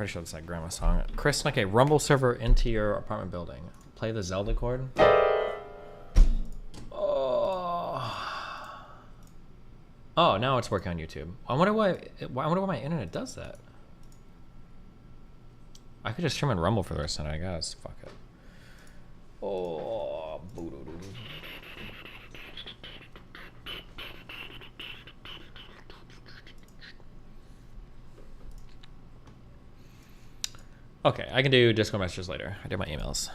Pretty sure it's that grandma song. Chris, like a Rumble server into your apartment building. Play the Zelda chord. Oh, now it's working on YouTube. I wonder why my internet does that. I could just stream on Rumble for the rest of the night, I guess. Fuck it. Oh, boo-doo-doo-doo. Okay, I can do Discord messages later. I do my emails.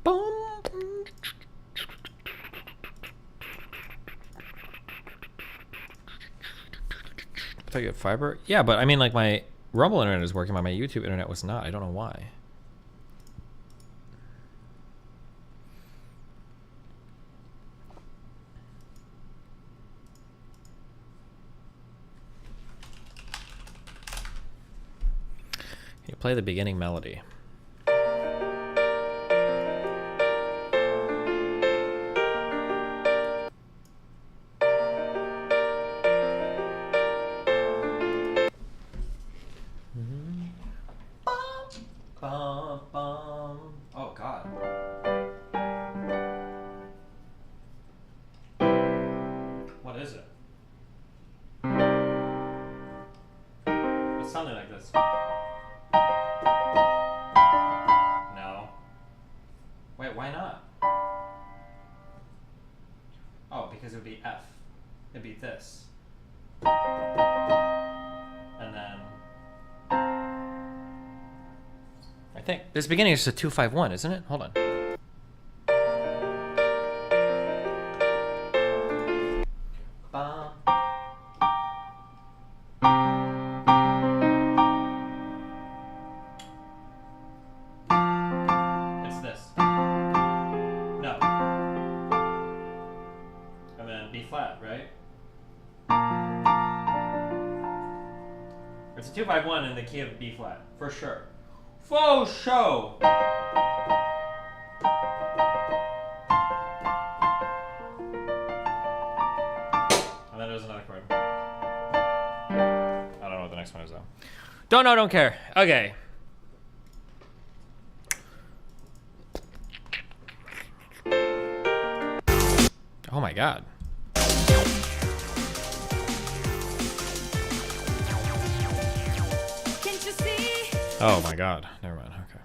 Boom. I thought you had fiber? Yeah, but I mean, like, my Rumble internet is working, but my YouTube internet was not. I don't know why. You play the beginning melody. Oh God. What is it? It's something like this. No. Wait, why not? Oh, because it would be F. It'd be this. And then I think this beginning is a 2-5-1, isn't it? Hold on. It's this. No. And then B flat, right? It's a 2-5-1 in the key of B flat, for sure. Faux show. And then there's another chord. I don't know what the next one is though. Don't know, don't care. Okay. Oh my God. Oh my God. Never mind. Okay.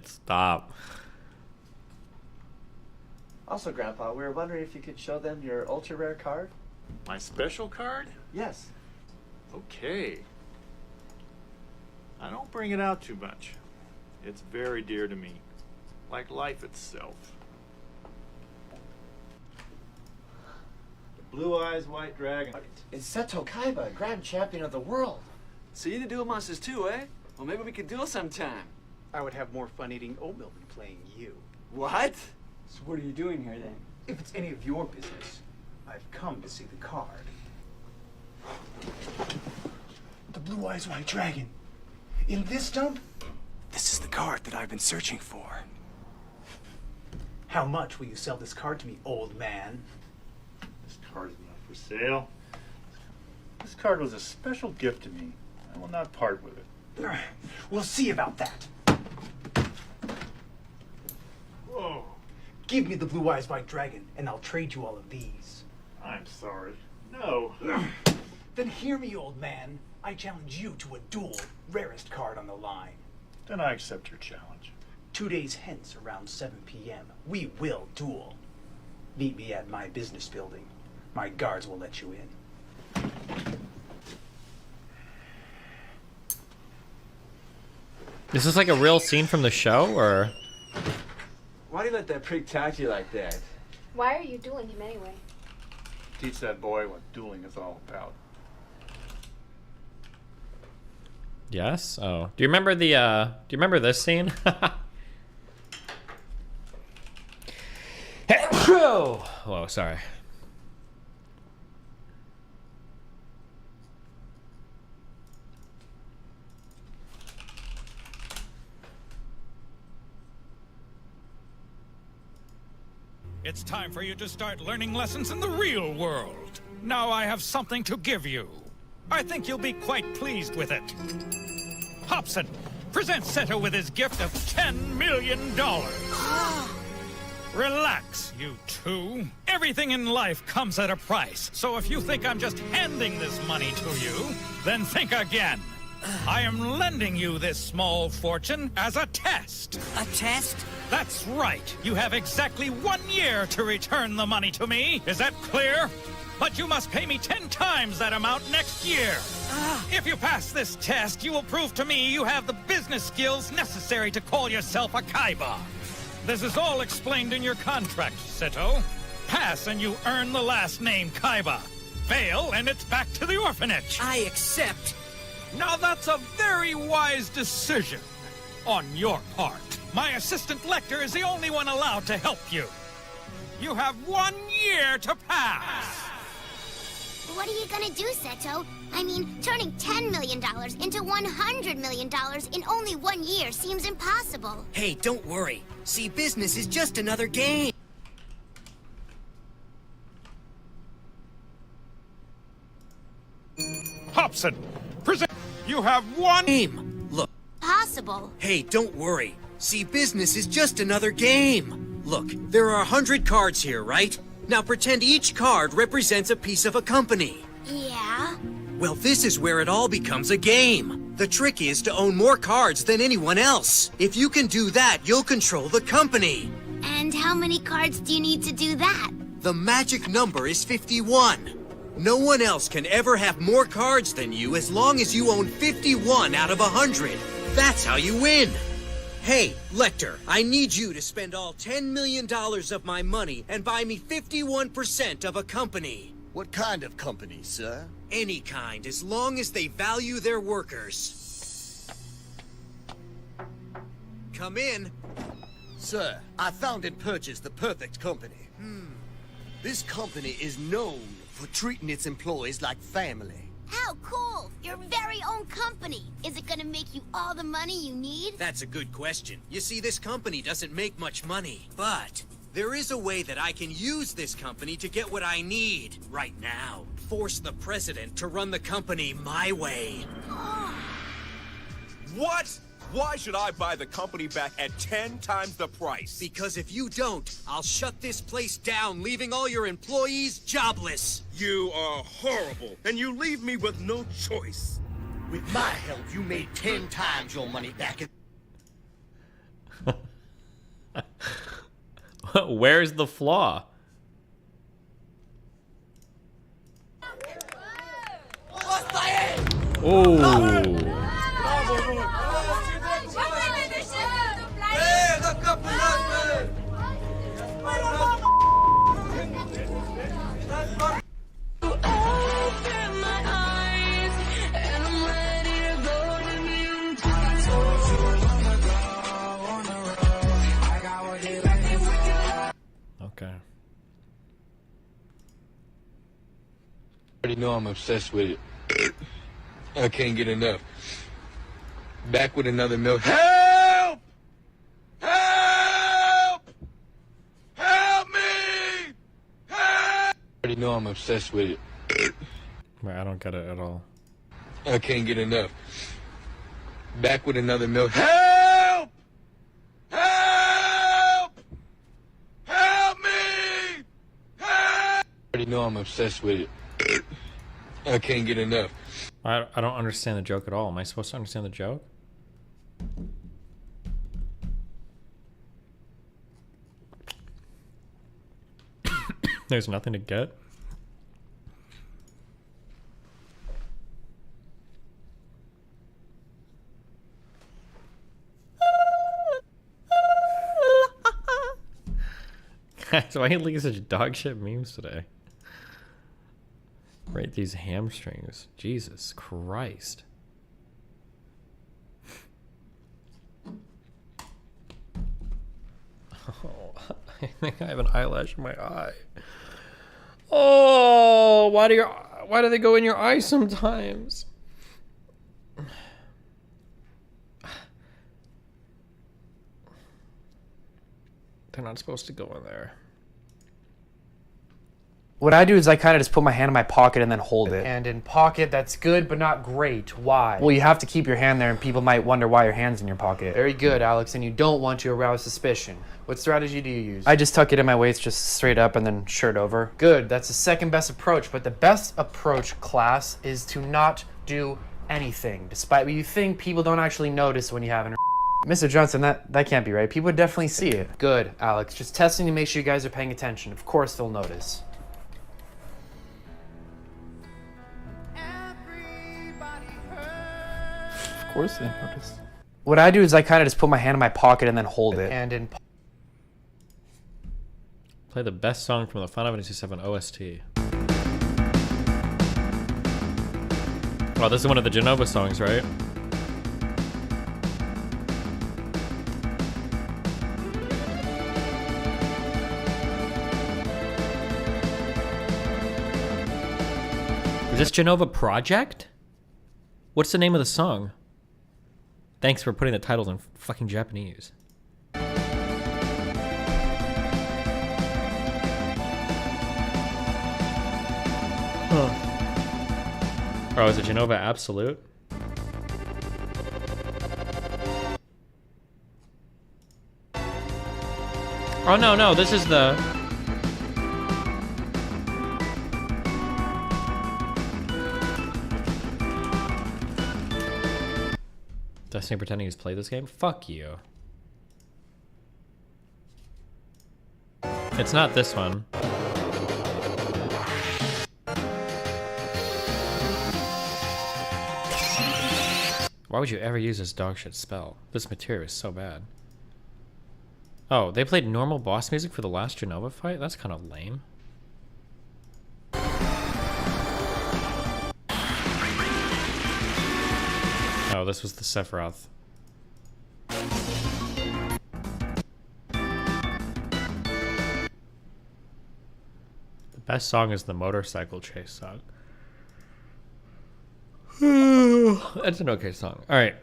Stop. Also, Grandpa, we were wondering if you could show them your ultra rare card. My special card? Yes. Okay. I don't bring it out too much. It's very dear to me, like life itself. The Blue Eyes White Dragon. It's Seto Kaiba, Grand Champion of the world. So you do duel monsters too, eh? Well, maybe we could duel sometime. I would have more fun eating oatmeal than playing you. What? So what are you doing here then? If it's any of your business, I've come to see the card. The Blue Eyes White Dragon. In this dump? This is the card that I've been searching for. How much will you sell this card to me, old man? This card is not for sale. This card was a special gift to me. I will not part with it. We'll see about that. Whoa. Give me the Blue Eyes White Dragon, and I'll trade you all of these. I'm sorry. No. Then hear me, old man. I challenge you to a duel. Rarest card on the line. Then I accept your challenge. 2 days hence, around 7 p.m., we will duel. Meet me at my business building. My guards will let you in. Is this like a real scene from the show, or? Why do you let that prick talk to you like that? Why are you dueling him anyway? teach that boy what dueling is all about. Yes? Oh. Do you remember the, do you remember this scene? Whoa, sorry. It's time for you to start learning lessons in the real world. Now I have something to give you. I think you'll be quite pleased with it. Hobson, present Seto with his gift of $10 million. Relax, you two. Everything in life comes at a price. So if you think I'm just handing this money to you, then think again. I am lending you this small fortune as a test. A test? That's right. You have exactly 1 year to return the money to me. Is that clear? But you must pay me 10 times that amount next year. If you pass this test, you will prove to me you have the business skills necessary to call yourself a Kaiba. This is all explained in your contract, Seto. Pass and you earn the last name Kaiba. Fail and it's back to the orphanage. I accept. Now that's a very wise decision on your part. My assistant Lecter is the only one allowed to help you. You have 1 year to pass. What are you gonna do, Seto? I mean, turning $10 million into $100 million in only 1 year seems impossible. Hey, don't worry. See, business is just another game. Hobson, present. You have 1 Game. Look. Possible. Hey, don't worry. See, business is just another game. Look, there are 100 cards here, right? Now pretend each card represents a piece of a company. Yeah? Well, this is where it all becomes a game. The trick is to own more cards than anyone else. If you can do that, you'll control the company. And how many cards do you need to do that? The magic number is 51. No one else can ever have more cards than you as long as you own 51 out of 100. That's how you win. Hey, Lecter, I need you to spend all $10 million of my money and buy me 51% of a company. What kind of company, sir? Any kind, as long as they value their workers. Come in. Sir, I found and purchased the perfect company. This company is known for treating its employees like family. How cool! Your very own company! Is it gonna make you all the money you need? That's a good question. You see, this company doesn't make much money, but there is a way that I can use this company to get what I need right now. Force the president to run the company my way. What? Why should I buy the company back at 10 times the price? Because if you don't, I'll shut this place down, leaving all your employees jobless. You are horrible, and you leave me with no choice. With my help, you made 10 times your money back. Where's the flaw? Oh. Okay. I already know I'm obsessed with it. I can't get enough. Back with another milk. Help! Help! Help me! Help! I already know I'm obsessed with it. Wait, I don't get it at all. I can't get enough. Back with another milk. Help! Help! Help me! Help! I already know I'm obsessed with it. I can't get enough. I don't understand the joke at all. Am I supposed to understand the joke? There's nothing to get. Guys, why are you looking at such dog shit memes today? Rate these hamstrings. Jesus Christ. Oh, I think I have an eyelash in my eye. Oh, why do they go in your eye sometimes? They're not supposed to go in there. What I do is I kind of just put my hand in my pocket and then hold it. And in pocket, that's good, but not great. Why? Well, you have to keep your hand there, and people might wonder why your hand's in your pocket. Very good, Alex, and you don't want to arouse suspicion. What strategy do you use? I just tuck it in my waist just straight up and then shirt over. Good, that's the second best approach, but the best approach, class, is to not do anything. Despite what you think, people don't actually notice when you have an Mr. Johnson, that can't be right. People would definitely see it. Good, Alex. Just testing to make sure you guys are paying attention. Of course they'll notice. Of course they notice. What I do is I kind of just put my hand in my pocket and then hold it. And in Play the best song from the Final Fantasy VII OST. Oh, this is one of the Genova songs, right? Is this Genova Project? What's the name of the song? Thanks for putting the titles in fucking Japanese. Huh. Oh, is it Genova Absolute? Oh no, this is the... Destiny pretending he's played this game? Fuck you. It's not this one. Why would you ever use this dog shit spell? This material is so bad. Oh, they played normal boss music for the last Genova fight? That's kind of lame. Oh, this was the Sephiroth. The best song is the motorcycle chase song. That's an okay song. Alright.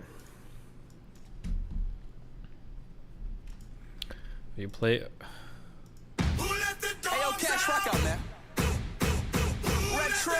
You play... Hey, yo, Cash Rock out there. Retro.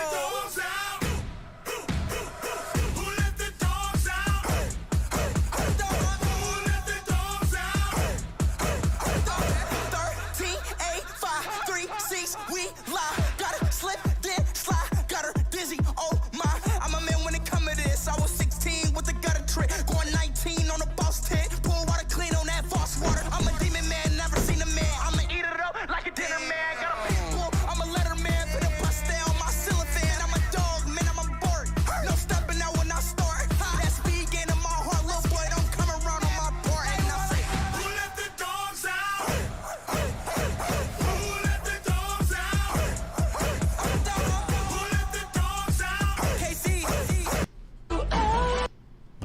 We lie, gotta slip, then slide, got her dizzy, oh my. I'm a man when it come to this. I was 16 with the gutter trick, going 19 on a boss tit, pour water clean on that false water. I'm a demon man, never seen a man. I'ma eat it up like a dinner man. Got a big bull, I'm a letter man, put a bust down my ceiling fan. I'm a dog, man, I'm a bark. No stepping out when I start. That speed gain in my heart, little boy, don't come around on my part. And I say, who let the dogs out?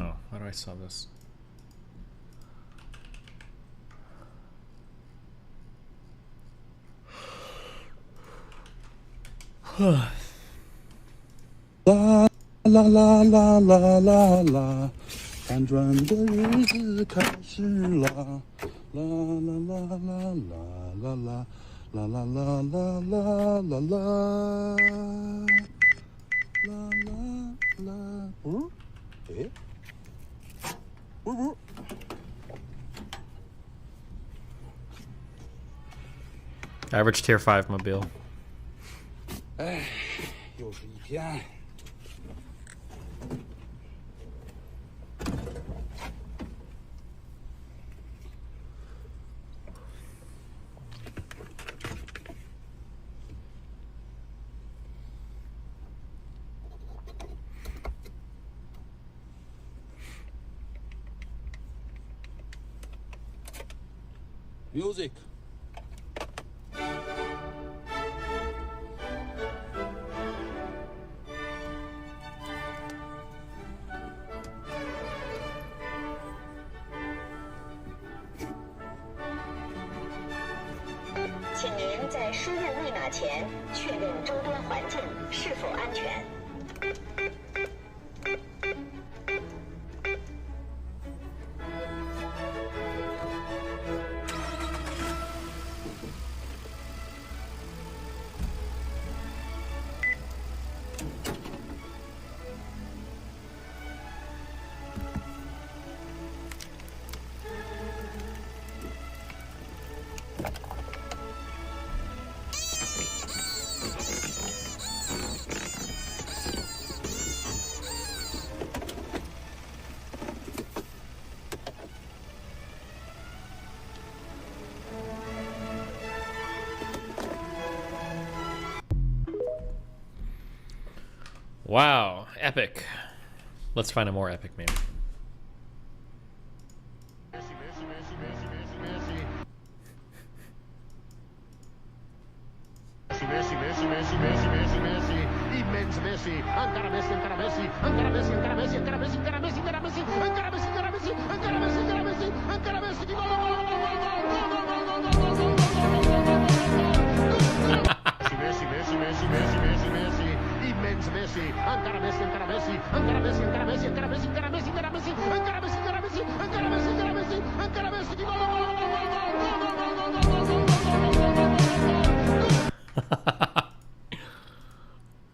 Oh, how do I solve this?啦啦啦啦啦啦啦，反转的日子开始啦！啦啦啦啦啦啦啦啦啦啦啦啦啦啦啦！不是？哎，不是。 Average tier 5 mobile. 哎，又是一天。 Music. 请您在输入密码前确认周边环境是否安全。Wow, epic. Let's find a more epic meme.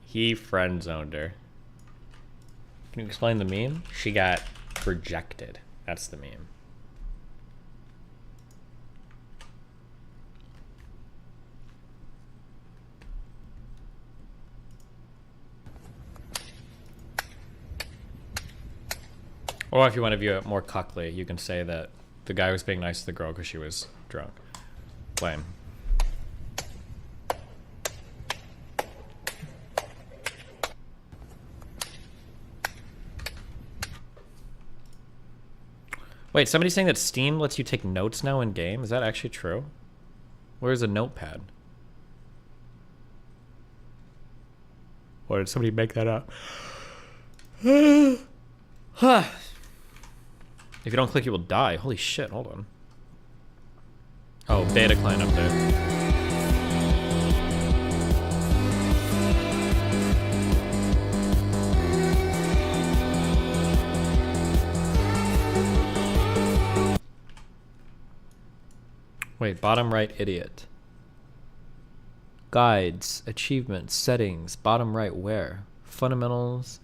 He friend zoned her. Can you explain the meme? She got rejected. That's the meme. Or if you want to view it more cuckly, you can say that the guy was being nice to the girl because she was drunk. Lame. Wait, somebody's saying that Steam lets you take notes now in game? Is that actually true? Where's a notepad? Or did somebody make that up? Huh. If you don't click, you will die. Holy shit, hold on. Oh, beta client update. Wait, bottom right, idiot. Guides, achievements, settings, bottom right, where? Fundamentals.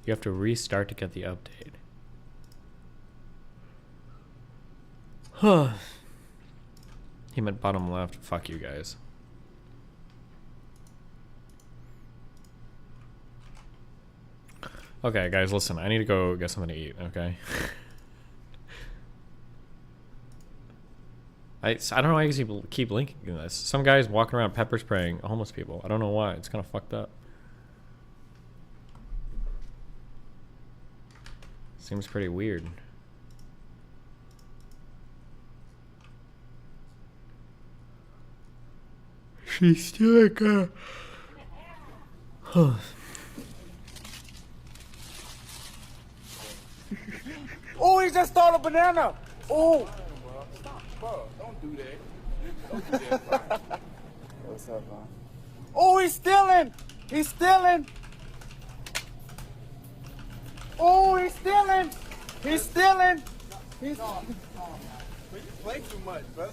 You have to restart to get the update. Huh. He meant bottom left. Fuck you guys. Okay, guys, listen. I need to go get something to eat, okay? I don't know why you keep linking this. Some guy's walking around pepper spraying homeless people. I don't know why. It's kind of fucked up. Seems pretty weird. She's still like a... Huh. Oh, he just stole a banana. Oh. Bro, don't do that. Don't do that, bro. What's up, man? Oh, he's stealing. He's stealing. Oh, he's stealing. He's stealing. He's... You play too much, bro.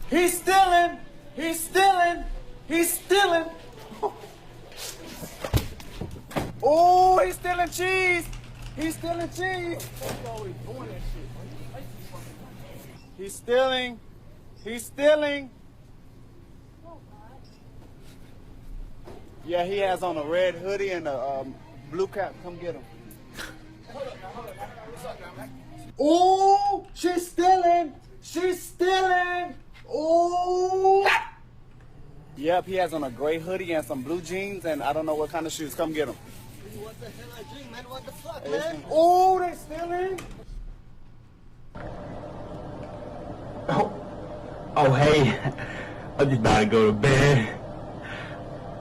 He's stealing. He's stealing. He's stealing. Oh, he's stealing cheese. He's stealing cheese. He's stealing. He's stealing. Yeah, he has on a red hoodie and a blue cap. Come get him. Oh, she's stealing. She's stealing. Oh. Yep, he has on a gray hoodie and some blue jeans, and I don't know what kind of shoes. Come get him. What the hell I drink, man? What the fuck, man? Oh, they stealing. Oh, hey. I'm just about to go to bed.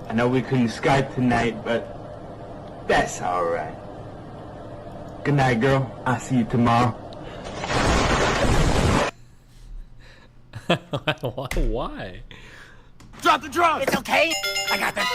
I know we couldn't Skype tonight, but That's alright. Good night, girl. I'll see you tomorrow. Why? Drop the drums! It's okay. I got this.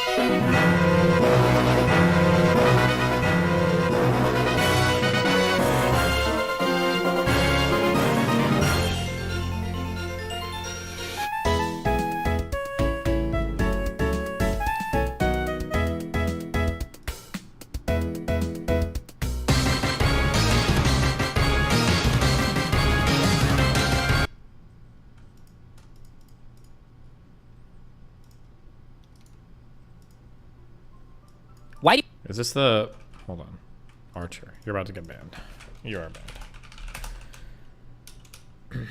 Why? Is this the... Hold on. Archer, you're about to get banned. You are banned.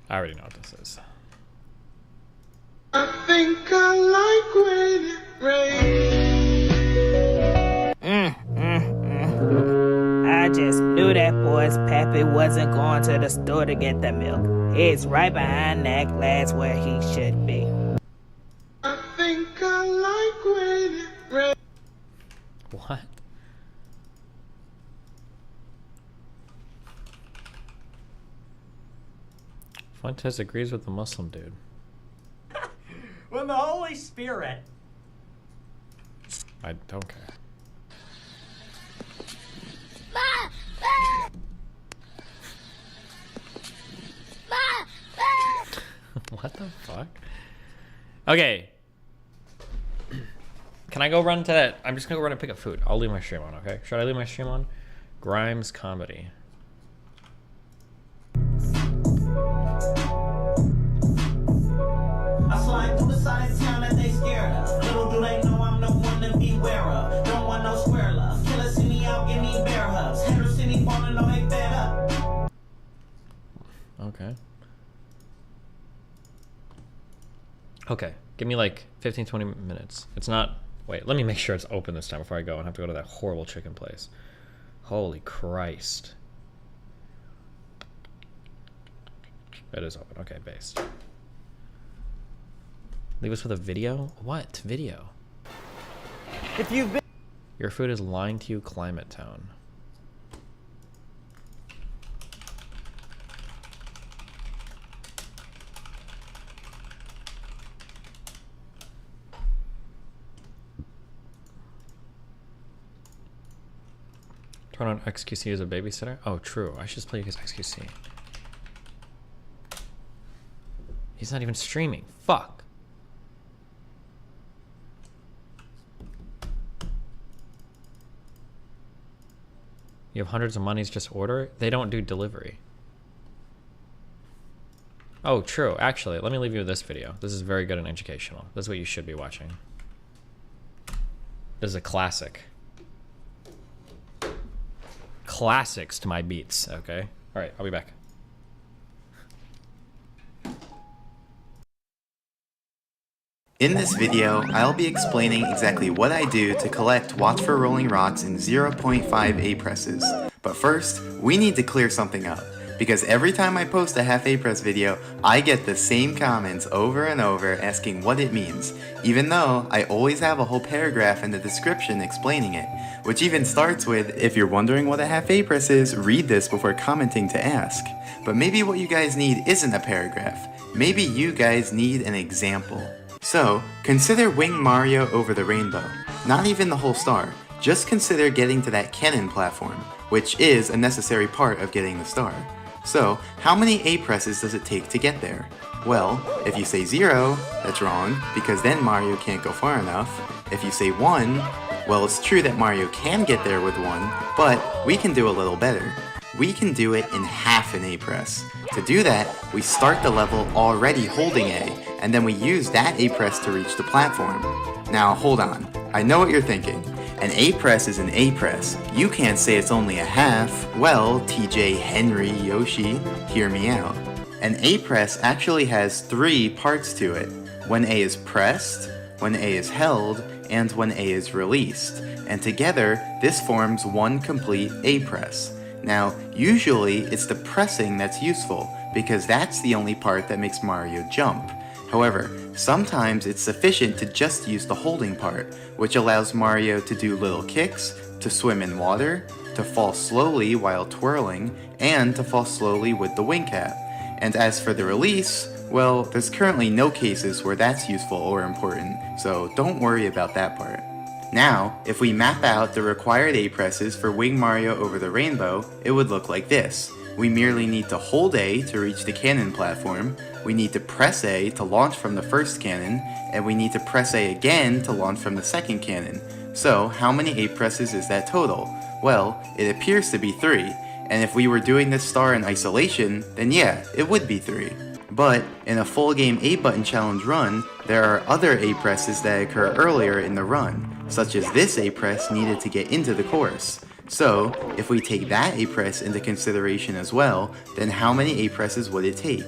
I already know what this is. I think I like when it rains. I just knew that boy's pappy wasn't going to the store to get the milk. It's right behind that glass where he should be. I think I like when it rains. What? Fuentes agrees with the Muslim dude. When the Holy Spirit. I don't care. What the fuck? Okay. Can I go run to that? I'm just gonna go run and pick up food. I'll leave my stream on, okay? Should I leave my stream on? Grimes comedy. I slide through the side of town that they scared of. Little do they know I'm the one to beware of. Don't want no square love. Killer see me out, give me bear hugs. Haters see me falling, know they fed up. Okay. Okay. Give me like 15-20 minutes. It's not... Wait, let me make sure it's open this time before I go and have to go to that horrible chicken place. Holy Christ. It is open. Okay, based. Leave us with a video? What video? If you've been... Your food is lying to you, Climate Town. Turn on XQC as a babysitter? Oh, true. I should just play against XQC. He's not even streaming. Fuck. You have hundreds of monies, just order? They don't do delivery. Oh, true. Actually, let me leave you with this video. This is very good and educational. This is what you should be watching. This is a classic. Classics to my beats, okay? Alright, I'll be back. In this video, I'll be explaining exactly what I do to collect Watch for Rolling Rocks in 0.5 A-presses. But first, we need to clear something up, because every time I post a half A-press video, I get the same comments over and over asking what it means, even though I always have a whole paragraph in the description explaining it, which even starts with, if you're wondering what a half A-press is, read this before commenting to ask. But maybe what you guys need isn't a paragraph. Maybe you guys need an example. So, consider Wing Mario over the rainbow. Not even the whole star. Just consider getting to that cannon platform, which is a necessary part of getting the star. So, how many A-presses does it take to get there? Well, if you say 0, that's wrong, because then Mario can't go far enough. If you say 1, well, it's true that Mario can get there with 1, but we can do a little better. We can do it in half an A-press. To do that, we start the level already holding A, and then we use that A-press to reach the platform. Now, hold on. I know what you're thinking. An A-press is an A-press. You can't say it's only a half. Well, TJ, Henry, Yoshi, hear me out. An A-press actually has 3 parts to it. When A is pressed, when A is held, and when A is released. And together, this forms one complete A-press. Now, usually it's the pressing that's useful, because that's the only part that makes Mario jump. However, Sometimes it's sufficient to just use the holding part, which allows Mario to do little kicks, to swim in water, to fall slowly while twirling, and to fall slowly with the wing cap. And as for the release, well, there's currently no cases where that's useful or important, so don't worry about that part. Now, if we map out the required A presses for Wing Mario Over the Rainbow, it would look like this. We merely need to hold A to reach the cannon platform, we need to press A to launch from the first cannon, and we need to press A again to launch from the second cannon. So, how many A presses is that total? Well, it appears to be 3, and if we were doing this star in isolation, then yeah, it would be 3. But, in a full game A button challenge run, there are other A presses that occur earlier in the run, such as this A press needed to get into the course. So, if we take that A press into consideration as well, then how many A presses would it take?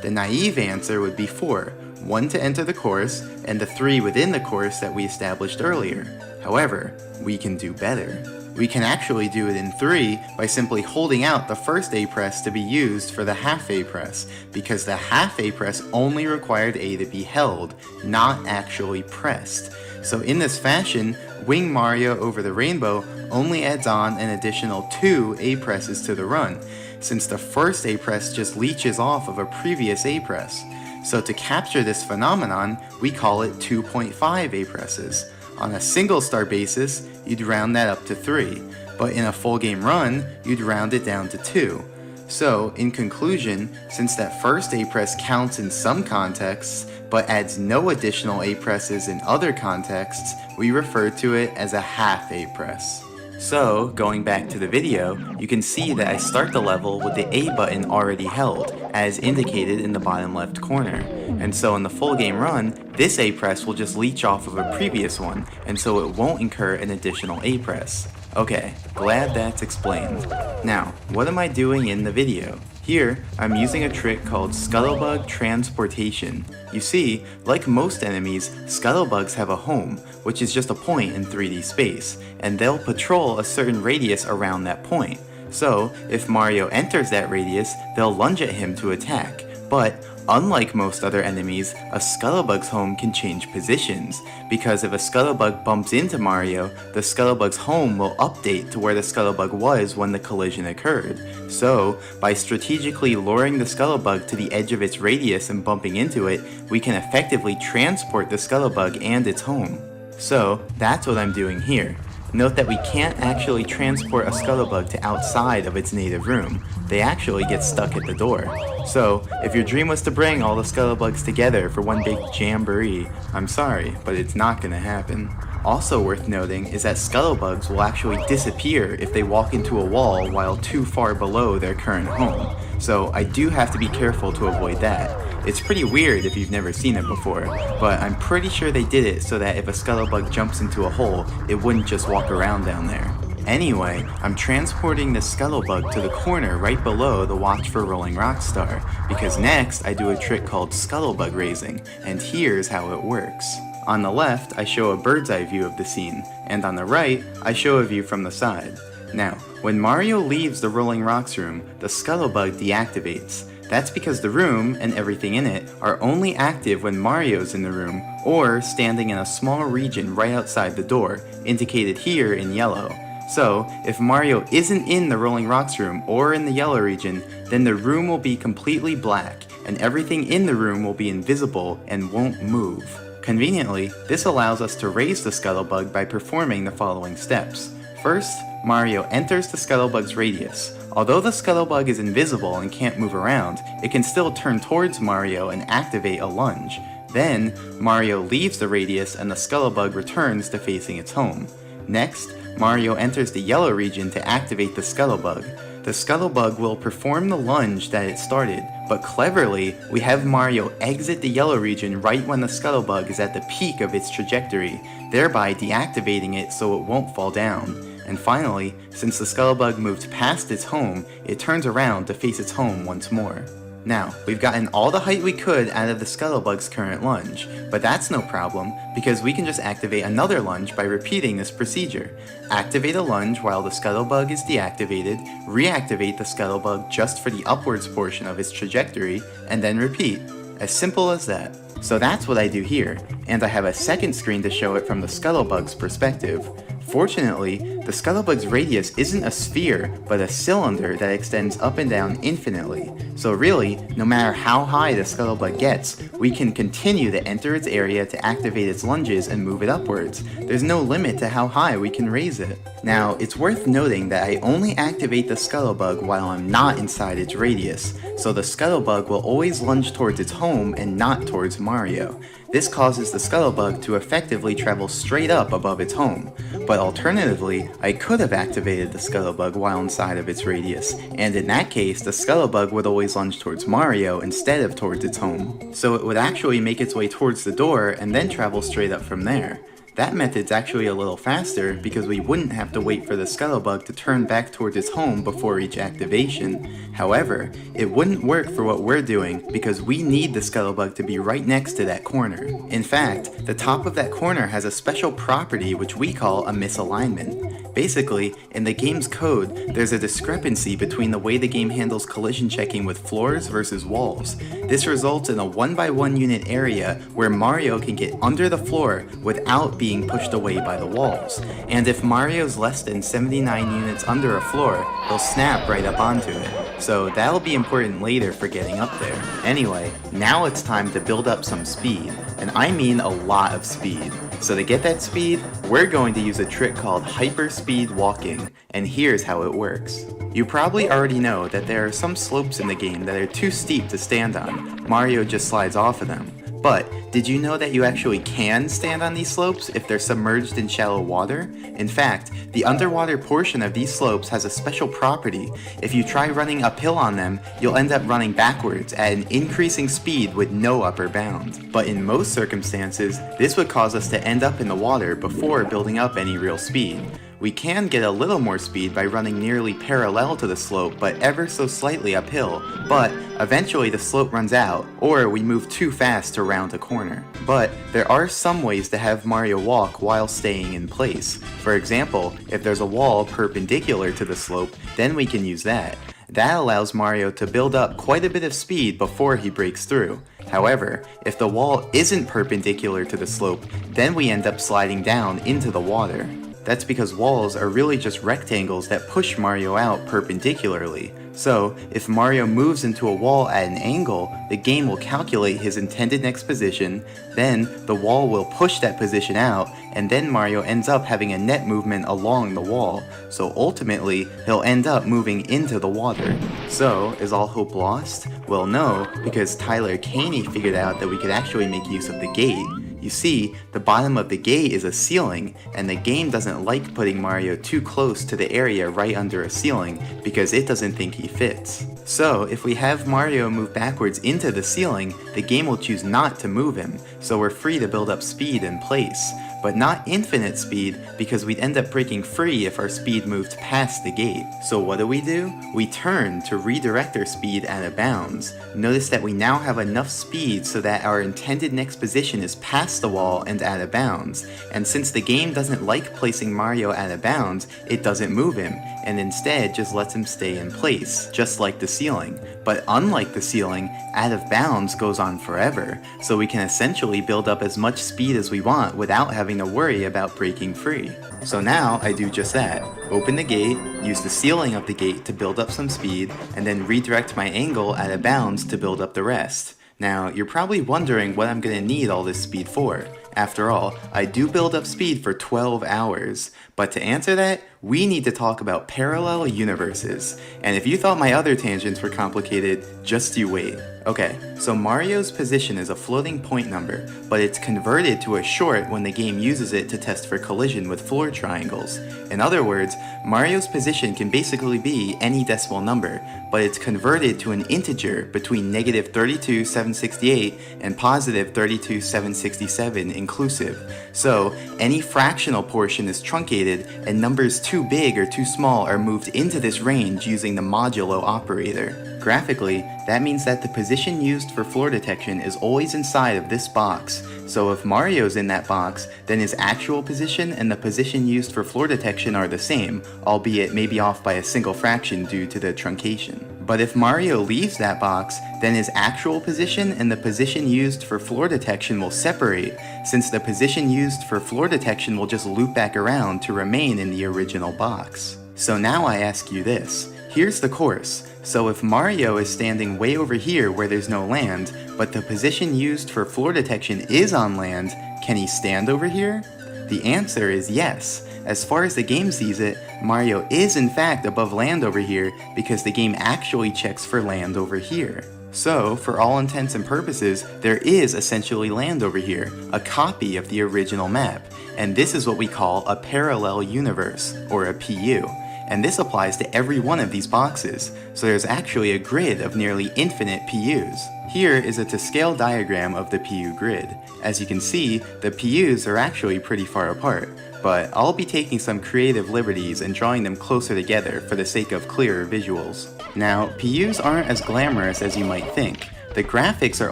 The naive answer would be 4, 1 to enter the course, and the 3 within the course that we established earlier. However, we can do better. We can actually do it in 3 by simply holding out the first A press to be used for the half A press, because the half A press only required A to be held, not actually pressed. So in this fashion, Wing Mario Over the Rainbow only adds on an additional 2 A presses to the run, since the first A press just leeches off of a previous A press. So to capture this phenomenon, we call it 2.5 A presses. On a single star basis, you'd round that up to 3, but in a full game run, you'd round it down to 2. So, in conclusion, since that first A press counts in some contexts, but adds no additional A presses in other contexts, we refer to it as a half A press. So, going back to the video, you can see that I start the level with the A button already held, as indicated in the bottom left corner. And so in the full game run, this A press will just leech off of a previous one, and so it won't incur an additional A press. Okay, glad that's explained. Now, what am I doing in the video? Here, I'm using a trick called Scuttlebug Transportation. You see, like most enemies, Scuttlebugs have a home, which is just a point in 3D space, and they'll patrol a certain radius around that point. So, if Mario enters that radius, they'll lunge at him to attack. But, unlike most other enemies, a Scuttlebug's home can change positions, because if a Scuttlebug bumps into Mario, the Scuttlebug's home will update to where the Scuttlebug was when the collision occurred. So, by strategically luring the Scuttlebug to the edge of its radius and bumping into it, we can effectively transport the Scuttlebug and its home. So, that's what I'm doing here. Note that we can't actually transport a Scuttlebug to outside of its native room. They actually get stuck at the door. So, if your dream was to bring all the Scuttlebugs together for one big jamboree, I'm sorry, but it's not gonna happen. Also worth noting is that Scuttlebugs will actually disappear if they walk into a wall while too far below their current home. So I do have to be careful to avoid that. It's pretty weird if you've never seen it before, but I'm pretty sure they did it so that if a Scuttlebug jumps into a hole, it wouldn't just walk around down there. Anyway, I'm transporting the Scuttlebug to the corner right below the Watch for Rolling Rock star, because next I do a trick called Scuttlebug raising, and here's how it works. On the left, I show a bird's eye view of the scene, and on the right, I show a view from the side. Now, when Mario leaves the Rolling Rocks room, the Scuttlebug deactivates. That's because the room, and everything in it, are only active when Mario's in the room, or standing in a small region right outside the door, indicated here in yellow. So, if Mario isn't in the Rolling Rocks room or in the yellow region, then the room will be completely black, and everything in the room will be invisible and won't move. Conveniently, this allows us to raise the Scuttlebug by performing the following steps. First, Mario enters the Scuttlebug's radius. Although the Scuttlebug is invisible and can't move around, it can still turn towards Mario and activate a lunge. Then, Mario leaves the radius and the Scuttlebug returns to facing its home. Next, Mario enters the yellow region to activate the Scuttlebug. The Scuttlebug will perform the lunge that it started, but cleverly, we have Mario exit the yellow region right when the Scuttlebug is at the peak of its trajectory, thereby deactivating it so it won't fall down. And finally, since the Scuttlebug moved past its home, it turns around to face its home once more. Now, we've gotten all the height we could out of the Scuttlebug's current lunge, but that's no problem, because we can just activate another lunge by repeating this procedure. Activate a lunge while the Scuttlebug is deactivated, reactivate the Scuttlebug just for the upwards portion of its trajectory, and then repeat. As simple as that. So that's what I do here, and I have a second screen to show it from the Scuttlebug's perspective. Fortunately, the Scuttlebug's radius isn't a sphere, but a cylinder that extends up and down infinitely. So really, no matter how high the Scuttlebug gets, we can continue to enter its area to activate its lunges and move it upwards. There's no limit to how high we can raise it. Now, it's worth noting that I only activate the Scuttlebug while I'm not inside its radius, so the Scuttlebug will always lunge towards its home and not towards Mario. This causes the Scuttlebug to effectively travel straight up above its home, but alternatively, I could have activated the Scuttlebug while inside of its radius, and in that case, the Scuttlebug would always lunge towards Mario instead of towards its home. So it would actually make its way towards the door and then travel straight up from there. That method's actually a little faster because we wouldn't have to wait for the Scuttlebug to turn back towards its home before each activation. However, it wouldn't work for what we're doing because we need the Scuttlebug to be right next to that corner. In fact, the top of that corner has a special property which we call a misalignment. Basically, in the game's code, there's a discrepancy between the way the game handles collision checking with floors versus walls. This results in a 1x1 unit area where Mario can get under the floor without being pushed away by the walls. And if Mario's less than 79 units under a floor, he'll snap right up onto it. So that'll be important later for getting up there. Anyway, now it's time to build up some speed, and I mean a lot of speed. So to get that speed, we're going to use a trick called hyperspeed walking, and here's how it works. You probably already know that there are some slopes in the game that are too steep to stand on. Mario just slides off of them. But did you know that you actually can stand on these slopes if they're submerged in shallow water? In fact, the underwater portion of these slopes has a special property. If you try running uphill on them, you'll end up running backwards at an increasing speed with no upper bound. But in most circumstances, this would cause us to end up in the water before building up any real speed. We can get a little more speed by running nearly parallel to the slope but ever so slightly uphill, but eventually the slope runs out, or we move too fast to round a corner. But there are some ways to have Mario walk while staying in place. For example, if there's a wall perpendicular to the slope, then we can use that. That allows Mario to build up quite a bit of speed before he breaks through. However, if the wall isn't perpendicular to the slope, then we end up sliding down into the water. That's because walls are really just rectangles that push Mario out perpendicularly. So, if Mario moves into a wall at an angle, the game will calculate his intended next position, then the wall will push that position out, and then Mario ends up having a net movement along the wall. So ultimately, he'll end up moving into the water. So, is all hope lost? Well, no, because Tyler Caney figured out that we could actually make use of the gate. You see, the bottom of the gate is a ceiling, and the game doesn't like putting Mario too close to the area right under a ceiling because it doesn't think he fits. So, if we have Mario move backwards into the ceiling, the game will choose not to move him, so we're free to build up speed in place. But not infinite speed, because we'd end up breaking free if our speed moved past the gate. So what do? We turn to redirect our speed out of bounds. Notice that we now have enough speed so that our intended next position is past the wall and out of bounds. And since the game doesn't like placing Mario out of bounds, it doesn't move him, and instead just lets him stay in place, just like the ceiling. But unlike the ceiling, out of bounds goes on forever, so we can essentially build up as much speed as we want without having to worry about breaking free. So now I do just that. Open the gate, use the ceiling of the gate to build up some speed, and then redirect my angle out of bounds to build up the rest. Now, you're probably wondering what I'm going to need all this speed for. After all, I do build up speed for 12 hours. But to answer that, we need to talk about parallel universes. And if you thought my other tangents were complicated, just you wait. Okay, so Mario's position is a floating point number, but it's converted to a short when the game uses it to test for collision with floor triangles. In other words, Mario's position can basically be any decimal number, but it's converted to an integer between negative 32,768 and positive 32,767 inclusive. So, any fractional portion is truncated, and numbers too big or too small are moved into this range using the modulo operator. Graphically, that means that the position used for floor detection is always inside of this box. So if Mario's in that box, then his actual position and the position used for floor detection are the same, albeit maybe off by a single fraction due to the truncation. But if Mario leaves that box, then his actual position and the position used for floor detection will separate, since the position used for floor detection will just loop back around to remain in the original box. So now I ask you this. Here's the course. So if Mario is standing way over here where there's no land, but the position used for floor detection is on land, can he stand over here? The answer is yes. As far as the game sees it, Mario is in fact above land over here because the game actually checks for land over here. So, for all intents and purposes, there is essentially land over here, a copy of the original map, and this is what we call a parallel universe, or a PU. And this applies to every one of these boxes, so there's actually a grid of nearly infinite PUs. Here is a to-scale diagram of the PU grid. As you can see, the PUs are actually pretty far apart, but I'll be taking some creative liberties and drawing them closer together for the sake of clearer visuals. Now, PUs aren't as glamorous as you might think. The graphics are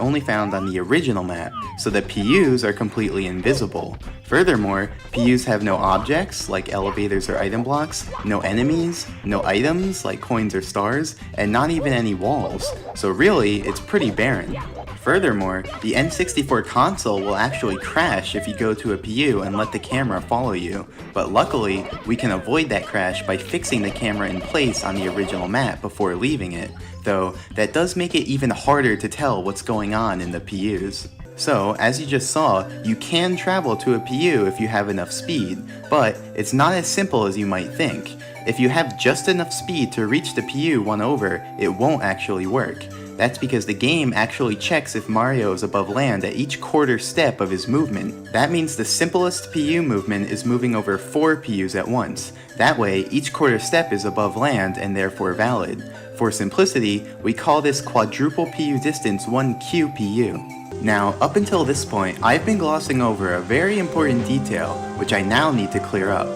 only found on the original map, so the PUs are completely invisible. Furthermore, PUs have no objects, like elevators or item blocks, no enemies, no items, like coins or stars, and not even any walls, so really, it's pretty barren. Furthermore, the N64 console will actually crash if you go to a PU and let the camera follow you, but luckily, we can avoid that crash by fixing the camera in place on the original map before leaving it, though that does make it even harder to tell what's going on in the PUs. So, as you just saw, you can travel to a PU if you have enough speed, but it's not as simple as you might think. If you have just enough speed to reach the PU one over, it won't actually work. That's because the game actually checks if Mario is above land at each quarter step of his movement. That means the simplest PU movement is moving over 4 PUs at once. That way, each quarter step is above land and therefore valid. For simplicity, we call this quadruple PU distance 1 QPU. Now, up until this point, I've been glossing over a very important detail, which I now need to clear up.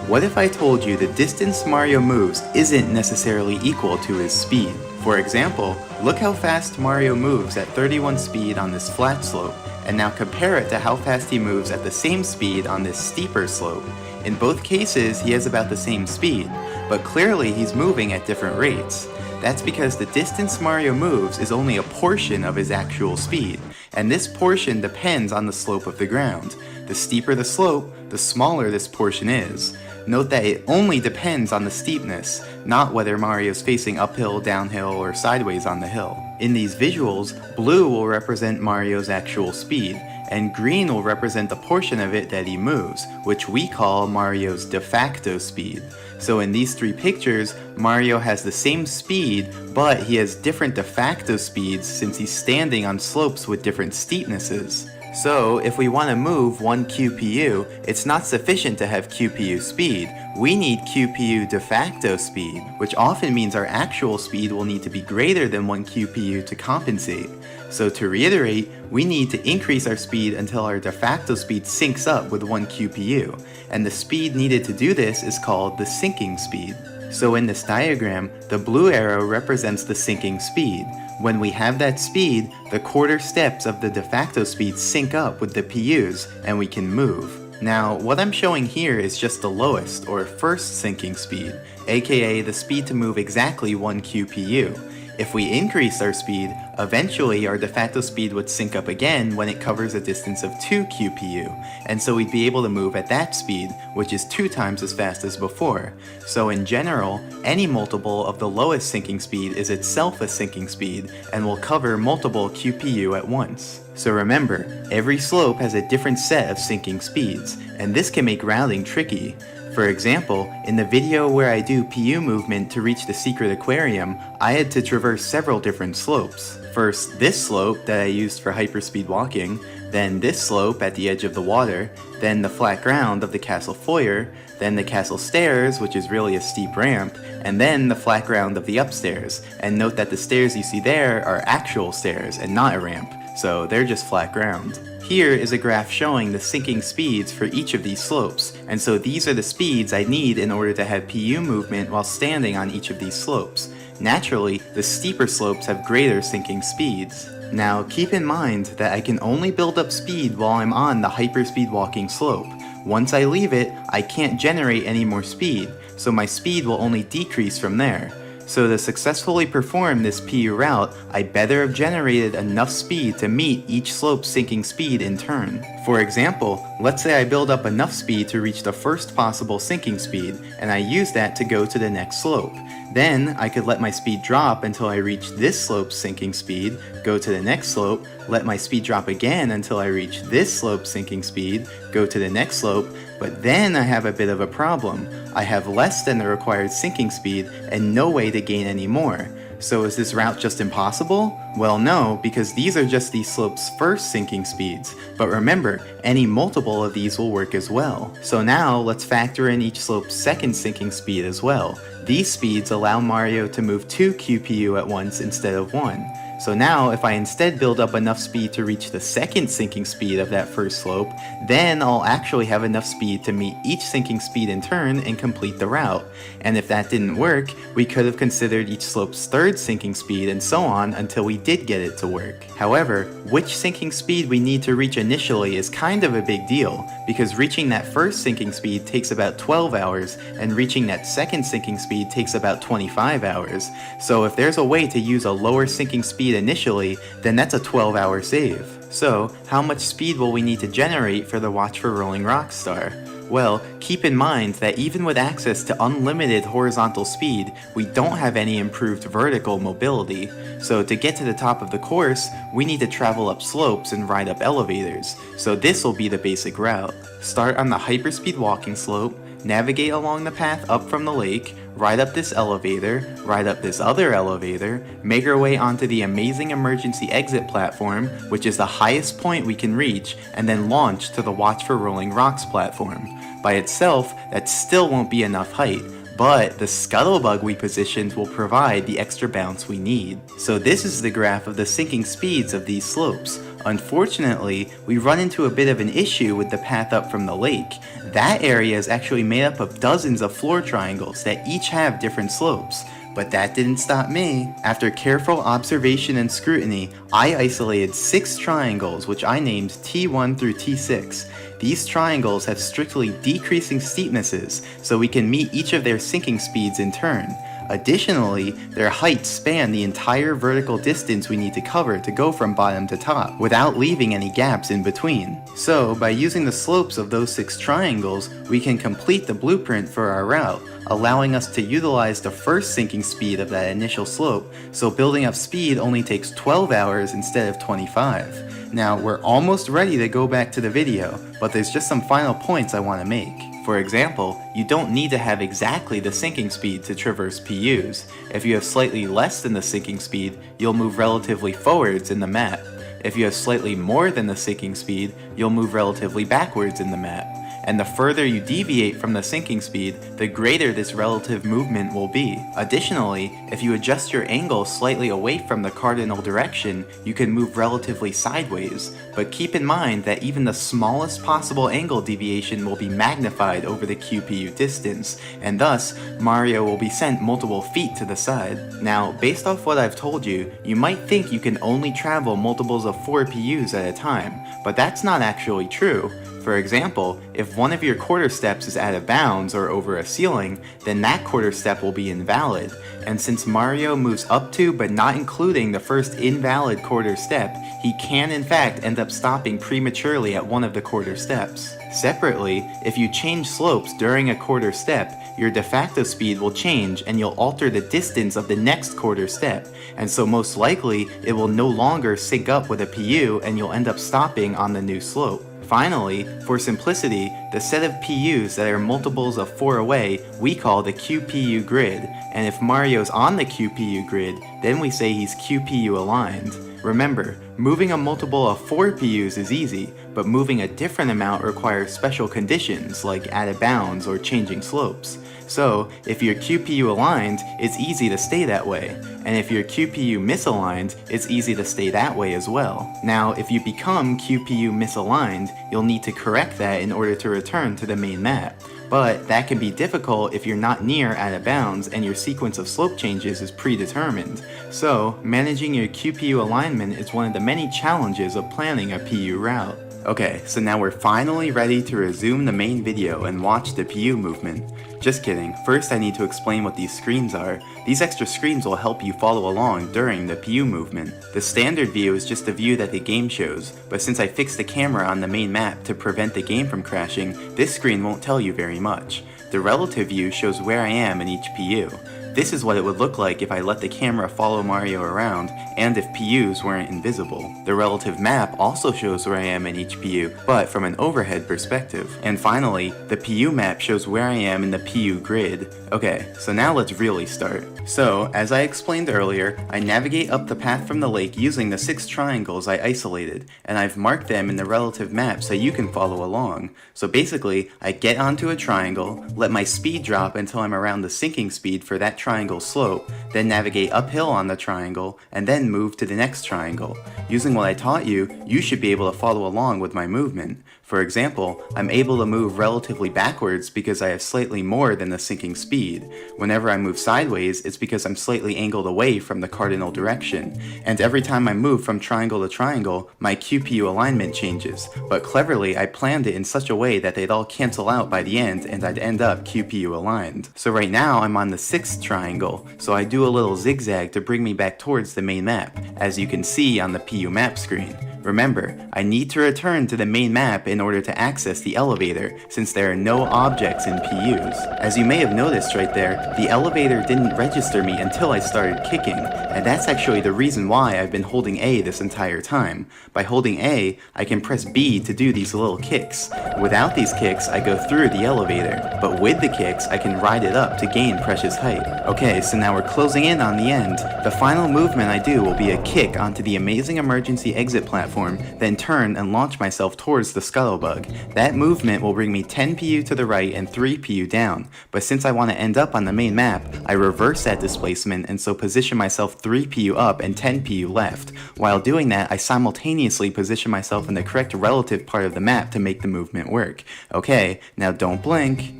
What if I told you the distance Mario moves isn't necessarily equal to his speed? For example, look how fast Mario moves at 31 speed on this flat slope, and now compare it to how fast he moves at the same speed on this steeper slope. In both cases, he has about the same speed, but clearly he's moving at different rates. That's because the distance Mario moves is only a portion of his actual speed, and this portion depends on the slope of the ground. The steeper the slope, the smaller this portion is. Note that it only depends on the steepness, not whether Mario's facing uphill, downhill, or sideways on the hill. In these visuals, blue will represent Mario's actual speed, and green will represent the portion of it that he moves, which we call Mario's de facto speed. So in these 3 pictures, Mario has the same speed, but he has different de facto speeds since he's standing on slopes with different steepnesses. So, if we want to move 1 QPU, it's not sufficient to have QPU speed. We need QPU de facto speed, which often means our actual speed will need to be greater than 1 QPU to compensate. So to reiterate, we need to increase our speed until our de facto speed syncs up with 1 QPU, and the speed needed to do this is called the sinking speed. So in this diagram, the blue arrow represents the sinking speed. When we have that speed, the quarter steps of the de facto speed sync up with the PUs, and we can move. Now, what I'm showing here is just the lowest, or first sinking speed, aka the speed to move exactly 1 QPU. If we increase our speed, eventually our de facto speed would sync up again when it covers a distance of 2 QPU, and so we'd be able to move at that speed, which is 2 times as fast as before. So in general, any multiple of the lowest sinking speed is itself a sinking speed, and will cover multiple QPU at once. So remember, every slope has a different set of sinking speeds, and this can make rounding tricky. For example, in the video where I do PU movement to reach the secret aquarium, I had to traverse several different slopes. First, this slope that I used for hyperspeed walking, then this slope at the edge of the water, then the flat ground of the castle foyer, then the castle stairs, which is really a steep ramp, and then the flat ground of the upstairs. And note that the stairs you see there are actual stairs and not a ramp, so they're just flat ground. Here is a graph showing the sinking speeds for each of these slopes, and so these are the speeds I need in order to have PU movement while standing on each of these slopes. Naturally, the steeper slopes have greater sinking speeds. Now, keep in mind that I can only build up speed while I'm on the hyperspeed walking slope. Once I leave it, I can't generate any more speed, so my speed will only decrease from there. So to successfully perform this PU route, I better have generated enough speed to meet each slope's sinking speed in turn. For example, let's say I build up enough speed to reach the first possible sinking speed, and I use that to go to the next slope. Then I could let my speed drop until I reach this slope's sinking speed, go to the next slope, let my speed drop again until I reach this slope's sinking speed, go to the next slope, but then I have a bit of a problem. I have less than the required sinking speed and no way to gain any more. So is this route just impossible? Well, no, because these are just these slopes' first sinking speeds. But remember, any multiple of these will work as well. So now let's factor in each slope's second sinking speed as well. These speeds allow Mario to move 2 QPU at once instead of 1. So now, if I instead build up enough speed to reach the second sinking speed of that first slope, then I'll actually have enough speed to meet each sinking speed in turn and complete the route. And if that didn't work, we could have considered each slope's third sinking speed and so on until we did get it to work. However, which sinking speed we need to reach initially is kind of a big deal, because reaching that first sinking speed takes about 12 hours, and reaching that second sinking speed takes about 25 hours. So if there's a way to use a lower sinking speed initially, then that's a 12-hour save. So, how much speed will we need to generate for the Watch for Rolling Rocks star? Well, keep in mind that even with access to unlimited horizontal speed, we don't have any improved vertical mobility. So to get to the top of the course, we need to travel up slopes and ride up elevators. So this will be the basic route. Start on the hyperspeed walking slope, navigate along the path up from the lake, ride up this elevator, ride up this other elevator, make our way onto the amazing emergency exit platform, which is the highest point we can reach, and then launch to the Watch for Rolling Rocks platform. By itself, that still won't be enough height, but the scuttlebug we positioned will provide the extra bounce we need. So this is the graph of the sinking speeds of these slopes. Unfortunately, we run into a bit of an issue with the path up from the lake. That area is actually made up of dozens of floor triangles that each have different slopes. But that didn't stop me. After careful observation and scrutiny, I isolated 6 triangles which I named T1 through T6. These triangles have strictly decreasing steepnesses, so we can meet each of their sinking speeds in turn. Additionally, their heights span the entire vertical distance we need to cover to go from bottom to top, without leaving any gaps in between. So, by using the slopes of those 6 triangles, we can complete the blueprint for our route, allowing us to utilize the first sinking speed of that initial slope, so building up speed only takes 12 hours instead of 25. Now, we're almost ready to go back to the video, but there's just some final points I want to make. For example, you don't need to have exactly the sinking speed to traverse PUs. If you have slightly less than the sinking speed, you'll move relatively forwards in the map. If you have slightly more than the sinking speed, you'll move relatively backwards in the map. And the further you deviate from the sinking speed, the greater this relative movement will be. Additionally, if you adjust your angle slightly away from the cardinal direction, you can move relatively sideways. But keep in mind that even the smallest possible angle deviation will be magnified over the QPU distance, and thus, Mario will be sent multiple feet to the side. Now, based off what I've told you, you might think you can only travel multiples of 4 PUs at a time, but that's not actually true. For example, if one of your quarter steps is out of bounds or over a ceiling, then that quarter step will be invalid. And since Mario moves up to but not including the first invalid quarter step, he can in fact end up stopping prematurely at one of the quarter steps. Separately, if you change slopes during a quarter step, your de facto speed will change and you'll alter the distance of the next quarter step, and so most likely it will no longer sync up with a PU and you'll end up stopping on the new slope. Finally, for simplicity, the set of PUs that are multiples of 4 away we call the QPU grid, and if Mario's on the QPU grid, then we say he's QPU aligned. Remember, moving a multiple of 4 PUs is easy, but moving a different amount requires special conditions like out of bounds or changing slopes. So, if you're QPU aligned, it's easy to stay that way, and if you're QPU misaligned, it's easy to stay that way as well. Now, if you become QPU misaligned, you'll need to correct that in order to return to the main map. But that can be difficult if you're not near out of bounds and your sequence of slope changes is predetermined. So, managing your QPU alignment is one of the many challenges of planning a PU route. Okay, so now we're finally ready to resume the main video and watch the PU movement. Just kidding, first I need to explain what these screens are. These extra screens will help you follow along during the PU movement. The standard view is just the view that the game shows, but since I fixed the camera on the main map to prevent the game from crashing, this screen won't tell you very much. The relative view shows where I am in each PU. This is what it would look like if I let the camera follow Mario around, and if PUs weren't invisible. The relative map also shows where I am in each PU, but from an overhead perspective. And finally, the PU map shows where I am in the PU grid. Okay, so now let's really start. So, as I explained earlier, I navigate up the path from the lake using the 6 triangles I isolated, and I've marked them in the relative map so you can follow along. So basically, I get onto a triangle, let my speed drop until I'm around the sinking speed for that triangle slope, then navigate uphill on the triangle, and then move to the next triangle. Using what I taught you, you should be able to follow along with my movement. For example, I'm able to move relatively backwards because I have slightly more than the sinking speed. Whenever I move sideways, it's because I'm slightly angled away from the cardinal direction. And every time I move from triangle to triangle, my QPU alignment changes. But cleverly, I planned it in such a way that they'd all cancel out by the end and I'd end up QPU aligned. So right now, I'm on the 6th triangle, so I do a little zigzag to bring me back towards the main map, as you can see on the PU map screen. Remember, I need to return to the main map in order to access the elevator, since there are no objects in PUs. As you may have noticed right there, the elevator didn't register me until I started kicking, and that's actually the reason why I've been holding A this entire time. By holding A, I can press B to do these little kicks. Without these kicks, I go through the elevator, but with the kicks, I can ride it up to gain precious height. Okay, so now we're closing in on the end. The final movement I do will be a kick onto the amazing emergency exit platform, then turn and launch myself towards the Scuttlebug. That movement will bring me 10 PU to the right and 3 PU down, but since I want to end up on the main map, I reverse that displacement and so position myself 3 PU up and 10 PU left. While doing that, I simultaneously position myself in the correct relative part of the map to make the movement work. Okay, now don't blink.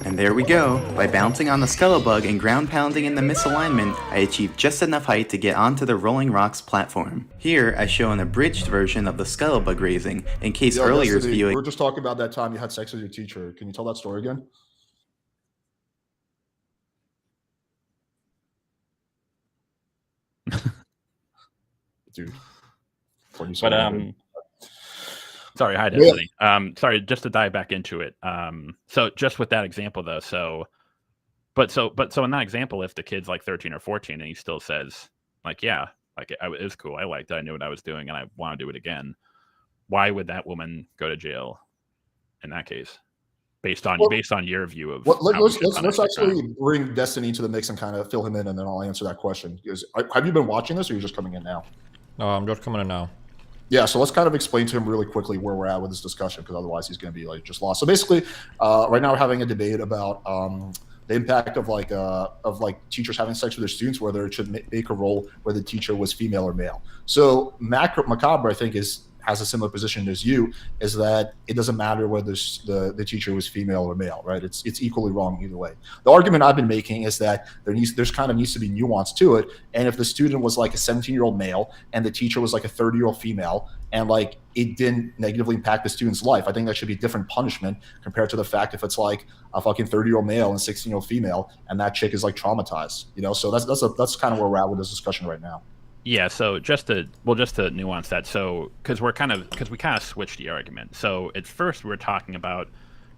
And there we go. By bouncing on the Scuttlebug and ground pounding in the misalignment, I achieved just enough height to get onto the Rolling Rocks platform. Here, I show an abridged version of the Scuttlebug raising, in case earlier's viewing. We were just talking about that time you had sex with your teacher. Can you tell that story again? Dude. But sorry, hi Destiny. Sorry, just to dive back into it. So just with that example though, so in that example, if the kid's like 13 or 14 and he still says like, yeah, like it was cool, I liked it, I knew what I was doing, and I want to do it again, why would that woman go to jail in that case? Based on your view of let's actually bring Destiny into the mix and kind of fill him in, and then I'll answer that question. Have you been watching this, or are you just coming in now? No, I'm just coming in now. Yeah, so let's kind of explain to him really quickly where we're at with this discussion, because otherwise he's going to be like just lost. So basically, right now we're having a debate about the impact of teachers having sex with their students, whether it should make a role where the teacher was female or male. So Macabre, I think, has a similar position as you, is that it doesn't matter whether the teacher was female or male, right? It's equally wrong either way. The argument I've been making is that there's kind of needs to be nuance to it, and if the student was like a 17-year-old male and the teacher was like a 30-year-old female, and like it didn't negatively impact the student's life, I think that should be different punishment compared to the fact if it's like a fucking 30-year-old male and 16-year-old female and that chick is like traumatized, you know? So that's kind of where we're at with this discussion right now. Yeah, so just to nuance that, so because we kind of switched the argument. So at first we were talking about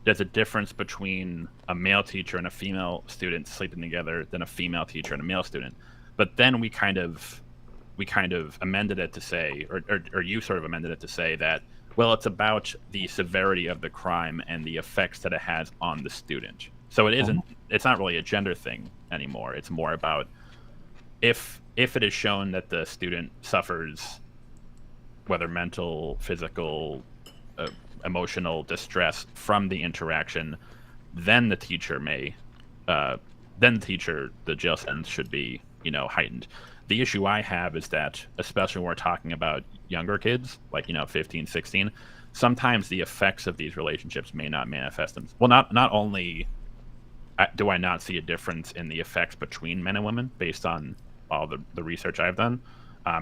there's a difference between a male teacher and a female student sleeping together than a female teacher and a male student. But then we kind of amended it to say, or you sort of amended it to say that, well, it's about the severity of the crime and the effects that it has on the student. So it's not really a gender thing anymore. It's more about if it is shown that the student suffers, whether mental, physical, emotional distress from the interaction, then the jail sentence should be, heightened. The issue I have is that, especially when we're talking about younger kids, like, 15, 16, sometimes the effects of these relationships may not manifest themselves. Well, not only do I not see a difference in the effects between men and women based on all the research I've done,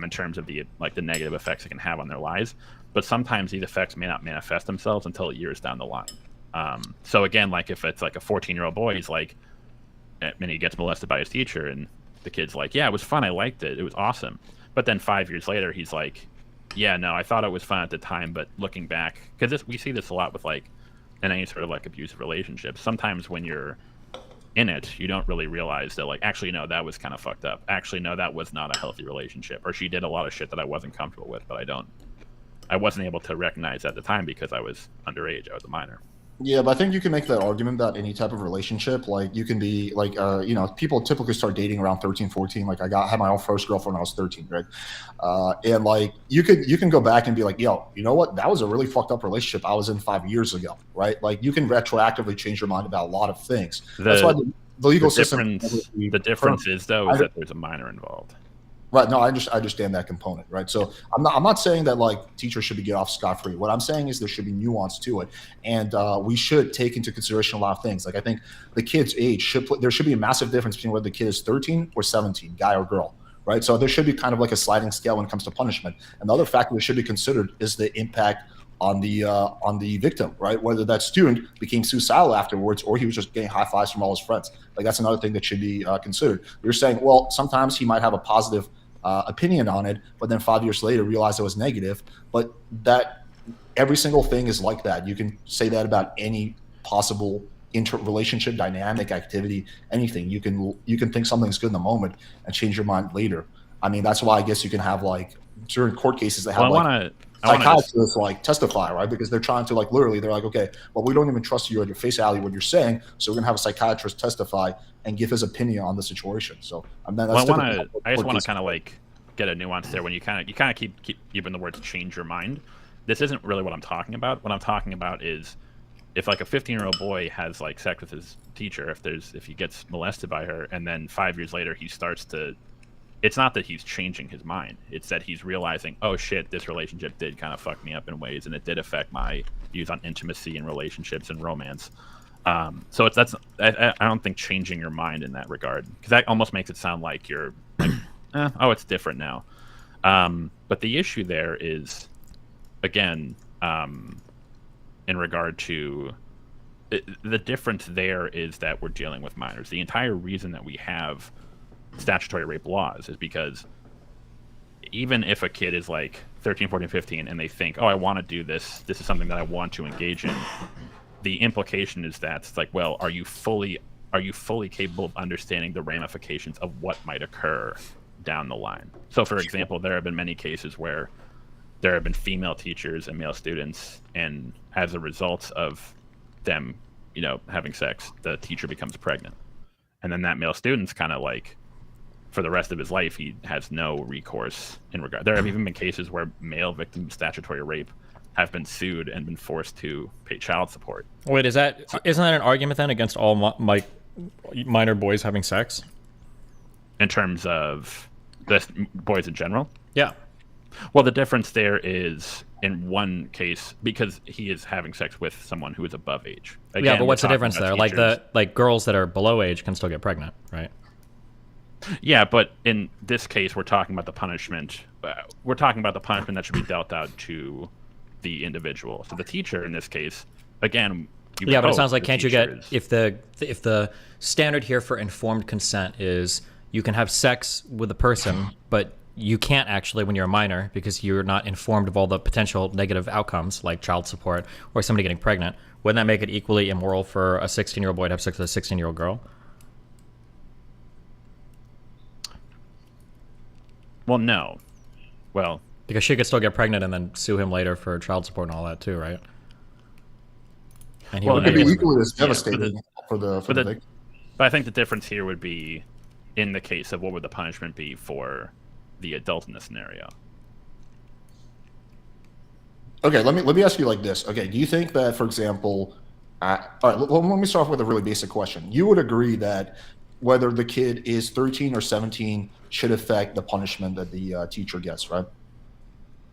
in terms of the negative effects it can have on their lives. But sometimes these effects may not manifest themselves until years down the line. So again, like if it's like a 14-year-old boy, he's like, and he gets molested by his teacher, and the kid's like, yeah, it was fun, I liked it, it was awesome. But then 5 years later, he's like, yeah, no, I thought it was fun at the time, but looking back, because we see this a lot with like in any sort of like abusive relationships. Sometimes when you're in it, you don't really realize that, like, actually, no, that was kind of fucked up. Actually, no, that was not a healthy relationship. Or she did a lot of shit that I wasn't comfortable with, but I wasn't able to recognize at the time because I was underage. I was a minor. Yeah, but I think you can make that argument about any type of relationship. Like, you can be like, people typically start dating around 13, 14. Like, had my own first girlfriend when I was 13, right? And like, you can go back and be like, yo, you know what? That was a really fucked up relationship I was in 5 years ago, right? Like, you can retroactively change your mind about a lot of things. That's why the legal system. The difference is though is that there's a minor involved. Right. No, I understand that component. Right. So I'm not saying that like teachers should be get off scot-free. What I'm saying is there should be nuance to it, and we should take into consideration a lot of things. Like, I think the kid's age there should be a massive difference between whether the kid is 13 or 17, guy or girl. Right. So there should be kind of like a sliding scale when it comes to punishment. Another factor that should be considered is the impact on the victim, right? Whether that student became suicidal afterwards or he was just getting high fives from all his friends. Like, that's another thing that should be considered. You're saying, well, sometimes he might have a positive opinion on it, but then 5 years later realize it was negative. But that every single thing is like that. You can say that about any possible interrelationship, dynamic, activity, anything. You can think something's good in the moment and change your mind later. I mean, that's why I guess you can have like during court cases that have psychiatrists like testify, right? Because they're trying to like literally, they're like, okay, well, we don't even trust you at your face value what you're saying, so we're gonna have a psychiatrist testify and give his opinion on the situation. So I just want to kind of like get a nuance there when you kind of keep using the words change your mind. This isn't really what I'm talking about. What I'm talking about is if like a 15-year-old boy has like sex with his teacher, if he gets molested by her, and then 5 years later he starts to. It's not that he's changing his mind. It's that he's realizing, oh shit, this relationship did kind of fuck me up in ways, and it did affect my views on intimacy and relationships and romance. So I don't think changing your mind in that regard, because that almost makes it sound like you're like, oh, it's different now. But the issue there is, again, in regard to the difference there is that we're dealing with minors. The entire reason that we have statutory rape laws is because even if a kid is like 13, 14, 15 and they think, oh, I want to do this is something that I want to engage in, the implication is that it's like, well, are you fully capable of understanding the ramifications of what might occur down the line? So for example, there have been many cases where there have been female teachers and male students, and as a result of them having sex, the teacher becomes pregnant, and then that male student's kind of like, for the rest of his life, he has no recourse in regard. There have even been cases where male victims of statutory rape have been sued and been forced to pay child support. Wait, isn't that an argument then against all minor boys having sex? In terms of the boys in general? Yeah. Well, the difference there is in one case because he is having sex with someone who is above age. Again, yeah, but what's the difference there? Like girls that are below age can still get pregnant, right? Yeah, but in this case, we're talking about the punishment. We're talking about the punishment that should be dealt out to the individual. So the teacher, in this case, again, but it sounds like can't you get if the standard here for informed consent is you can have sex with a person, but you can't actually when you're a minor because you're not informed of all the potential negative outcomes like child support or somebody getting pregnant. Wouldn't that make it equally immoral for a 16-year-old boy to have sex with a 16-year-old girl? Well, no. Well, because she could still get pregnant and then sue him later for child support and all that too, right? And it could be equally as devastating for the victim. But I think the difference here would be in the case of what would the punishment be for the adult in this scenario. Okay, let me ask you like this. Okay, do you think that, for example, all right, let me start off with a really basic question. You would agree that whether the kid is 13 or 17 should affect the punishment that the teacher gets, right?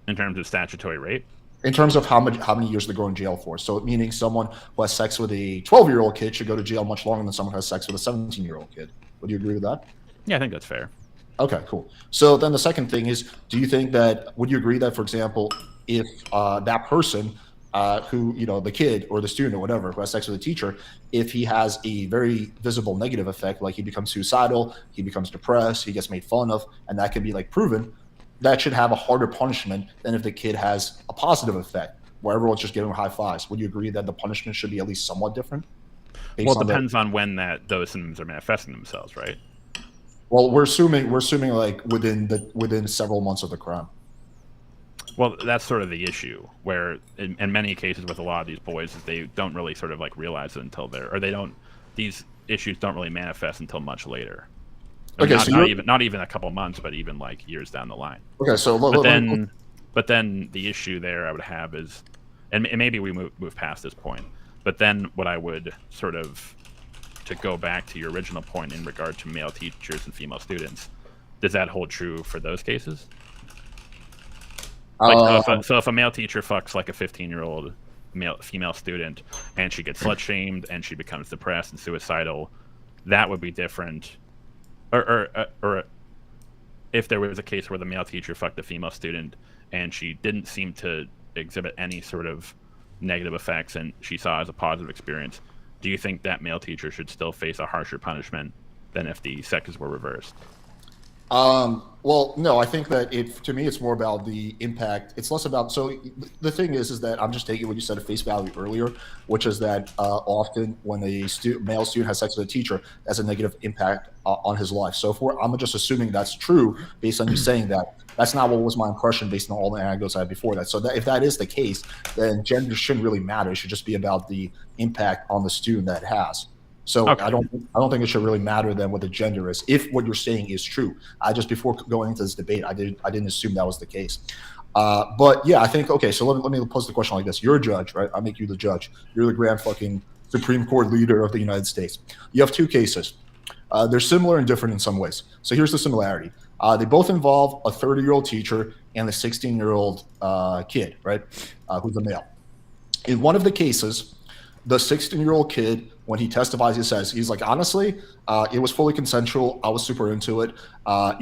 In terms of statutory rape? In terms of how many years they go in jail for. So meaning someone who has sex with a 12-year-old kid should go to jail much longer than someone who has sex with a 17-year-old kid. Would you agree with that? Yeah, I think that's fair. Okay, cool. So then the second thing is, would you agree that, for example, if that person who, the kid or the student or whatever, who has sex with a teacher, if he has a very visible negative effect, like he becomes suicidal, he becomes depressed, he gets made fun of, and that can be like proven, that should have a harder punishment than if the kid has a positive effect, where everyone's just giving him high fives. Would you agree that the punishment should be at least somewhat different? Well, it depends on when those symptoms are manifesting themselves, right? Well, we're assuming like within several months of the crime. Well, that's sort of the issue, where in many cases with a lot of these boys, is they don't really sort of like realize it until these issues don't really manifest until much later. I mean, not even a couple months, but even like years down the line. Okay, so but then the issue there I would have is, and maybe we move past this point, but then what I would sort of, to go back to your original point in regard to male teachers and female students, does that hold true for those cases? Like, so if a male teacher fucks like a 15-year-old female student, and she gets slut shamed and she becomes depressed and suicidal, that would be different. Or if there was a case where the male teacher fucked a female student and she didn't seem to exhibit any sort of negative effects and she saw it as a positive experience, do you think that male teacher should still face a harsher punishment than if the sexes were reversed? Well, no, I think that to me, it's more about the impact. It's less about, so the thing is that I'm just taking what you said at face value earlier, which is that often when a male student has sex with a teacher, that's a negative impact on his life. So I'm just assuming that's true based on you saying that. That's not what was my impression based on all the anecdotes I had before that. So if that is the case, then gender shouldn't really matter. It should just be about the impact on the student that it has. So okay. I don't think it should really matter then what the gender is, if what you're saying is true. Before going into this debate, I didn't assume that was the case. But yeah, I think, okay, so let me pose the question like this. You're a judge, right? I'll make you the judge. You're the grand fucking Supreme Court leader of the United States. You have two cases. They're similar and different in some ways. So here's the similarity. They both involve a 30-year-old teacher and a 16-year-old kid, right? Who's a male. In one of the cases, the 16-year-old kid, when he testifies, he's like, honestly, it was fully consensual. I was super into it. And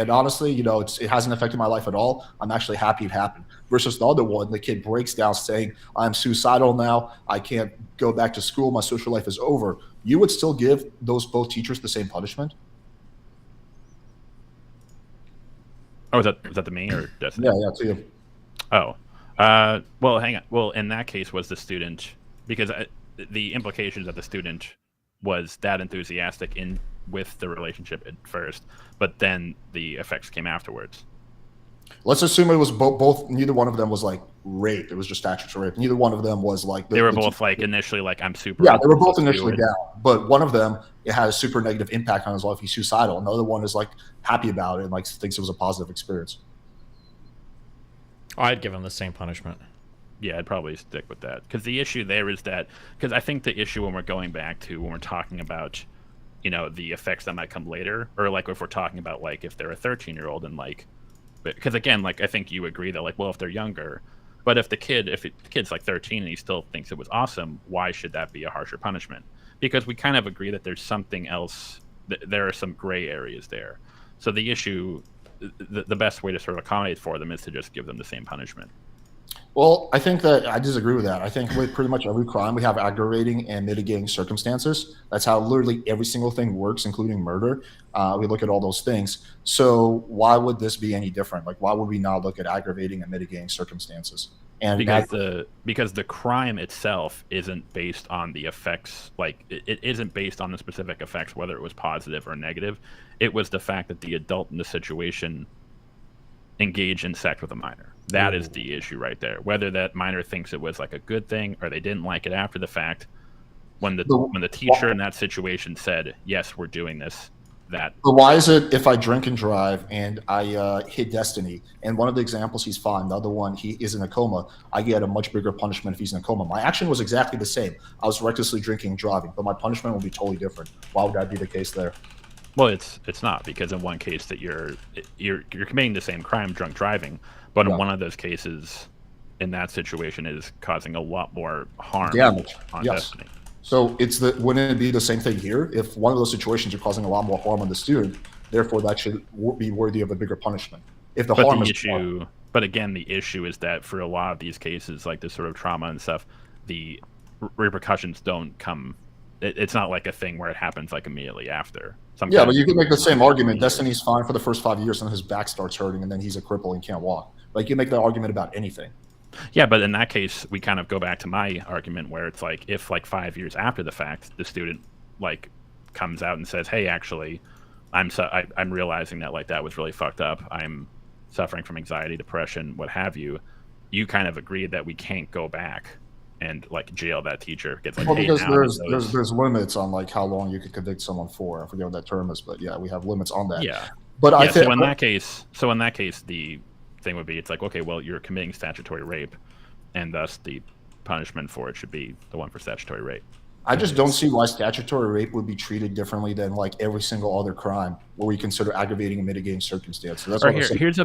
honestly, it hasn't affected my life at all. I'm actually happy it happened. Versus the other one, the kid breaks down saying, I'm suicidal now. I can't go back to school. My social life is over. You would still give those both teachers the same punishment? Oh, was that to me or Destiny? Yeah, to you. Oh. Well, hang on. Well, in that case, was the student, because the implications that the student was that enthusiastic with the relationship at first, but then the effects came afterwards. Let's assume it was both. Neither one of them was like rape. It was just statutory rape. Neither one of them was like they were both like initially like, I'm super. Yeah, they were both initially down, but one of them, it had a super negative impact on his life. He's suicidal. And the other one is like happy about it and like thinks it was a positive experience. I'd give him the same punishment. Yeah, I'd probably stick with that, because the issue there is that, because I think the issue when we're going back to when we're talking about, the effects that might come later, or like if we're talking about like if they're a 13-year-old and like, because again, like I think you agree that like, well, if they're younger, but if the kid's like 13 and he still thinks it was awesome, why should that be a harsher punishment? Because we kind of agree that there's something else, there are some gray areas there. So the issue, the best way to sort of accommodate for them is to just give them the same punishment. Well, I think that I disagree with that. I think with pretty much every crime, we have aggravating and mitigating circumstances. That's how literally every single thing works, including murder. We look at all those things. So why would this be any different? Like, why would we not look at aggravating and mitigating circumstances? And because the crime itself isn't based on the effects, like it isn't based on the specific effects, whether it was positive or negative. It was the fact that the adult in the situation engaged in sex with a minor. That is the issue right there. Whether that minor thinks it was like a good thing or they didn't like it after the fact, when the teacher in that situation said, yes, we're doing this, that. But why is it if I drink and drive and I hit Destiny, and one of the examples he's fine, the other one he is in a coma, I get a much bigger punishment if he's in a coma? My action was exactly the same. I was recklessly drinking and driving, but my punishment will be totally different. Why would that be the case there? Well, it's not, because in one case that you're committing the same crime, drunk driving, but in one of those cases, in that situation, is causing a lot more harm on Destiny. So wouldn't it be the same thing here? If one of those situations are causing a lot more harm on the student, therefore that should be worthy of a bigger punishment. If the harm is issue, but again, the issue is that for a lot of these cases, like this sort of trauma and stuff, the repercussions don't come. It's not like a thing where it happens like immediately after. Yeah, but you can make the same argument. Destiny's fine for the first 5 years, and his back starts hurting, and then he's a cripple and can't walk. Like, you make that argument about anything. Yeah, but in that case, we kind of go back to my argument where it's like, if like 5 years after the fact, the student like comes out and says, "Hey, actually, I'm realizing that like that was really fucked up. I'm suffering from anxiety, depression, what have you." You kind of agreed that we can't go back and like jail that teacher. Gets like, well, because there's limits on like how long you could convict someone for. I forget what that term is, but yeah, we have limits on that. Yeah, but I think so in that case, the thing would be, it's like, okay, well, you're committing statutory rape, and thus the punishment for it should be the one for statutory rape. I just don't see why statutory rape would be treated differently than like every single other crime where we consider aggravating and mitigating circumstance. So that's what here's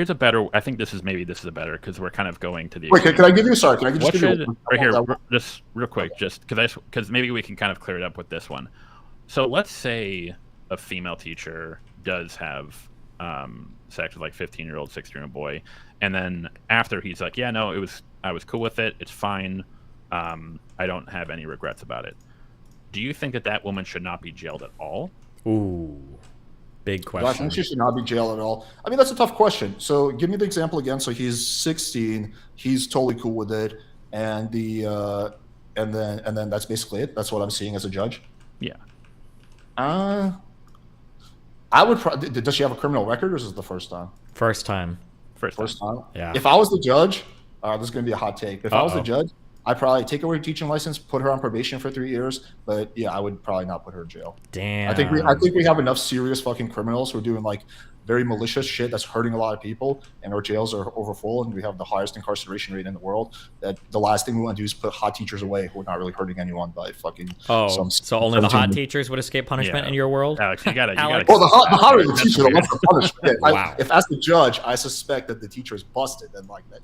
a better. I think this is a better, because we're kind of going to the. Wait, can I give you? Sorry, can I just give you right here? Just real quick, just because maybe we can kind of clear it up with this one. So let's say a female teacher does have sex with like 15-year-old, 16-year-old boy, and then after he's like, yeah, no, I was cool with it. It's fine. I don't have any regrets about it. Do you think that woman should not be jailed at all? Ooh, big question. I think she should not be jailed at all. I mean, that's a tough question. So give me the example again. So he's 16. He's totally cool with it, and and then that's basically it. That's what I'm seeing as a judge. Yeah. I would. Does she have a criminal record, or is this the first time? First time. First time. Yeah. If I was the judge, this is going to be a hot take. If I was the judge, I'd probably take away her teaching license, put her on probation for 3 years. But yeah, I would probably not put her in jail. Damn. I think we have enough serious fucking criminals who are doing like very malicious shit that's hurting a lot of people, and our jails are overfull, and we have the highest incarceration rate in the world. That the last thing we want to do is put hot teachers away who are not really hurting anyone by fucking. So only the hot teachers would escape punishment in your world? Alex, you gotta. Well, the hotter the teacher, the less the punishment. Wow. If as the judge, I suspect that the teacher is busted, then like that.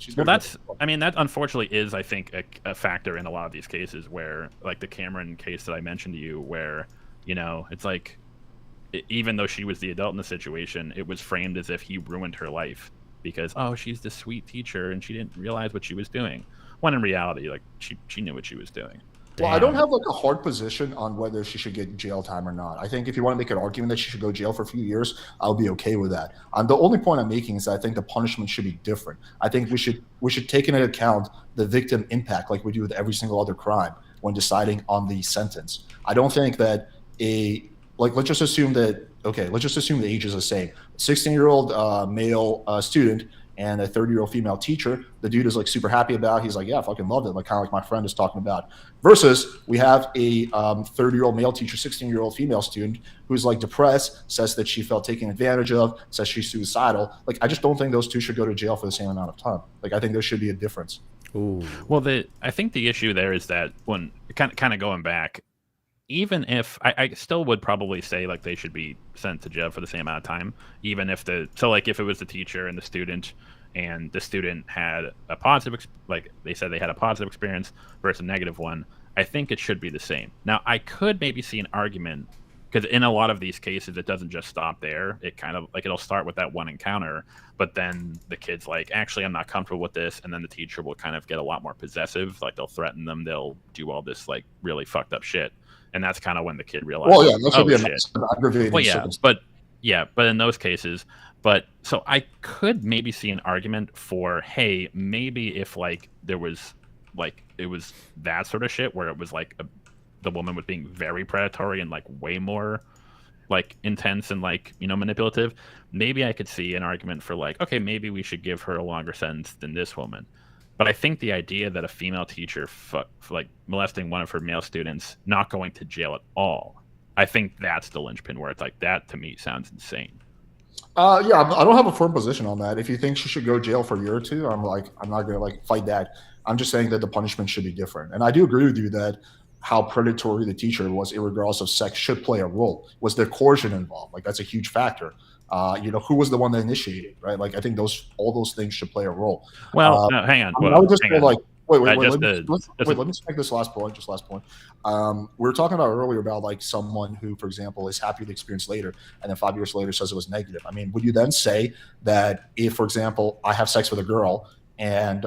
That unfortunately is, I think, a factor in a lot of these cases where, like the Cameron case that I mentioned to you, where it's like, even though she was the adult in the situation, it was framed as if he ruined her life because, oh, she's the sweet teacher and she didn't realize what she was doing. When in reality, like she knew what she was doing. Well, I don't have like a hard position on whether she should get jail time or not. I think if you want to make an argument that she should go jail for a few years, I'll be okay with that. The only point I'm making is that I think the punishment should be different. I think we should take into account the victim impact like we do with every single other crime when deciding on the sentence. I don't think that let's just assume the age is the same. 16-year-old male student and a 30-year-old female teacher, the dude is like super happy about. He's like, yeah, I fucking loved it. Like kind of like my friend is talking about. Versus we have a 30-year-old male teacher, 16-year-old female student who's like depressed, says that she felt taken advantage of, says she's suicidal. Like I just don't think those two should go to jail for the same amount of time. Like I think there should be a difference. Ooh. Well, I think the issue there is that when kind of going back, even if I still would probably say like they should be sent to jail for the same amount of time, even if if it was the teacher and the student had a positive, like they said they had a positive experience versus a negative one, I think it should be the same. Now I could maybe see an argument, because in a lot of these cases it doesn't just stop there. It kind of like it'll start with that one encounter, but then the kid's like, actually I'm not comfortable with this, and then the teacher will kind of get a lot more possessive, like they'll threaten them, they'll do all this like really fucked up shit. And that's kind of when the kid realizes. Well, yeah, that should be a massive aggravating. Well, yeah, but in those cases, so I could maybe see an argument for, hey, maybe if like there was like it was that sort of shit where it was like the woman was being very predatory and like way more like intense and like manipulative, maybe I could see an argument for like, okay, maybe we should give her a longer sentence than this woman. But I think the idea that a female teacher like molesting one of her male students not going to jail at all, I think that's the linchpin where it's like that to me sounds insane. Yeah, I don't have a firm position on that. If you think she should go jail for a year or two, I'm not gonna like fight that. I'm just saying that the punishment should be different. And I do agree with you that how predatory the teacher was, regardless of sex, should play a role. Was there coercion involved? Like that's a huge factor. Who was the one that initiated, right? Like I think all those things should play a role. Well, no, hang on. I would just go like Wait, Let let me make this last point. We were talking about earlier about like someone who, for example, is happy with the experience later, and then 5 years later says it was negative. I mean, would you then say that if, for example, I have sex with a girl and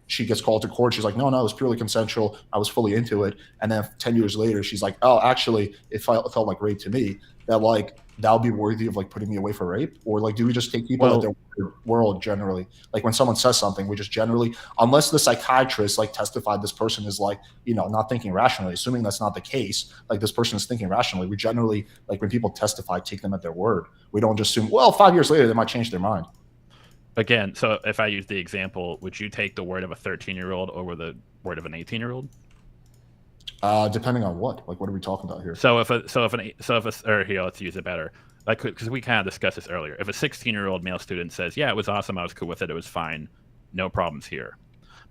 she gets called to court, she's like, no, it was purely consensual, I was fully into it, and then 10 years later she's like, oh, actually, it felt like rape to me, that like that would be worthy of like putting me away for rape? Or like, do we just take people at their world generally? Like when someone says something, we just generally, unless the psychiatrist like testified this person is like, not thinking rationally, assuming that's not the case, like this person is thinking rationally, we generally, like when people testify, take them at their word. We don't just assume, well, 5 years later they might change their mind. Again, so if I use the example, would you take the word of a 13-year-old over the word of an 18-year-old? Depending on what? Like, what are we talking about here? Here, let's use it better. Like, because we kind of discussed this earlier. If a 16-year-old male student says, "Yeah, it was awesome, I was cool with it, it was fine, no problems here,"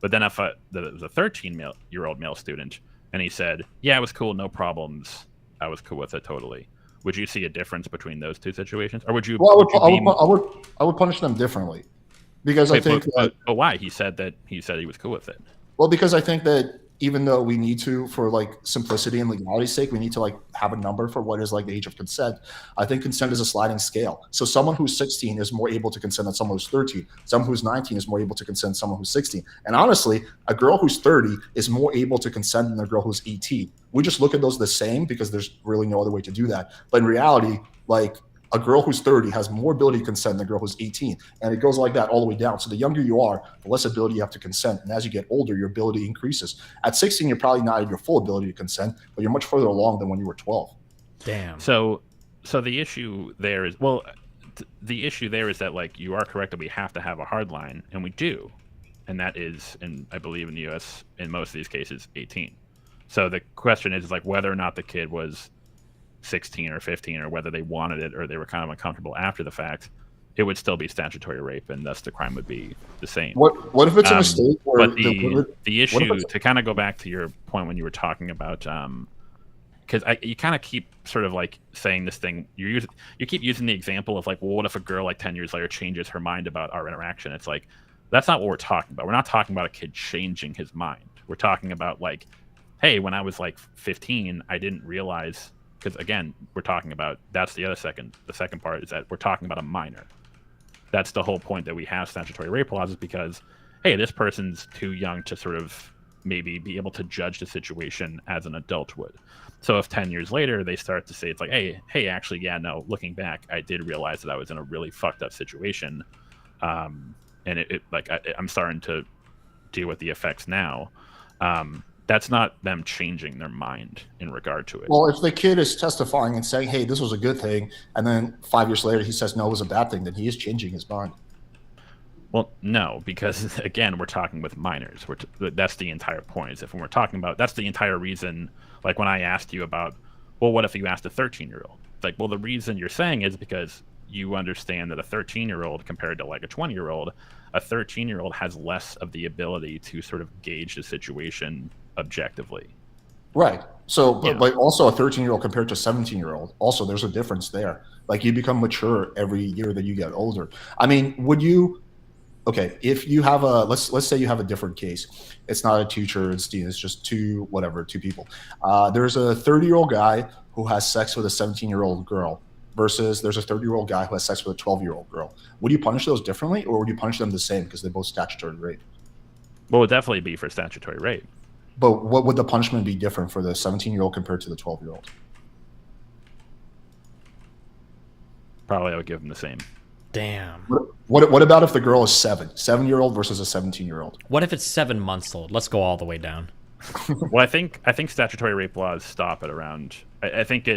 but then if it was a 13-year-old male student and he said, "Yeah, it was cool, no problems, I was cool with it totally," would you see a difference between those two situations, or would you? Well, I would punish them differently, because I think. But why? He said he was cool with it. Well, because I think that even though we need to, for like simplicity and legality's sake, we need to like have a number for what is like the age of consent. I think consent is a sliding scale. So someone who's 16 is more able to consent than someone who's 13. Someone who's 19 is more able to consent than someone who's 16. And honestly, a girl who's 30 is more able to consent than a girl who's 18. We just look at those the same because there's really no other way to do that. But in reality, like a girl who's 30 has more ability to consent than a girl who's 18. And it goes like that all the way down. So the younger you are, the less ability you have to consent. And as you get older, your ability increases. At 16, you're probably not at your full ability to consent, but you're much further along than when you were 12. Damn. So the issue there is, the issue there is that like you are correct that we have to have a hard line, and we do. And that is, and I believe in the US, in most of these cases, 18. So the question is like whether or not the kid was 16 or 15, or whether they wanted it or they were kind of uncomfortable after the fact, it would still be statutory rape, and thus the crime would be the same. What if it's a mistake? But the issue, to kind of go back to your point when you were talking about, because you kind of keep sort of like saying this thing, you keep using the example of like, well, what if a girl like 10 years later changes her mind about our interaction? It's like, that's not what we're talking about. We're not talking about a kid changing his mind. We're talking about like, hey, when I was like 15, I didn't realize. Because again, we're talking about, that's the second part is that we're talking about a minor. That's the whole point that we have statutory rape laws, is because, hey, this person's too young to sort of maybe be able to judge the situation as an adult would. So if 10 years later they start to say, it's like, hey, actually, yeah, no, looking back, I did realize that I was in a really fucked up situation. And I'm starting to deal with the effects now. That's not them changing their mind in regard to it. Well, if the kid is testifying and saying, hey, this was a good thing, and then 5 years later he says, no, it was a bad thing, then he is changing his mind. Well, no, because again, we're talking with minors. That's the entire point. Is if when we're talking about, that's the entire reason, like when I asked you about, well, what if you asked a 13-year-old? It's like, well, the reason you're saying is because you understand that a 13-year-old compared to like a 20-year-old, a 13-year-old has less of the ability to sort of gauge the situation objectively. Right. So, but also a 13-year-old compared to a 17-year-old, also there's a difference there. Like you become mature every year that you get older. I mean, would you, okay, if you have a, let's say you have a different case. It's not a teacher, it's just two people. There's a 30-year-old guy who has sex with a 17-year-old girl versus there's a 30-year-old guy who has sex with a 12-year-old girl. Would you punish those differently, or would you punish them the same because they're both statutory rape? Well, it would definitely be for statutory rape. But what would the punishment be different for the 17-year-old compared to the 12-year-old? Probably I would give them the same. Damn. What about if the girl is 7-year-old versus a 17-year-old? What if it's 7 months old? Let's go all the way down. Well, I think statutory rape laws stop at around. I think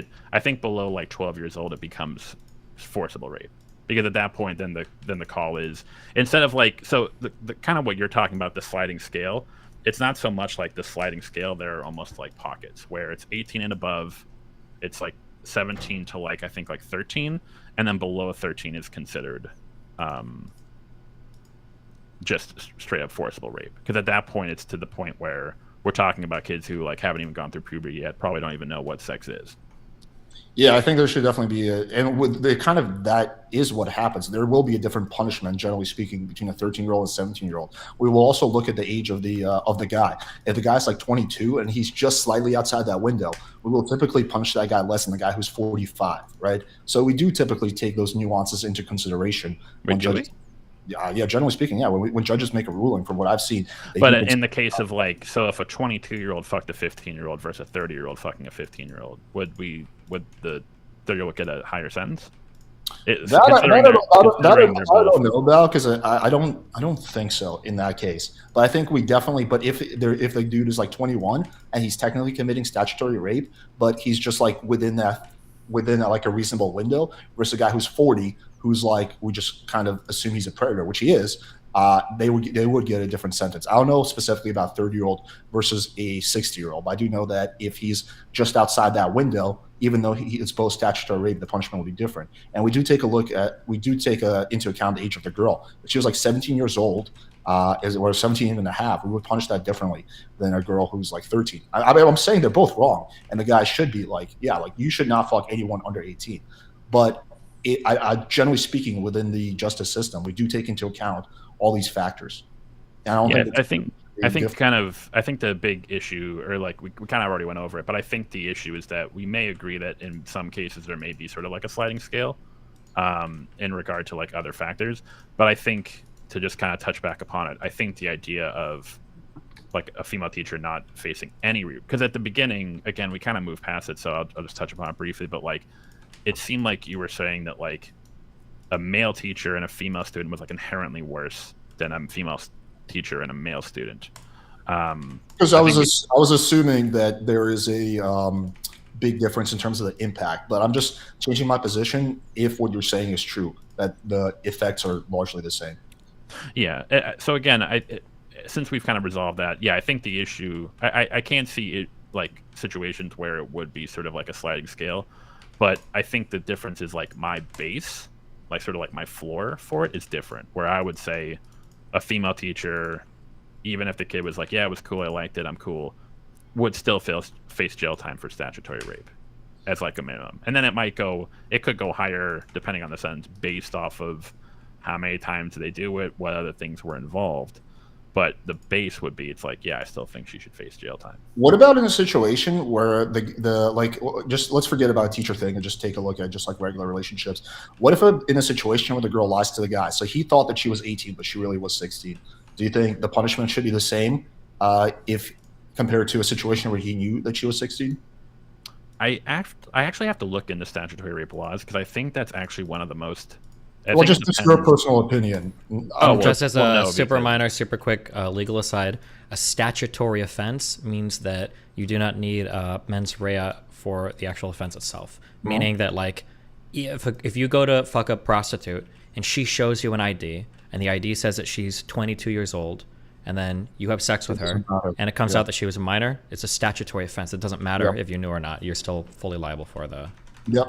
below like 12 years old it becomes forcible rape, because at that point then the call is, instead of like, so the kind of what you're talking about, the sliding scale. It's not so much like the sliding scale. They're almost like pockets where it's 18 and above. It's like 17 to like, I think like 13. And then below 13 is considered just straight up forcible rape. Because at that point, it's to the point where we're talking about kids who like haven't even gone through puberty yet, probably don't even know what sex is. Yeah, I think there should definitely be and with the kind of that is what happens. There will be a different punishment, generally speaking, between a 13-year-old and 17-year-old. We will also look at the age of the guy. If the guy's like 22 and he's just slightly outside that window, we will typically punish that guy less than the guy who's 45, right? So we do typically take those nuances into consideration when judges. Yeah, generally speaking, yeah. When judges make a ruling, from what I've seen, but in the case of like, so if a 22-year-old fucked a 15-year-old versus a 30-year-old fucking a 15-year-old, would the 30-year-old get a higher sentence? I don't know about, because I don't think so in that case. But I think we definitely. But if the dude is like 21 and he's technically committing statutory rape, but he's just like within like a reasonable window, versus a guy who's 40, who's like, we just kind of assume he's a predator, which he is. They would get a different sentence. I don't know specifically about 30-year-old versus a 60-year-old, but I do know that if he's just outside that window, even though he is both statutory rape, the punishment will be different. And we do take into account the age of the girl. If she was like 17 years old, or 17 and a half, we would punish that differently than a girl who's like 13. I'm saying they're both wrong, and the guy should be like, yeah, like you should not fuck anyone under 18. But I generally speaking, within the justice system, we do take into account all these factors. And I think the big issue, or like we kind of already went over it, but I think the issue is that we may agree that in some cases there may be sort of like a sliding scale in regard to like other factors. But I think, to just kind of touch back upon it, I think the idea of like a female teacher not facing any because at the beginning, again, we kind of moved past it, so I'll just touch upon it briefly. But like, it seemed like you were saying that like a male teacher and a female student was like inherently worse than a female teacher and a male student. Because I was assuming that there is a big difference in terms of the impact, but I'm just changing my position if what you're saying is true, that the effects are largely the same. Yeah. So again, since we've kind of resolved that, yeah, I think the issue, I can't see it like situations where it would be sort of like a sliding scale, but I think the difference is like my base, like sort of like my floor for it is different, where I would say a female teacher, even if the kid was like, yeah, it was cool, I liked it, I'm cool, would still face jail time for statutory rape as like a minimum. And then it could go higher depending on the sentence based off of how many times did they do it, what other things were involved. But the base would be, it's like, yeah, I still think she should face jail time. What about in a situation where the like, just let's forget about a teacher thing and just take a look at just like regular relationships. What if in a situation where the girl lies to the guy? So he thought that she was 18, but she really was 16. Do you think the punishment should be the same if compared to a situation where he knew that she was 16? I actually have to look into statutory rape laws, because I think that's actually one of the most... Well, just your personal opinion. Just as a super minor, super quick legal aside, a statutory offense means that you do not need mens rea for the actual offense itself. Mm-hmm. Meaning that, like, if you go to fuck a prostitute and she shows you an ID, and the ID says that she's 22 years old, and then you have sex with her, and it comes out that she was a minor, it's a statutory offense. It doesn't matter if you knew or not. You're still fully liable for the... Yeah.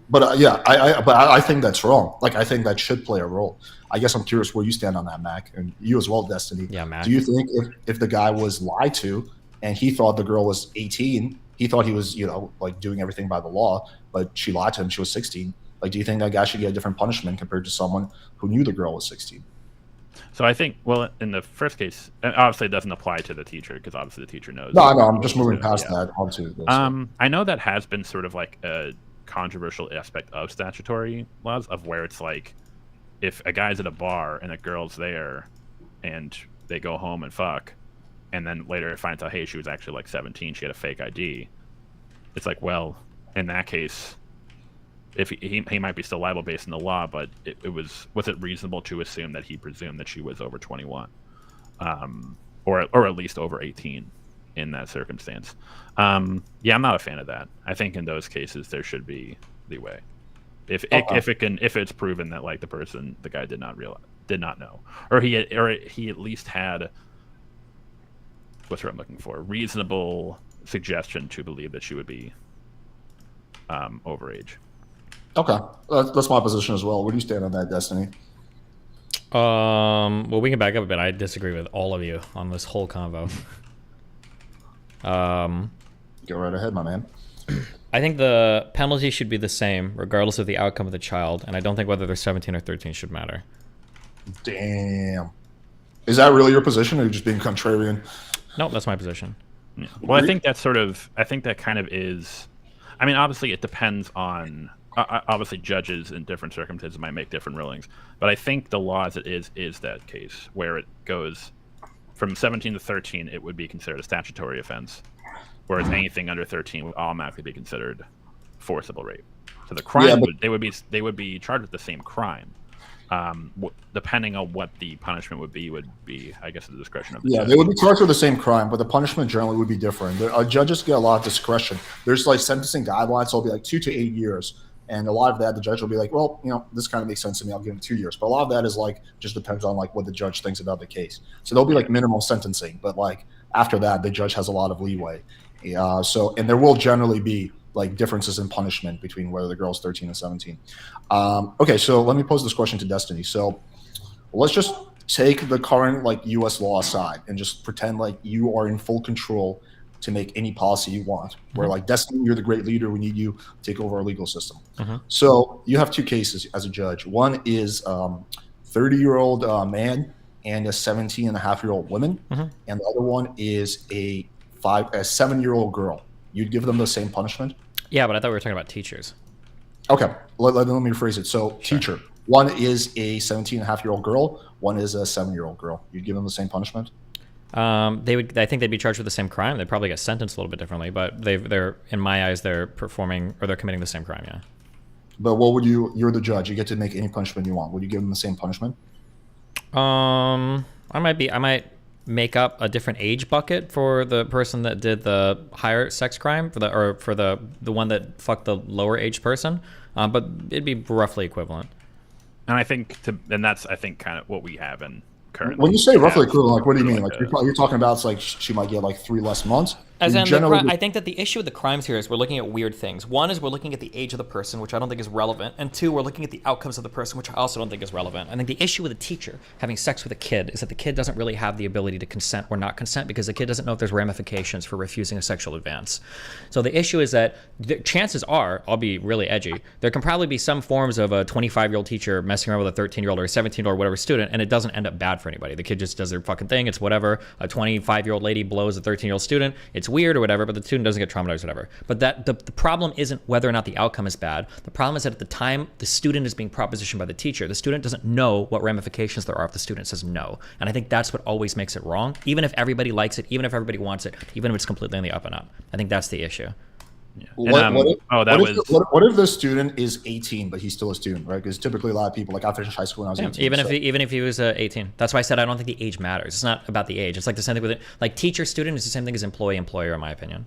But I think that's wrong. Like, I think that should play a role. I guess I'm curious where you stand on that, Mac, and you as well, Destiny. Yeah, Mac. Do you think if the guy was lied to and he thought the girl was 18, he thought he was, like doing everything by the law, but she lied to him, she was 16. Like, do you think that guy should get a different punishment compared to someone who knew the girl was 16? So I think, well, in the first case, obviously it doesn't apply to the teacher, because obviously the teacher knows. No, I'm just moving past that onto this. I know that has been sort of like a controversial aspect of statutory laws, of where it's like, if a guy's at a bar and a girl's there and they go home and fuck, and then later it finds out, hey, she was actually like 17, she had a fake ID, it's like, well, in that case, if he might be still liable based on the law, but was it reasonable to assume that he presumed that she was over 21, or at least over 18 in that circumstance? I'm not a fan of that. I think in those cases there should be leeway, if it's proven that like the guy did not know, or he at least had, what's what I'm looking for, reasonable suggestion to believe that she would be overage. Okay, that's my position as well. Where do you stand on that, Destiny? Well, we can back up a bit. I disagree with all of you on this whole convo. Go right ahead, my man. I think the penalty should be the same regardless of the outcome of the child, and I don't think whether they're 17 or 13 should matter. Damn. Is that really your position, or are you just being contrarian? No, that's my position. Yeah. Well, I think that's I think that kind of is. I mean, obviously, it depends on. Obviously, judges in different circumstances might make different rulings, but I think the law as it is that case where it goes from 17 to 13, it would be considered a statutory offense, whereas anything under 13 would automatically be considered forcible rape. So the crime they would be charged with the same crime. Depending on what the punishment would be, I guess, at the discretion of the judge. They would be charged with the same crime, but the punishment generally would be different. Judges get a lot of discretion. There's like sentencing guidelines, so it'll be like 2 to 8 years. And a lot of that, the judge will be like, well, this kind of makes sense to me. I'll give him 2 years. But a lot of that is like, just depends on like what the judge thinks about the case. So there'll be like minimal sentencing, but like after that, the judge has a lot of leeway. And there will generally be like differences in punishment between whether the girl's 13 and 17. Okay, so let me pose this question to Destiny. So let's just take the current like U.S. law aside and just pretend like you are in full control to make any policy you want. Where like, Destiny, you're the great leader. We need you to take over our legal system. So you have 2 cases as a judge. One is 30-year-old man and a 17-and-a-half-year-old woman, and the other one is a 7-year-old girl. You'd give them the same punishment? Yeah, but I thought we were talking about teachers. Okay, let me rephrase it. So, teacher, one is a 17-and-a-half-year-old girl, one is a 7-year-old girl. You'd give them the same punishment? I think they'd be charged with the same crime. They'd probably get sentenced a little bit differently, but they're in my eyes, they're committing the same crime, yeah. But what would you're the judge, you get to make any punishment you want. Would you give them the same punishment? I might make up a different age bucket for the person that did the higher sex crime for the one that fucked the lower age person, but it'd be roughly equivalent. And I think that's kind of what we have in currently. When you say roughly equivalent, like what do you mean? Like you're talking about it's like she might get like 3 less months. As in, I think that the issue with the crimes here is we're looking at weird things. One is we're looking at the age of the person, which I don't think is relevant. And 2, we're looking at the outcomes of the person, which I also don't think is relevant. I think the issue with a teacher having sex with a kid is that the kid doesn't really have the ability to consent or not consent because the kid doesn't know if there's ramifications for refusing a sexual advance. So the issue is that the chances are, I'll be really edgy, there can probably be some forms of a 25-year-old teacher messing around with a 13-year-old or a 17-year-old or whatever student, and it doesn't end up bad for anybody. The kid just does their fucking thing. It's whatever. A 25-year-old lady blows a 13-year-old student. It's weird or whatever, but the student doesn't get traumatized or whatever. But the problem isn't whether or not the outcome is bad. The problem is that at the time the student is being propositioned by the teacher, the student doesn't know what ramifications there are if the student says no. And I think that's what always makes it wrong. Even if everybody likes it, even if everybody wants it, even if it's completely on the up and up. I think that's the issue. Yeah. What if the student is 18 but he's still a student, right? Because typically a lot of people, like I finished high school when I was 18. Even if he was 18, that's why I said I don't think the age matters. It's not about the age. It's like the same thing with it. Like teacher student is the same thing as employee employer, in my opinion.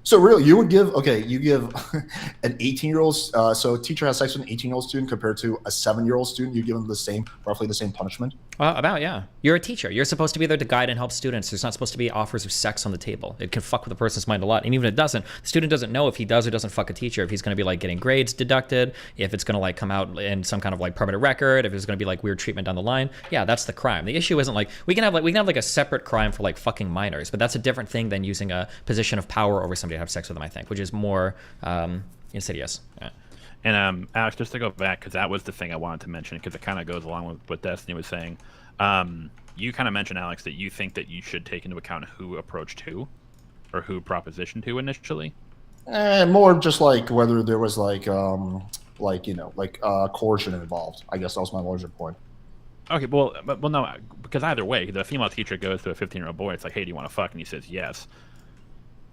So really, you give an 18-year-old, so a teacher has sex with an 18-year-old student compared to a 7-year-old student, you give them roughly the same punishment? Yeah. You're a teacher. You're supposed to be there to guide and help students. There's not supposed to be offers of sex on the table. It can fuck with a person's mind a lot. And even if it doesn't, the student doesn't know if he does or doesn't fuck a teacher, if he's going to be like getting grades deducted, if it's going to like come out in some kind of like permanent record, if it's going to be like weird treatment down the line. Yeah, that's the crime. The issue isn't like, we can have like a separate crime for like fucking minors, but that's a different thing than using a position of power over somebody to have sex with them, I think, which is more insidious. Yeah. And Alex, just to go back, because that was the thing I wanted to mention, because it kind of goes along with what Destiny was saying. You kind of mentioned, Alex, that you think that you should take into account who approached who, or who propositioned who initially. More just like whether there was coercion involved. I guess that was my larger point. Okay, well, no, because either way, the female teacher goes to a 15-year-old boy. It's like, hey, do you want to fuck? And he says yes.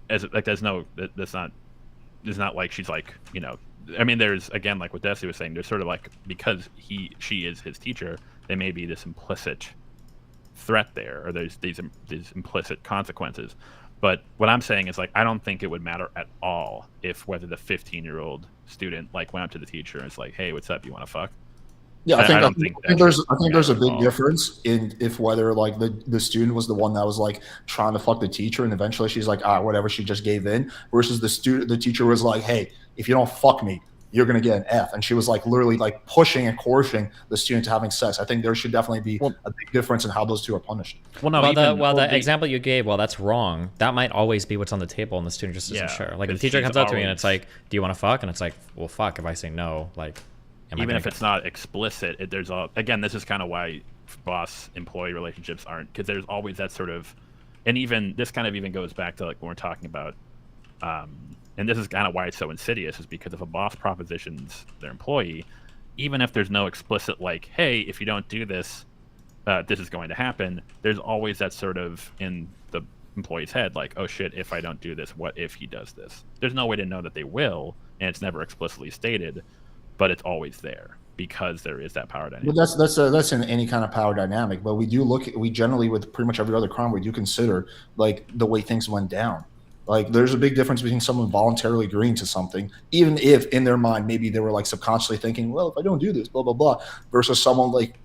It's not like she's like, I mean, there's, again, like what Desi was saying, there's sort of like, because she is his teacher, there may be this implicit threat there, or there's these implicit consequences. But what I'm saying is, like, I don't think it would matter at all if whether the 15-year-old student like went up to the teacher and is like, hey, what's up, you want to fuck? Yeah, I think there's a big difference in if whether like the student was the one that was like trying to fuck the teacher and eventually she's like, whatever, she just gave in, versus the teacher was like, hey, if you don't fuck me, you're going to get an F. And she was like literally like pushing and coercing the student to having sex. I think there should definitely be a big difference in how those two are punished. Well, no, the example you gave, that's wrong. That might always be what's on the table, and the student just isn't sure. Like, the teacher comes up to me and it's like, "Do you want to fuck?" And it's like, "Well, fuck." If I say no, like, even if it's not explicit, there's again, this is kind of why boss-employee relationships aren't, because there's always that sort of, and even this kind of even goes back to like when we're talking about, and this is kind of why it's so insidious, is because if a boss propositions their employee, even if there's no explicit like, hey, if you don't do this, this is going to happen, there's always that sort of in the employee's head, like, oh shit, if I don't do this, what if he does this? There's no way to know that they will, and it's never explicitly stated, but it's always there because there is that power dynamic. Well, that's in any kind of power dynamic, but we generally, with pretty much every other crime, we do consider like the way things went down. Like, there's a big difference between someone voluntarily agreeing to something, even if in their mind maybe they were like subconsciously thinking, well, if I don't do this, blah blah blah, versus someone like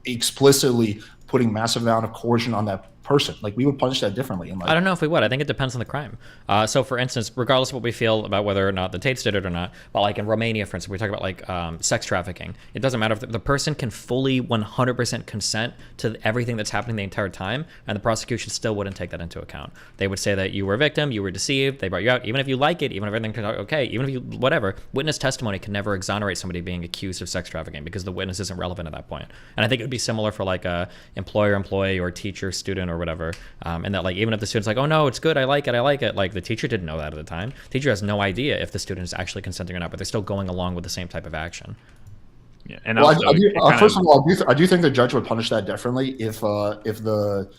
explicitly putting massive amount of coercion on that person. Like, we would punish that differently. And like, I don't know if we would. I think it depends on the crime. So, for instance, regardless of what we feel about whether or not the Tates did it or not, but like in Romania, for instance, we talk about like sex trafficking. It doesn't matter if the person can fully 100% consent to everything that's happening the entire time, and the prosecution still wouldn't take that into account. They would say that you were a victim, you were deceived, they brought you out, even if you like it, even if everything turned out okay, even if you whatever. Witness testimony can never exonerate somebody being accused of sex trafficking because the witness isn't relevant at that point. And I think it would be similar for like a employer-employee or teacher-student or whatever. And that, like, even if the student's like, oh no, it's good, I like it, like, the teacher didn't know that at the time. Teacher has no idea if the student is actually consenting or not, but they're still going along with the same type of action. Yeah, and well, also, first of all, I do think the judge would punish that differently if the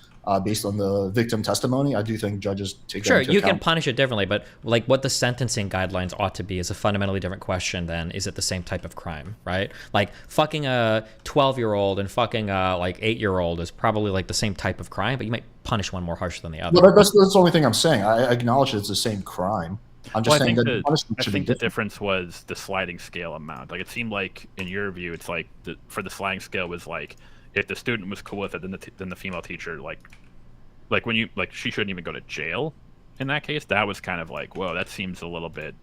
based on the victim testimony. I do think judges take that into you account. can punish it differently, but like what the sentencing guidelines ought to be is a fundamentally different question than is it the same type of crime, right? Like, fucking a 12-year-old and fucking a like 8-year-old is probably like the same type of crime, but you might punish one more harsh than the other. Well, that's the only thing I'm saying. I acknowledge it's the same crime. I'm just saying that the punishment should be the difference was the sliding scale amount. Like, it seemed like, in your view, it's like for the sliding scale was like, if the student was cool with it, then the female teacher, like when you, like, she shouldn't even go to jail in that case. That was kind of like, whoa, that seems a little bit,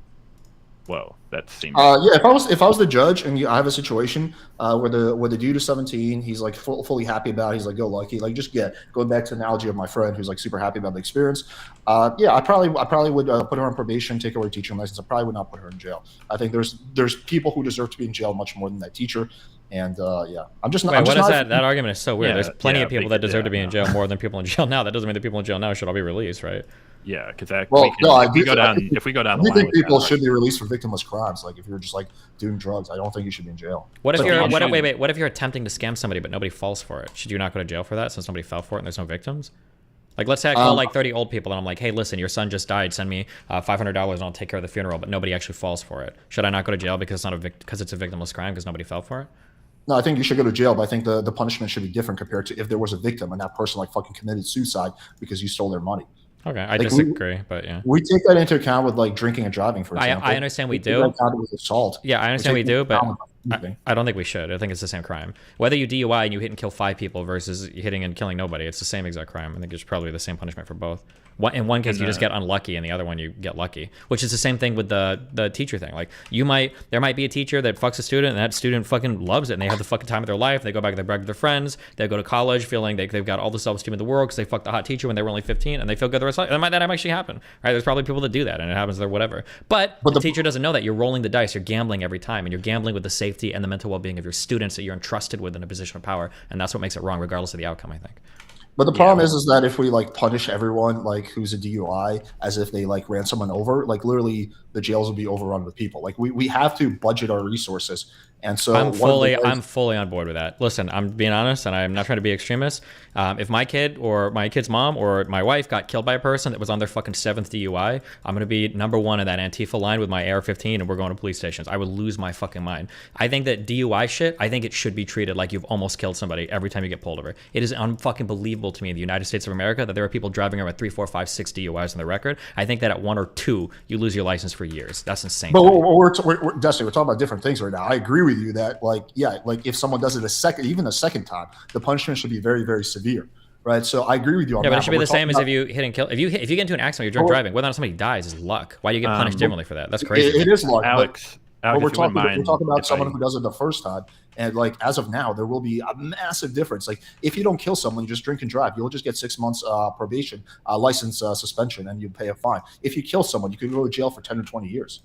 whoa, that seems. Yeah, if I was the judge and I have a situation where the dude is 17, he's like fully happy about it, he's like, go lucky, like, just going back to the analogy of my friend who's like super happy about the experience. Yeah, I probably would put her on probation, take away her teaching license. I probably would not put her in jail. I think there's people who deserve to be in jail much more than that teacher. And yeah, I'm just not. Wait, what is that? That argument is so weird. Yeah, There's plenty of people that deserve to be in jail more than people in jail now. That doesn't mean the people in jail now should all be released, right? Yeah, because that. Well, if we go down the line, think people should be released for victimless crimes. Like, if you're just like doing drugs, I don't think you should be in jail. What if what if you're attempting to scam somebody but nobody falls for it? Should you not go to jail for that since nobody fell for it and there's no victims? Like, let's say I call like 30 old people and I'm like, hey, listen, your son just died. Send me $500 and I'll take care of the funeral. But nobody actually falls for it. Should I not go to jail because it's a victimless crime because nobody fell for it? No, I think you should go to jail, but I think the punishment should be different compared to if there was a victim and that person like fucking committed suicide because you stole their money. Okay, I disagree, but yeah. We take that into account with like drinking and driving, for example. I understand we do. With assault. Yeah, I understand we do, but I don't think we should. I think it's the same crime. Whether you DUI and you hit and kill 5 people versus hitting and killing nobody, it's the same exact crime. I think it's probably the same punishment for both. In one case, you just get unlucky, and the other one you get lucky, which is the same thing with the teacher thing. Like, there might be a teacher that fucks a student, and that student fucking loves it, and they have the fucking time of their life. They go back and they brag to their friends. They go to college feeling they've got all the self-esteem in the world because they fucked the hot teacher when they were only 15, and they feel good the rest of their life. That might actually happen, right? There's probably people that do that, and it happens there, whatever. But the teacher doesn't know that. You're rolling the dice. You're gambling every time, and you're gambling with the safety and the mental well-being of your students that you're entrusted with in a position of power, and that's what makes it wrong, regardless of the outcome, I think. But the problem is that if we like punish everyone like who's a DUI as if they like ran someone over, like literally the jails will be overrun with people. Like we have to budget our resources. And so I'm fully on board with that. Listen, I'm being honest, and I'm not trying to be extremist. If my kid or my kid's mom or my wife got killed by a person that was on their fucking 7th DUI, I'm gonna be #1 in that Antifa line with my AR-15, and we're going to police stations. I would lose my fucking mind. I think that DUI shit, I think it should be treated like you've almost killed somebody every time you get pulled over. It is unfucking believable to me in the United States of America that there are people driving around with 3, 4, 5, 6 DUIs on their record. I think that at 1 or 2, you lose your license for years. That's insane. But we're Destiny, we're talking about different things right now. I agree with you that like if someone does it a second time, the punishment should be very, very severe, right? So I agree with you on that. Yeah, but it should be the same as if you hit and kill. If you get into an accident, you're drunk driving, whether or not somebody dies is luck. Why do you get punished differently for that? That's crazy. It is luck. Alex, Well, Alex, we're if you wouldn't mind, talking about if someone I- who does it the first time, and like as of now, there will be a massive difference. Like if you don't kill someone, you just drink and drive, you'll just get 6 months probation, license suspension, and you pay a fine. If you kill someone, you could go to jail for 10 or 20 years.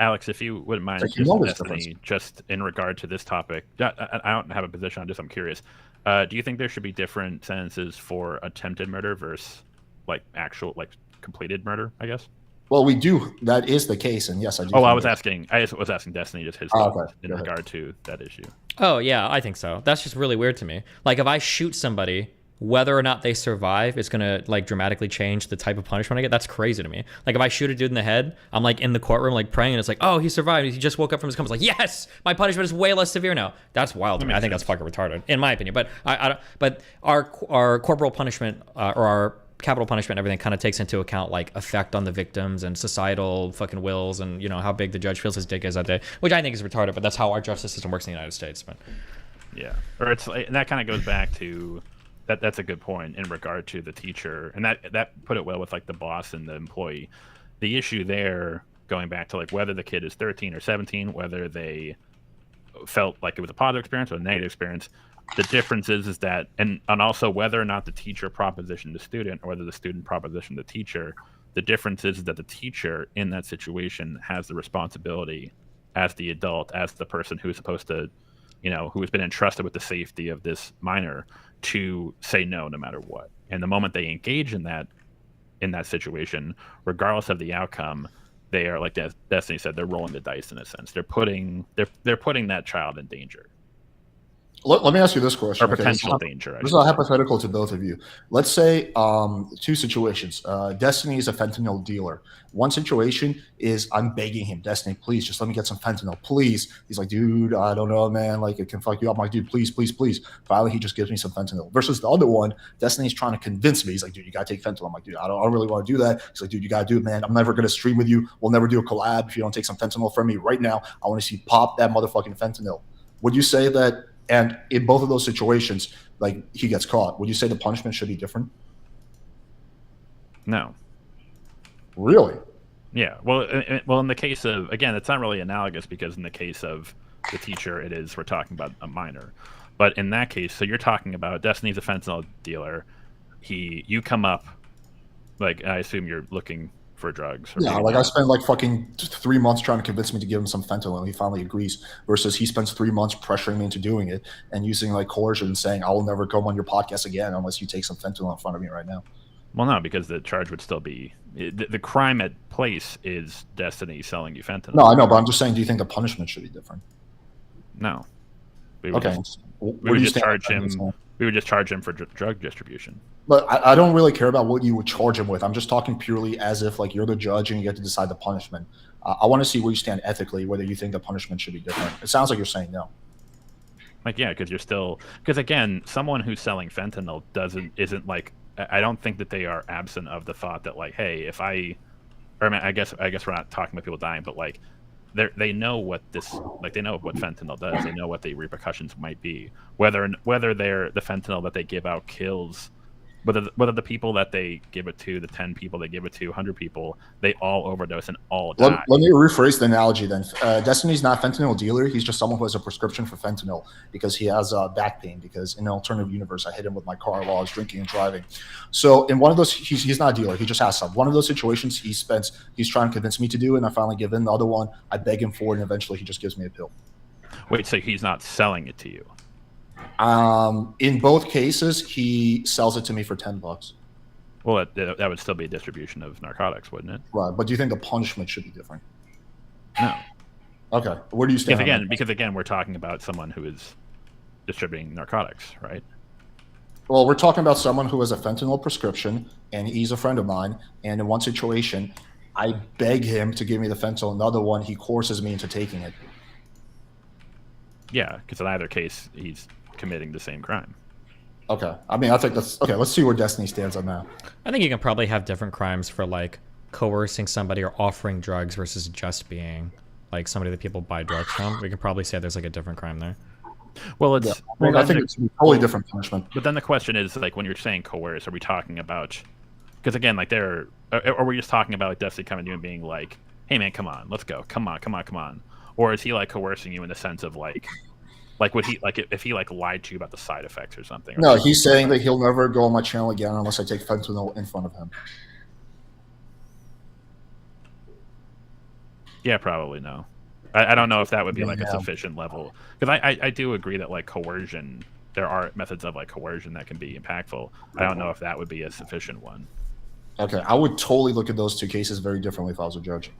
Alex, if you wouldn't mind, Like, just, enormous Destiny, just in regard to this topic, I don't have a position on this. I'm curious. Do you think there should be different sentences for attempted murder versus like actual like completed murder? I guess. Well, we do. That is the case, and yes, I do. Oh, think I was that- asking. I just was asking Destiny just his Oh, thoughts okay. in Go ahead. regard to that issue. Oh yeah, I think so. That's just really weird to me. Like if I shoot somebody, whether or not they survive, it's gonna like dramatically change the type of punishment I get. That's crazy to me. Like if I shoot a dude in the head, I'm like in the courtroom like praying, and it's like, oh, he survived. He just woke up from his coma. It's like, yes, my punishment is way less severe now. That's wild to me. I think that's fucking retarded, in my opinion. But I don't. But our corporal punishment or our capital punishment and everything kind of takes into account like effect on the victims and societal fucking wills and how big the judge feels his dick is that day, which I think is retarded, but that's how our justice system works in the United States. But Yeah, or it's like, and that kind of goes back to that. That's a good point in regard to the teacher, and that put it well with like the boss and the employee. The issue there, going back to like whether the kid is 13 or 17, whether they felt like it was a positive experience or a negative experience. The difference is that, and also whether or not the teacher propositioned the student or whether the student propositioned the teacher, the difference is that the teacher in that situation has the responsibility as the adult, as the person who is supposed to, who has been entrusted with the safety of this minor to say no matter what. And the moment they engage in that situation, regardless of the outcome, they are, like Destiny said, they're rolling the dice in a sense. They're putting that child in danger. Let me ask you this question. Or potential danger. This is a hypothetical to both of you. Let's say two situations. Destiny is a fentanyl dealer. One situation is I'm begging him, Destiny, please, just let me get some fentanyl, please. He's like, dude, I don't know, man. Like, it can fuck you up. I'm like, dude, please, please, please. Finally, he just gives me some fentanyl. Versus the other one, Destiny's trying to convince me. He's like, dude, you got to take fentanyl. I'm like, dude, I don't really want to do that. He's like, dude, you got to do it, man. I'm never going to stream with you. We'll never do a collab if you don't take some fentanyl from me right now. I want to see you pop that motherfucking fentanyl. Would you say that? And in both of those situations, like he gets caught, would you say the punishment should be different? No. Really? Yeah. Well, in the case of, again, it's not really analogous because in the case of the teacher, we're talking about a minor. But in that case, so you're talking about Destiny's a fentanyl dealer. You come up, like, I assume you're looking for drugs. Yeah, like I spent like fucking 3 months trying to convince me to give him some fentanyl, and he finally agrees. Versus he spends 3 months pressuring me into doing it and using like coercion and saying, I will never come on your podcast again unless you take some fentanyl in front of me right now. Well, no, because the charge would still be the crime at place is Destiny selling you fentanyl. No, I know, but I'm just saying, do you think the punishment should be different? No. We would just charge him. We would just charge him for drug distribution. But I don't really care about what you would charge him with. I'm just talking purely as if like you're the judge and you get to decide the punishment. I want to see where you stand ethically, whether you think the punishment should be different. It sounds like you're saying no. Like, yeah, because again, someone who's selling fentanyl isn't like, I don't think that they are absent of the thought that like, hey, I guess we're not talking about people dying, but like they know what they know what fentanyl does. They know what the repercussions might be. Whether the fentanyl that they give out kills, whether the people that they give it to, the 10 people they give it to, 100 people, they all overdose and all die. Let me rephrase the analogy then. Destiny's not a fentanyl dealer. He's just someone who has a prescription for fentanyl because he has back pain, because in an alternative universe, I hit him with my car while I was drinking and driving. So in one of those, he's not a dealer. He just has some. One of those situations he's trying to convince me to do, and I finally give in. The other one, I beg him for it, and eventually he just gives me a pill. Wait, so he's not selling it to you? In both cases, he sells it to me for $10. Well, that would still be a distribution of narcotics, wouldn't it? Right, but do you think the punishment should be different? No. Okay, where do you stand? Because again, we're talking about someone who is distributing narcotics, right? Well, we're talking about someone who has a fentanyl prescription, and he's a friend of mine. And in one situation, I beg him to give me the fentanyl. Another one, he coerces me into taking it. Yeah, because in either case, he's committing the same crime. Okay. I mean, I think that's okay. Let's see where Destiny stands on that. I think you can probably have different crimes for like coercing somebody or offering drugs versus just being like somebody that people buy drugs from. We can probably say there's like a different crime there. Well, it's. Yeah. I mean, I think it's a totally different punishment. But then the question is, like, when you're saying coerce, are we talking about? Because again, like, are we just talking about like Destiny coming to you and being like, "Hey, man, come on, let's go, come on," or is he like coercing you in the sense of like would he like if he like lied to you about the side effects or something? No, he's saying that he'll never go on my channel again unless I take fentanyl in front of him. Yeah, probably no. I don't know if that would be like a Yeah. sufficient level, because I do agree that like coercion, there are methods of like coercion that can be impactful. I don't know if that would be a sufficient one. Okay, I would totally look at those two cases very differently if I was a judge.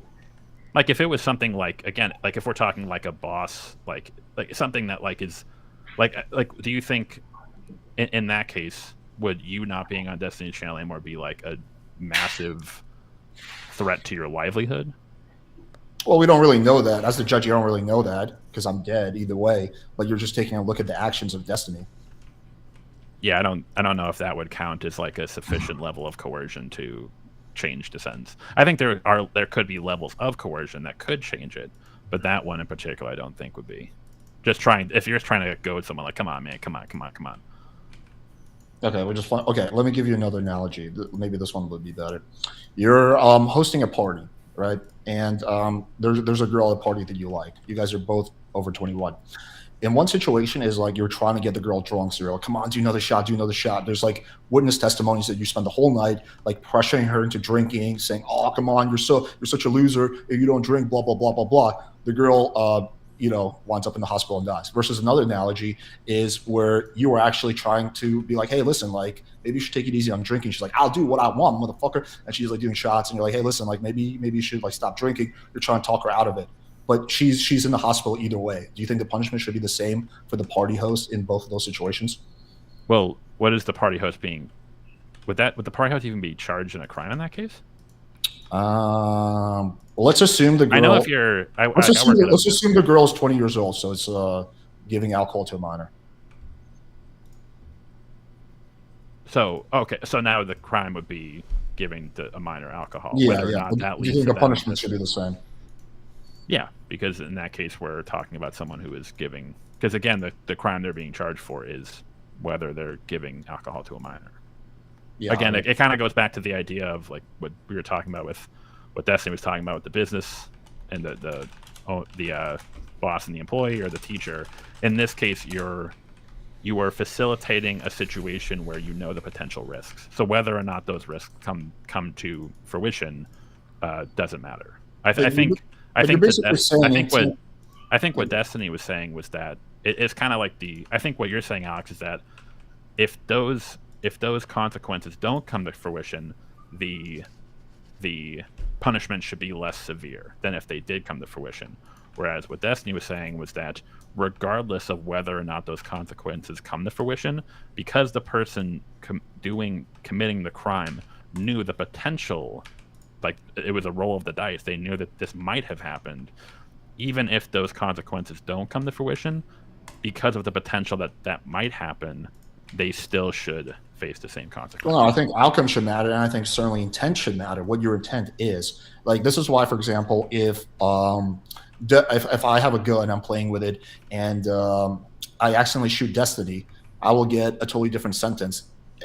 Like if it was something like, again, like if we're talking like a boss, like something that like is like do you think in that case would you not being on Destiny Channel anymore be like a massive threat to your livelihood? Well, we don't really know that. As the judge, you don't really know that because I'm dead either way. But you're just taking a look at the actions of Destiny. Yeah, I don't know if that would count as like a sufficient level of coercion to change the sentence. I think there could be levels of coercion that could change it, but that one in particular I don't think would be. Just trying, if you're trying to go with someone like, come on, man, come on. Okay, okay, let me give you another analogy. Maybe this one would be better. You're hosting a party, right? And there's a girl at a party that you like. You guys are both over 21. In one situation is like you're trying to get the girl drunk, so you're like, come on, do another shot. There's like witness testimonies that you spend the whole night like pressuring her into drinking, saying, oh, come on, you're such a loser if you don't drink, blah, blah, blah, blah, blah. The girl winds up in the hospital and dies. Versus another analogy is where you are actually trying to be like, hey, listen, like maybe you should take it easy on drinking. She's like, I'll do what I want, motherfucker. And she's like doing shots, and you're like, hey, listen, like maybe you should like stop drinking. You're trying to talk her out of it. But she's in the hospital either way. Do you think the punishment should be the same for the party host in both of those situations? Well, what is the party host being? Would the party host even be charged in a crime in that case? Well, let's assume the girl. I know if you're. Let's assume the girl is 20 years old, so it's giving alcohol to a minor. So okay, so now the crime would be giving a minor alcohol. Yeah, whether or yeah. not that Do you leads think to the punishment should be the same? Yeah, because in that case we're talking about someone who is giving. Because again, the crime they're being charged for is whether they're giving alcohol to a minor. Yeah, Again, it kind of goes back to the idea of like what we were talking about with what Destiny was talking about with the business and the boss and the employee or the teacher. In this case, you are facilitating a situation where you know the potential risks. So whether or not those risks come to fruition doesn't matter. I think what Destiny was saying was that it's kind of like I think what you're saying, Alex, is that if those consequences don't come to fruition, the punishment should be less severe than if they did come to fruition. Whereas what Destiny was saying was that regardless of whether or not those consequences come to fruition, because the person committing the crime knew the potential, like it was a roll of the dice, they knew that this might have happened, even if those consequences don't come to fruition, because of the potential that might happen, they still should face the same consequences. Well, no, I think outcome should matter, and I think certainly intent should matter. What your intent is, like this is why, for example, if I have a gun, I'm playing with it, and I accidentally shoot Destiny, I will get a totally different sentence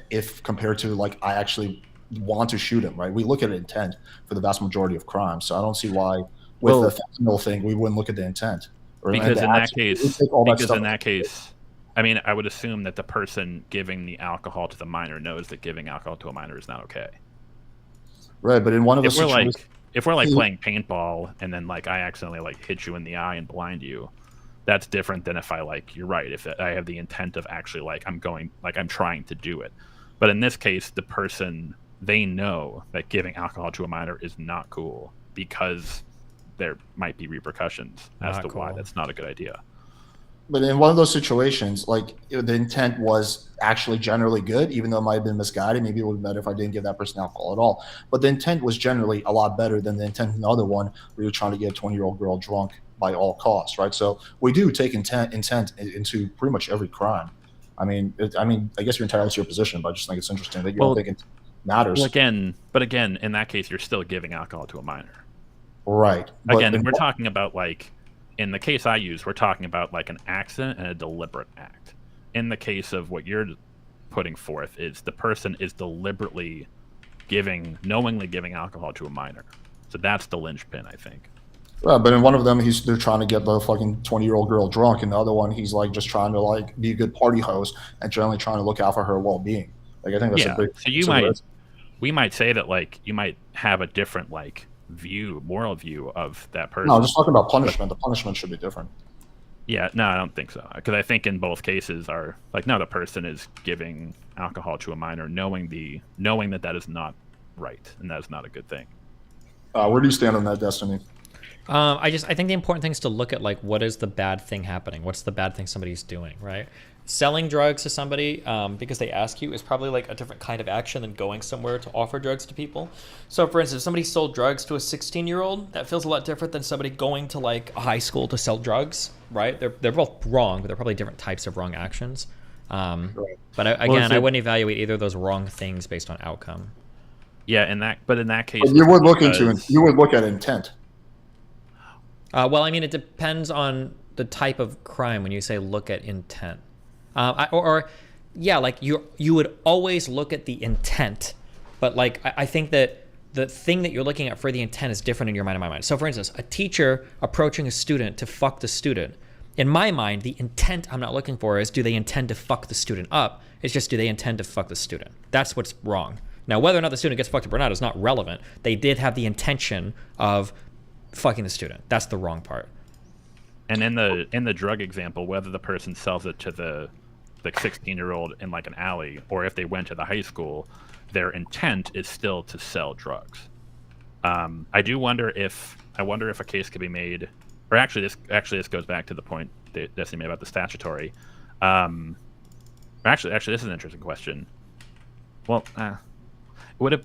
if compared to like I actually want to shoot him. Right? We look at intent for the vast majority of crimes, so I don't see why with the fentanyl thing we wouldn't look at the intent. Because in that case, I mean, I would assume that the person giving the alcohol to the minor knows that giving alcohol to a minor is not okay. Right, but in one of those situations, if we're like playing paintball and then like I accidentally like hit you in the eye and blind you, that's different than if you're right, if I have the intent of actually like I'm trying to do it. But in this case, the person, they know that giving alcohol to a minor is not cool because there might be repercussions as to why that's not a good idea. But in one of those situations, like the intent was actually generally good, even though it might have been misguided. Maybe it would have been better if I didn't give that person alcohol at all. But the intent was generally a lot better than the intent in the other one where you're trying to get a 20-year-old girl drunk by all costs, right? So we do take intent into pretty much every crime. I mean, I guess you're entitled to your position, but I just think it's interesting that you don't think it matters. But again, in that case, you're still giving alcohol to a minor. Right. Again, we're talking about like, in the case I use, we're talking about like an accident and a deliberate act. In the case of what you're putting forth, is the person is deliberately knowingly giving alcohol to a minor. So that's the linchpin, I think. But in one of them, they're trying to get the fucking 20-year-old girl drunk, and the other one, he's like just trying to like be a good party host and generally trying to look out for her well-being. Like I think that's a big. So we might say that like you might have a different like moral view of that person. No, I'm just talking about punishment. The punishment should be different. Yeah, no, I don't think so. Because I think in both cases are like, no, the person is giving alcohol to a minor, knowing that is not right and that is not a good thing. Where do you stand on that, Destiny? I think the important thing is to look at like what is the bad thing happening, what's the bad thing somebody's doing, right? Selling drugs to somebody because they ask you is probably like a different kind of action than going somewhere to offer drugs to people. So for instance, if somebody sold drugs to a 16-year-old, that feels a lot different than somebody going to like a high school to sell drugs, right? They're both wrong, but they're probably different types of wrong actions. But I wouldn't evaluate either of those wrong things based on outcome. Yeah, in that case, but you would look at intent. Well, I mean, it depends on the type of crime when you say look at intent. Like you would always look at the intent, but like I think that the thing that you're looking at for the intent is different in your mind and my mind. So for instance, a teacher approaching a student to fuck the student, in my mind, the intent I'm not looking for is do they intend to fuck the student up? It's just do they intend to fuck the student? That's what's wrong. Now, whether or not the student gets fucked up or not is not relevant. They did have the intention of fucking the student. That's the wrong part. And in the drug example, whether the person sells it to the 16-year-old in like an alley, or if they went to the high school, their intent is still to sell drugs. I wonder if a case could be made, or actually this goes back to the point that Destiny made about the statutory. Actually, this is an interesting question. Well, would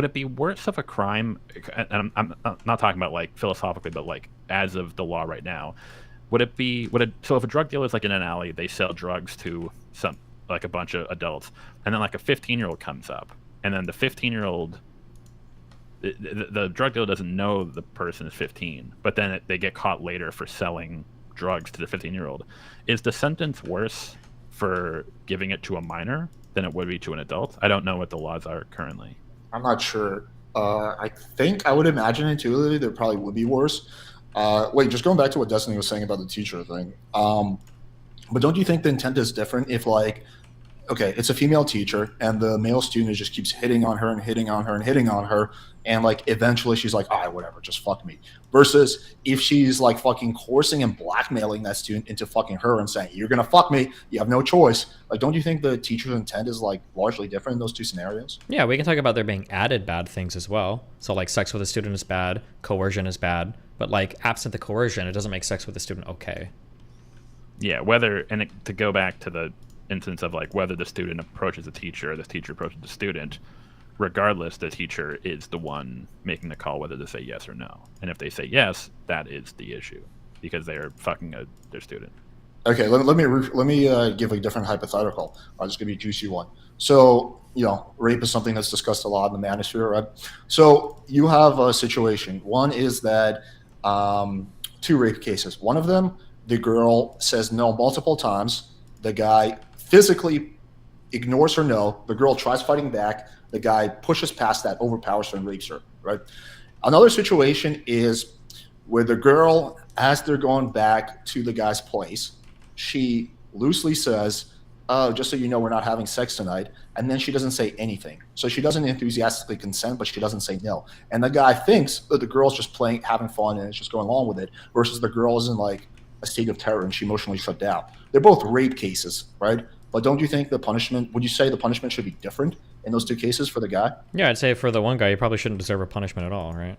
it be worse of a crime? And I'm not talking about like philosophically, but like as of the law right now, so if a drug dealer is like in an alley, they sell drugs to a bunch of adults, and then like a 15-year-old comes up, and then the 15-year-old, the drug dealer doesn't know the person is 15, but then they get caught later for selling drugs to the 15-year-old. Is the sentence worse for giving it to a minor than it would be to an adult? I don't know what the laws are currently. I'm not sure. I think I would imagine intuitively there probably would be worse. Just going back to what Destiny was saying about the teacher thing. But don't you think the intent is different if like, okay, it's a female teacher and the male student just keeps hitting on her and hitting on her and hitting on her, and like eventually she's like, all right, whatever, just fuck me. Versus if she's like fucking coercing and blackmailing that student into fucking her and saying, you're gonna fuck me, you have no choice. Like, don't you think the teacher's intent is like largely different in those two scenarios? Yeah, we can talk about there being added bad things as well. So like sex with a student is bad, coercion is bad, but like absent the coercion, it doesn't make sex with a student okay. Yeah, to go back to the instance of like whether the student approaches the teacher or the teacher approaches the student, regardless, the teacher is the one making the call whether to say yes or no. And if they say yes, that is the issue because they are fucking their student. Okay, let me give a different hypothetical. I'll just give you a juicy one. So, rape is something that's discussed a lot in the manosphere, right? So you have a situation. One is that 2 rape cases. One of them, the girl says no multiple times. The guy physically ignores her no. The girl tries fighting back. The guy pushes past that, overpowers her, and rapes her, right? Another situation is where the girl, as they're going back to the guy's place, she loosely says, oh, just so you know, we're not having sex tonight. And then she doesn't say anything. So she doesn't enthusiastically consent, but she doesn't say no. And the guy thinks that the girl's just playing, having fun, and it's just going along with it, versus the girl is in like a state of terror and she emotionally shut down. They're both rape cases, right? But don't you think would you say the punishment should be different in those 2 cases for the guy? Yeah, I'd say for the one guy, you probably shouldn't deserve a punishment at all, right?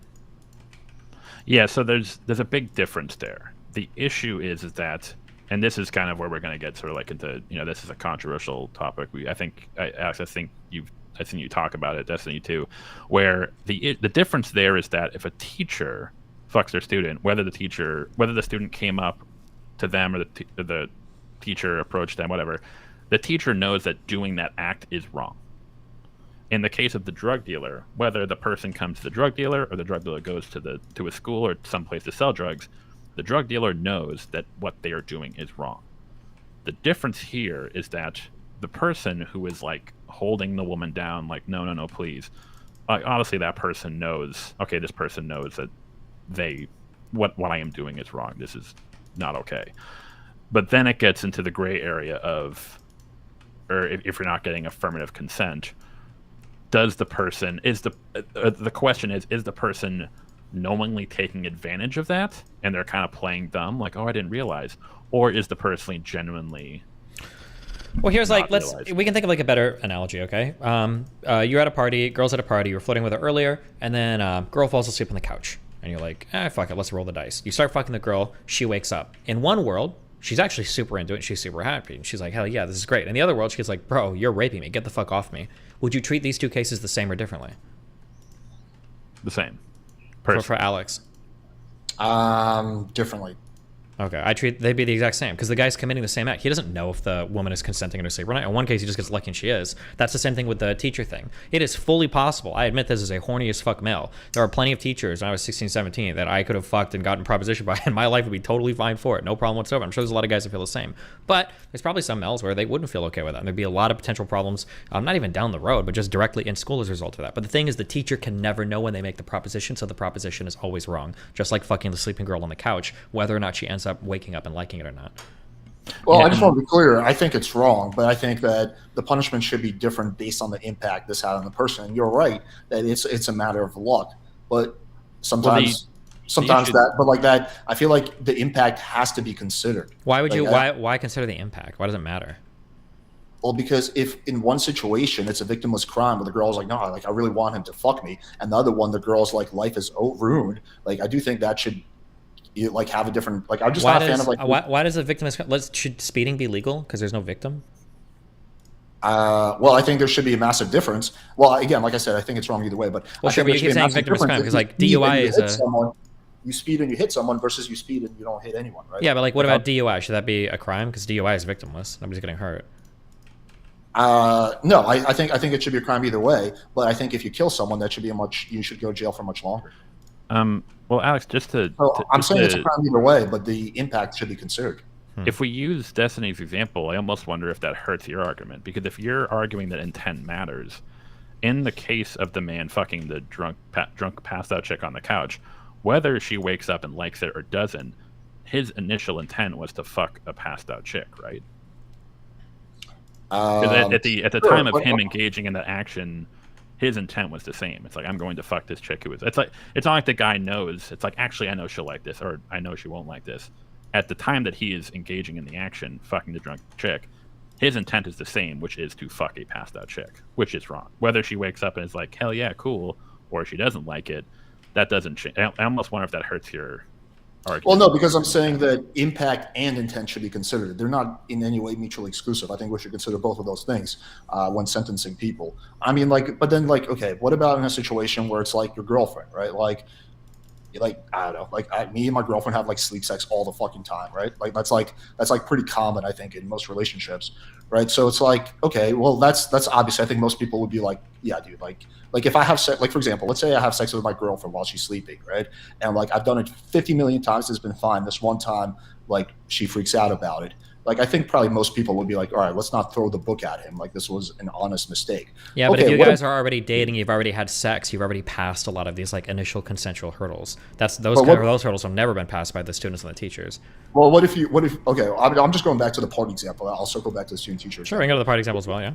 Yeah, so there's a big difference there. The issue is that, and this is kind of where we're going to get sort of like into, this is a controversial topic. Alex, I think you talk about it, Destiny too, where the difference there is that if a teacher fucks their student, whether the student came up to them or the teacher approached them, whatever, the teacher knows that doing that act is wrong. In the case of the drug dealer, whether the person comes to the drug dealer or the drug dealer goes to a school or someplace to sell drugs, the drug dealer knows that what they are doing is wrong. The difference here is that the person who is like holding the woman down, like, no, please. Honestly, that person knows, okay, this person knows that what I am doing is wrong. This is not okay. But then it gets into the gray area of, or if you're not getting affirmative consent, does the person, the question is the person knowingly taking advantage of that and they're kind of playing dumb, like, oh, I didn't realize, or is the person genuinely? Well, here's like, we can think of like a better analogy, okay? You're at a party, girl's at a party, you were flirting with her earlier, and then girl falls asleep on the couch. And you're like, fuck it, let's roll the dice. You start fucking the girl, she wakes up. In one world, she's actually super into it, and she's super happy. And she's like, hell yeah, this is great. In the other world, she's like, bro, you're raping me, get the fuck off me. Would you treat these two cases the same or differently? The same. For Alex? Differently. Okay, they'd be the exact same, because the guy's committing the same act. He doesn't know if the woman is consenting in her sleep or not. In one case, he just gets lucky and she is. That's the same thing with the teacher thing. It is fully possible. I admit this as a horny as fuck male. There are plenty of teachers when I was 16, 17 that I could have fucked and gotten propositioned by, and my life would be totally fine for it. No problem whatsoever. I'm sure there's a lot of guys that feel the same. But there's probably some males where they wouldn't feel okay with that. And there'd be a lot of potential problems, not even down the road, but just directly in school as a result of that. But the thing is, the teacher can never know when they make the proposition, so the proposition is always wrong. Just like fucking the sleeping girl on the couch, whether or not she ends up waking up and liking it or not. Well, I just want to be clear. I think it's wrong, but I think that the punishment should be different based on the impact this had on the person. And you're right that it's a matter of luck, but sometimes I feel like the impact has to be considered. Why would why consider the impact? Why does it matter? Well, because if in one situation it's a victimless crime where the girl's like, no, like I really want him to fuck me, and the other one, the girl's like life is ruined. Like I do think that should. You like have a different like. I'm just not a fan of like. Why does a victim? Should speeding be legal because there's no victim? Well, I think there should be a massive difference. Well, again, like I said, I think it's wrong either way. But well, sure, but you keep saying victimless crime because like DUI is a. You speed and you hit someone versus you speed and you don't hit anyone, right? Yeah, but like, what about DUI? Should that be a crime? Because DUI is victimless. Nobody's getting hurt. No, I think it should be a crime either way. But I think if you kill someone, that should be you should go to jail for much longer. Well, Alex, I'm saying it's a crime either way, but the impact should be considered. If we use Destiny's example, I almost wonder if that hurts your argument, because if you're arguing that intent matters, in the case of the man fucking the drunk passed out chick on the couch, whether she wakes up and likes it or doesn't, his initial intent was to fuck a passed out chick, right? At the time of him engaging in that action, his intent was the same. It's like, I'm going to fuck this chick it's not like the guy knows. It's like, actually, I know she'll like this, or I know she won't like this. At the time that he is engaging in the action, fucking the drunk chick, his intent is the same, which is to fuck a passed out chick, which is wrong. Whether she wakes up and is like, hell yeah, cool, or she doesn't like it, that doesn't change. I almost wonder if that hurts your argument. Well, no, because I'm saying that impact and intent should be considered. They're not in any way mutually exclusive. I think we should consider both of those things when sentencing people. I mean, like, but then, like, okay, what about in a situation where it's like your girlfriend, right? Like I don't know, like me and my girlfriend have like sleep sex all the fucking time, right? Like that's pretty common, I think, in most relationships, right? So it's like, okay, well, that's obvious. I think most people would be like, yeah, dude, like if I have sex, like for example, let's say I have sex with my girlfriend while she's sleeping, right? And like I've done it 50 million times, it's been fine. This one time, like she freaks out about it. Like I think probably most people would be like, all right, let's not throw the book at him. Like this was an honest mistake. Yeah, but if you guys are already dating, you've already had sex, you've already passed a lot of these like initial consensual hurdles. Those hurdles have never been passed by the students and the teachers. Well, okay, I'm just going back to the party example. I'll circle back to the student teacher. Sure, we can go to the party example as well, yeah.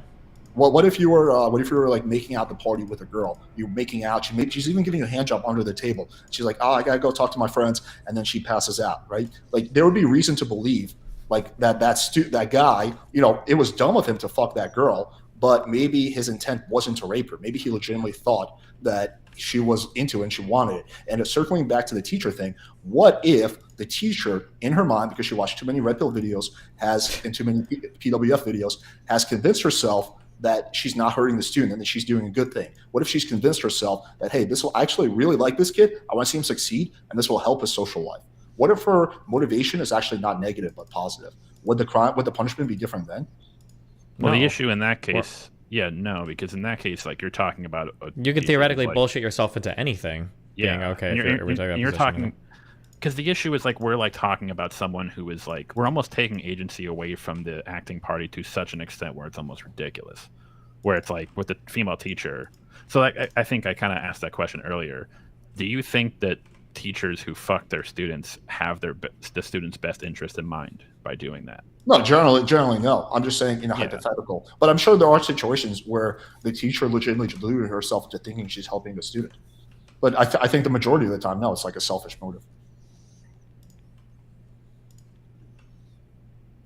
Well, what if you were like making out the party with a girl? You're making out. She's even giving you a hand job under the table. She's like, oh, I gotta go talk to my friends, and then she passes out, right? Like there would be reason to believe like that guy, you know, it was dumb of him to fuck that girl, but maybe his intent wasn't to rape her. Maybe he legitimately thought that she was into it and she wanted it. And circling back to the teacher thing, what if the teacher, in her mind, because she watched too many Red Pill videos, and too many PWF videos, has convinced herself that she's not hurting the student and that she's doing a good thing? What if she's convinced herself that, hey, this will actually really like this kid, I want to see him succeed, and this will help his social life? What if her motivation is actually not negative but positive? Would the punishment be different then? Well, the issue in that case, because in that case, like you're talking about, you could theoretically bullshit yourself into anything. Yeah, being okay. You're talking, because the issue is like we're like talking about someone who is like, we're almost taking agency away from the acting party to such an extent where it's almost ridiculous. Where it's like with the female teacher. So like I think I kind of asked that question earlier. Do you think that teachers who fuck their students have the students' best interest in mind by doing that. No, generally no. I'm just saying in a hypothetical. But I'm sure there are situations where the teacher legitimately deluded herself into thinking she's helping the student. But I think the majority of the time, no, it's like a selfish motive.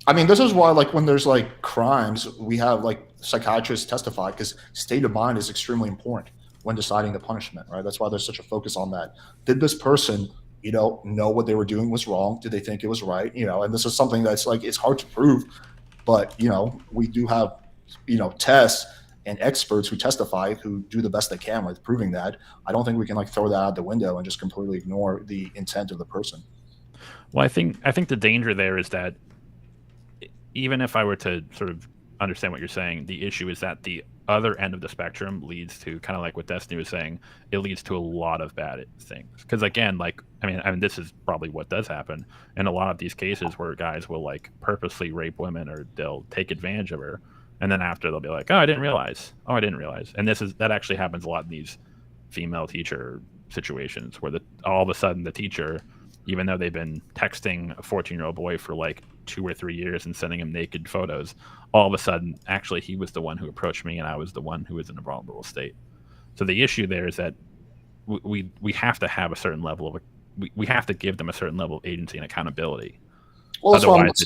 I mean, this is why, like, when there's like crimes, we have like psychiatrists testify, because state of mind is extremely important when deciding the punishment, right? That's why there's such a focus on that. Did this person, know what they were doing was wrong? Did they think it was right? And this is something that's like, it's hard to prove, but we do have, tests and experts who testify who do the best they can with proving that. I don't think we can like throw that out the window and just completely ignore the intent of the person. Well, I think the danger there is that even if I were to sort of understand what you're saying, the issue is that the other end of the spectrum leads to, kind of like what Destiny was saying, it leads to a lot of bad things. Because again, like, I mean, this is probably what does happen in a lot of these cases where guys will like purposely rape women, or they'll take advantage of her. And then after they'll be like, oh, I didn't realize. And that actually happens a lot in these female teacher situations where all of a sudden the teacher, even though they've been texting a 14-year-old boy for like 2 or 3 years and sending him naked photos, all of a sudden, actually, he was the one who approached me and I was the one who was in a vulnerable state. So the issue there is that we have to have a certain level of, we have to give them a certain level of agency and accountability. Well, that's why I'm not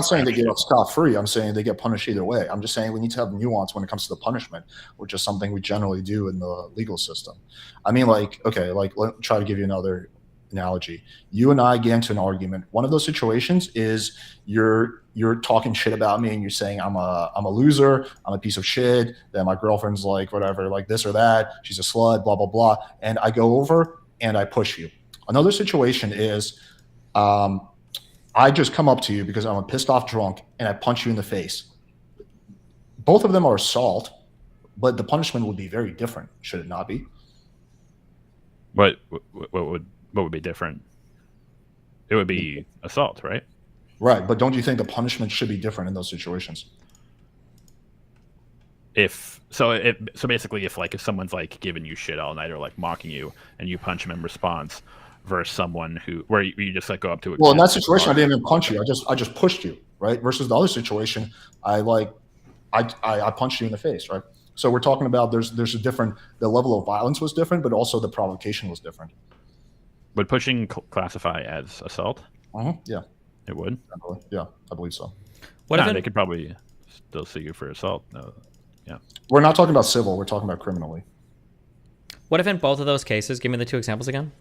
saying they get off scot-free. I'm saying they get punished either way. I'm just saying we need to have nuance when it comes to the punishment, which is something we generally do in the legal system. I mean, like, okay, like, let me try to give you another analogy. You and I get into an argument. One of those situations is you're talking shit about me and you're saying I'm a loser, I'm a piece of shit, then my girlfriend's like whatever, like this or that, she's a slut, blah blah blah, and I go over and I push you. Another situation is I just come up to you because I'm a pissed off drunk and I punch you in the face. Both of them are assault, but the punishment would be very different, should it not be? What would be different? It would be assault, right? Right, but don't you think the punishment should be different in those situations? So basically, if someone's like giving you shit all night or like mocking you, and you punch them in response, versus someone where you just like go up to it. Well, in that situation, I didn't even punch you. I just pushed you, right? Versus the other situation, I punched you in the face, right? So we're talking about there's a different, the level of violence was different, but also the provocation was different. Would pushing classify as assault? Yeah. It would? Yeah, I believe so. They could probably still sue you for assault. No, yeah. We're not talking about civil. We're talking about criminally. What if in both of those cases, give me the 2 examples again?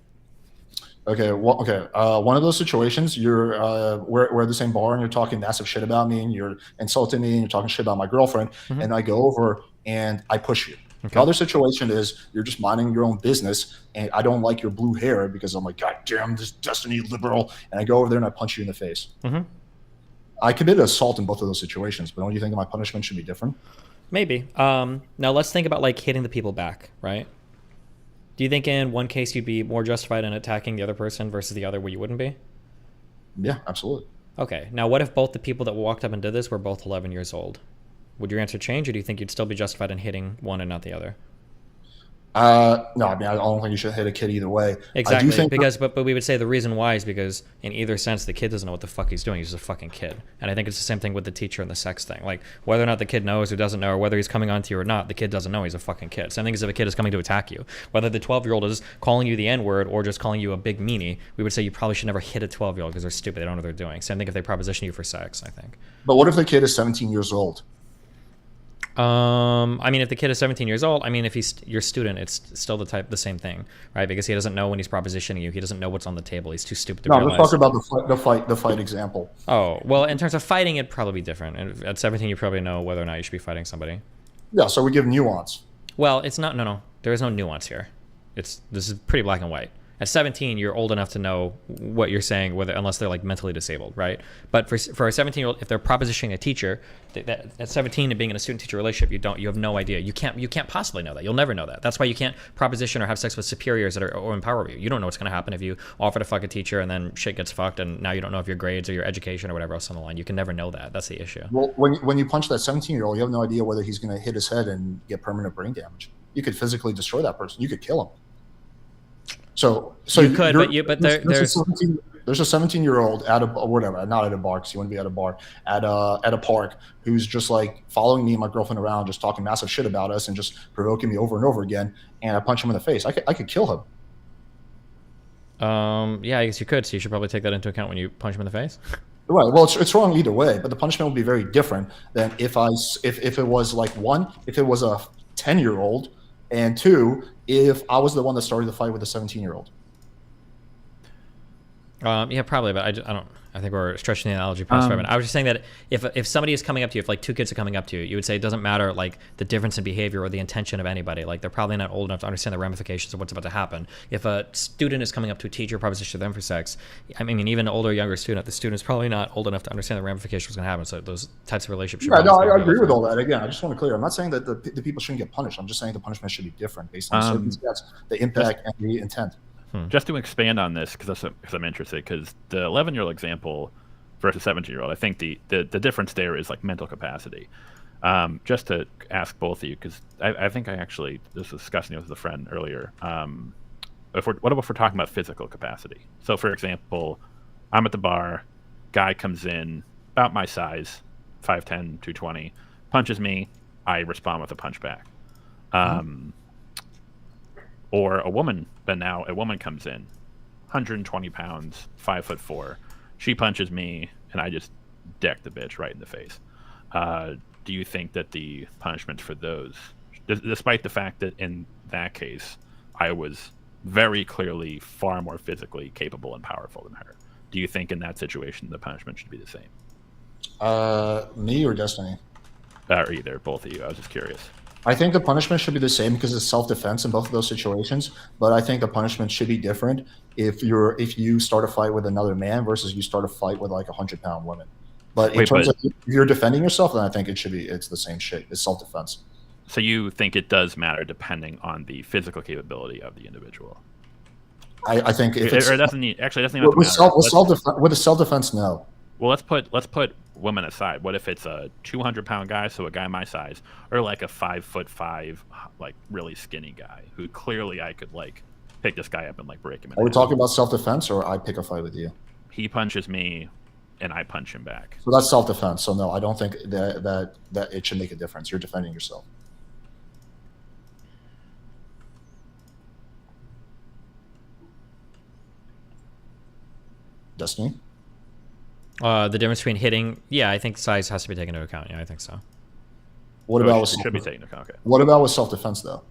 Okay, one of those situations, we're at the same bar and you're talking massive shit about me and you're insulting me and you're talking shit about my girlfriend, and I go over and I push you. Okay. The other situation is you're just minding your own business and I don't like your blue hair because I'm like, God damn, this Destiny liberal, and I go over there and I punch you in the face. I committed assault in both of those situations, but don't you think my punishment should be different? Maybe. Now let's think about like hitting the people back, right? Do you think in one case you'd be more justified in attacking the other person versus the other where you wouldn't be? Yeah, absolutely. Okay. Now, what if both the people that walked up and did this were both 11 years old? Would your answer change, or do you think you'd still be justified in hitting one and not the other? No, I mean, I don't think you should hit a kid either way. Exactly, but we would say the reason why is because in either sense, the kid doesn't know what the fuck he's doing. He's just a fucking kid. And I think it's the same thing with the teacher and the sex thing. Like, whether or not the kid knows or doesn't know, or whether he's coming on to you or not, the kid doesn't know he's a fucking kid. Same thing as if a kid is coming to attack you. Whether the 12-year-old is calling you the N-word or just calling you a big meanie, we would say you probably should never hit a 12-year-old because they're stupid. They don't know what they're doing. Same thing if they proposition you for sex, I think. But what if the kid is 17 years old? I mean, if the kid is 17 years old, I mean, if he's your student, it's still the same thing, right? Because he doesn't know when he's propositioning you. He doesn't know what's on the table. He's too stupid to realize. No, let's talk about the fight example. Oh, well, in terms of fighting, it'd probably be different. And at 17, you probably know whether or not you should be fighting somebody. Yeah, so we give nuance. Well, it's not. No. There is no nuance here. This is pretty black and white. At 17, you're old enough to know what you're saying, unless they're like mentally disabled, right? But for a 17-year-old, if they're propositioning a teacher, at 17 and being in a student-teacher relationship, you have no idea. You can't possibly know that. You'll never know that. That's why you can't proposition or have sex with superiors or empower you. You don't know what's going to happen if you offer to fuck a teacher and then shit gets fucked, and now you don't know if your grades or your education or whatever else on the line. You can never know that. That's the issue. Well, when you punch that 17-year-old, you have no idea whether he's going to hit his head and get permanent brain damage. You could physically destroy that person. You could kill him. So you could, but there's a 17-year-old at a whatever, not at a bar because you want to be at a bar, at a park, who's just like following me and my girlfriend around, just talking massive shit about us and just provoking me over and over again. And I punch him in the face. I could kill him. Yeah, I guess you could. So you should probably take that into account when you punch him in the face. Right. Well, it's wrong either way, but the punishment will be very different than if it was like one, if it was a 10-year-old, and two, if I was the one that started the fight with a 17-year-old. Yeah, probably, but I don't. I think we're stretching the analogy past for a minute. I was just saying that if somebody is coming up to you, if like two kids are coming up to you, you would say it doesn't matter like the difference in behavior or the intention of anybody. Like they're probably not old enough to understand the ramifications of what's about to happen. If a student is coming up to a teacher, proposition them for sex, I mean, even an older or younger student, the student's probably not old enough to understand the ramifications what's going to happen. So those types of relationships. Yeah, no, I agree with all that. Again, I just want to clear. I'm not saying that the people shouldn't get punished. I'm just saying the punishment should be different based on circumstance, the impact, and the intent. Just to expand on this, because I'm interested, because the 11-year-old example versus 17-year-old, I think the difference there is like mental capacity. Just to ask both of you, because I think I actually was discussing it with a friend earlier. What if we're talking about physical capacity? So, for example, I'm at the bar, guy comes in about my size, 5'10", 220, punches me, I respond with a punch back. Or a woman, but now a woman comes in, 120 pounds, 5'4". She punches me, and I just deck the bitch right in the face. Do you think that the punishment for those, despite the fact that in that case I was very clearly far more physically capable and powerful than her, do you think in that situation the punishment should be the same? Me or Destiny? Or either, both of you. I was just curious. I think the punishment should be the same because it's self-defense in both of those situations. But I think the punishment should be different if you start a fight with another man versus you start a fight with like 100-pound woman. But in terms of if you're defending yourself, then I think it's the same shit. It's self-defense. So you think it does matter depending on the physical capability of the individual? I think if it's, it doesn't need with self-defense, no. Well, let's put women aside. What if it's a 200-pound guy, so a guy my size, or like a 5'5", like really skinny guy who clearly I could like pick this guy up and like break him. Are we talking about self-defense or I pick a fight with you? He punches me, and I punch him back. So that's self-defense. So no, I don't think that it should make a difference. You're defending yourself. Destiny? The difference between hitting, I think size has to be taken into account. Yeah, I think so. What about should be taken into account? Okay. What about with self-defense though?